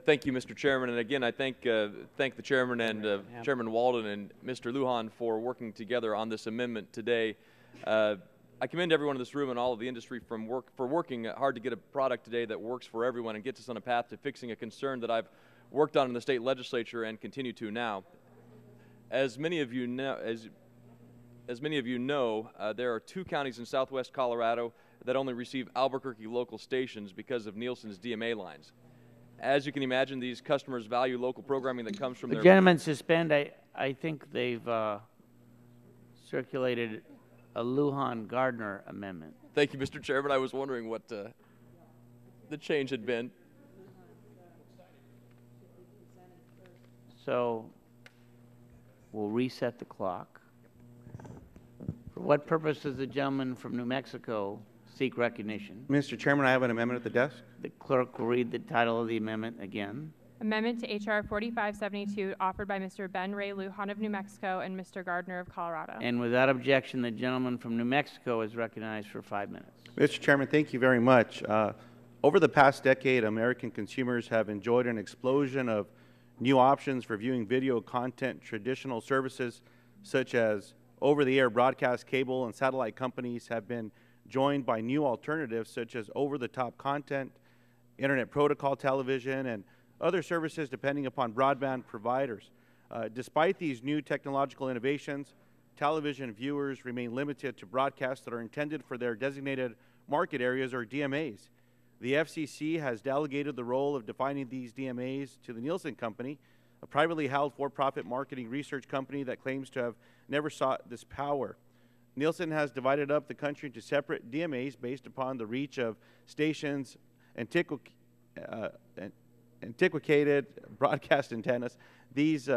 Thank you, Mr. Chairman, and again, I thank the Chairman and Chairman Walden and Mr. Lujan for working together on this amendment today. I commend everyone in this room and all of the industry for working hard to get a product today that works for everyone and gets us on a path to fixing a concern that I've worked on in the state legislature and continue to now. As many of you know, there are 2 counties in southwest Colorado that only receive Albuquerque local stations because of Nielsen's DMA lines. As you can imagine, these customers value local programming that comes from The their... gentleman suspend. I think they've circulated a Lujan Gardner amendment. Thank you, Mr. Chairman. I was wondering what the change had been. So we'll reset the clock. For what purpose does the gentleman from New Mexico seek recognition? Mr. Chairman, I have an amendment at the desk. The clerk will read the title of the amendment again. Amendment to H.R. 4572 offered by Mr. Ben Ray Lujan of New Mexico and Mr. Gardner of Colorado. And without objection, the gentleman from New Mexico is recognized for 5 minutes. Mr. Chairman, thank you very much. Over the past decade, American consumers have enjoyed an explosion of new options for viewing video content. Traditional services such as over-the-air broadcast cable and satellite companies have been joined by new alternatives such as over-the-top content, Internet Protocol television, and other services depending upon broadband providers. Despite these new technological innovations, television viewers remain limited to broadcasts that are intended for their designated market areas, or DMAs. The FCC has delegated the role of defining these DMAs to the Nielsen Company, a privately held for-profit marketing research company that claims to have never sought this power. Nielsen has divided up the country into separate DMAs based upon the reach of stations, antiquated broadcast antennas. These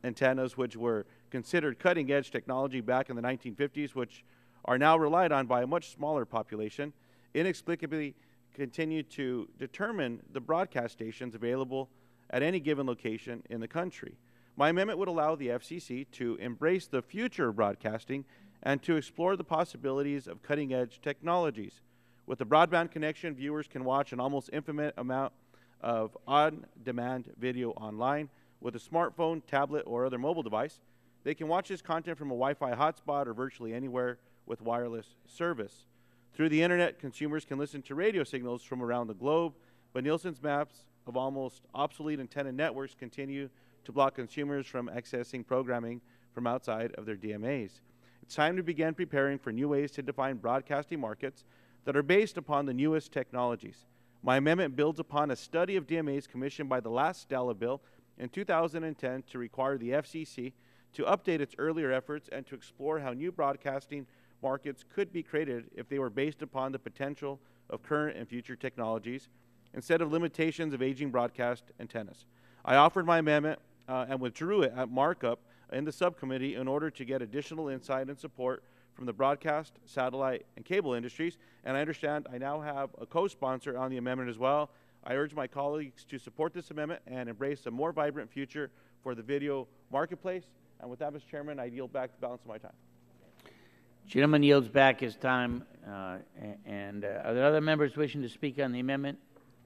antennas, which were considered cutting-edge technology back in the 1950s, which are now relied on by a much smaller population, inexplicably continue to determine the broadcast stations available at any given location in the country. My amendment would allow the FCC to embrace the future of broadcasting and to explore the possibilities of cutting-edge technologies. With a broadband connection, viewers can watch an almost infinite amount of on-demand video online. With a smartphone, tablet, or other mobile device, they can watch this content from a Wi-Fi hotspot or virtually anywhere with wireless service. Through the internet, consumers can listen to radio signals from around the globe, but Nielsen's maps of almost obsolete antenna networks continue to block consumers from accessing programming from outside of their DMAs. It's time to begin preparing for new ways to define broadcasting markets that are based upon the newest technologies. My amendment builds upon a study of DMAs commissioned by the last Stella bill in 2010 to require the FCC to update its earlier efforts and to explore how new broadcasting markets could be created if they were based upon the potential of current and future technologies instead of limitations of aging broadcast antennas. I offered my amendment and withdrew it at markup in the subcommittee in order to get additional insight and support from the broadcast, satellite, and cable industries, and I understand I now have a co-sponsor on the amendment as well. I urge my colleagues to support this amendment and embrace a more vibrant future for the video marketplace. And with that, Mr. Chairman, I yield back the balance of my time. Gentleman yields back his time. Are there other members wishing to speak on the amendment?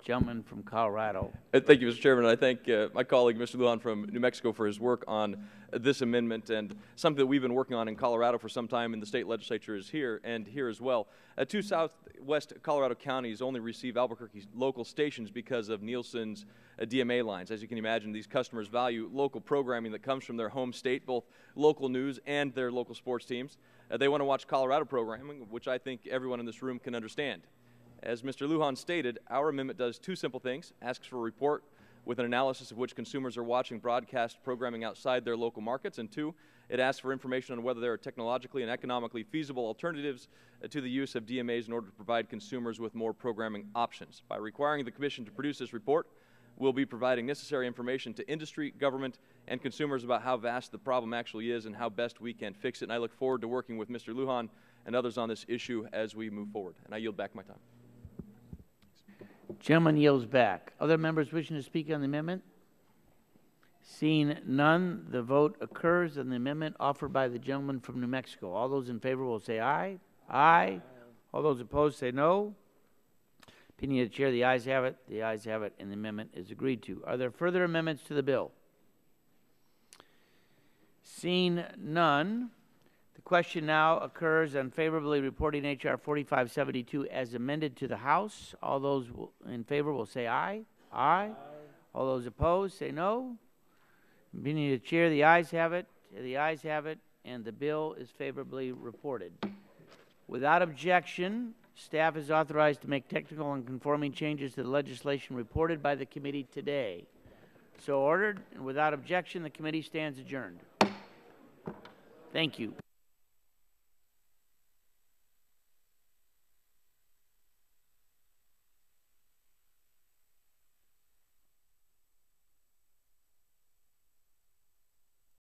Gentleman from Colorado. Thank you, Mr. Chairman. I thank my colleague, Mr. Lujan from New Mexico, for his work on this amendment, and something that we've been working on in Colorado for some time, and the state legislature is here and here as well. 2 southwest Colorado counties only receive Albuquerque local stations because of Nielsen's DMA lines. As you can imagine, these customers value local programming that comes from their home state, both local news and their local sports teams. They want to watch Colorado programming, which I think everyone in this room can understand. As Mr. Lujan stated, our amendment does 2 simple things: asks for a report with an analysis of which consumers are watching broadcast programming outside their local markets, and 2, it asks for information on whether there are technologically and economically feasible alternatives to the use of DMAs in order to provide consumers with more programming options. By requiring the Commission to produce this report, we'll be providing necessary information to industry, government, and consumers about how vast the problem actually is and how best we can fix it. And I look forward to working with Mr. Lujan and others on this issue as we move forward. And I yield back my time. Gentleman yields back. Other members wishing to speak on the amendment? Seeing none, the vote occurs on the amendment offered by the gentleman from New Mexico. All those in favor will say aye. Aye. All those opposed say no. Opinion of the chair, the ayes have it. The ayes have it, and the amendment is agreed to. Are there further amendments to the bill? Seeing none, the question now occurs on favorably reporting H.R. 4572 as amended to the House. All those in favor will say aye. Aye. All those opposed say no. Opinion of the chair, the ayes have it, The ayes have it, and the bill is favorably reported. Without objection, staff is authorized to make technical and conforming changes to the legislation reported by the committee today. So ordered, and without objection, the committee stands adjourned. Thank you.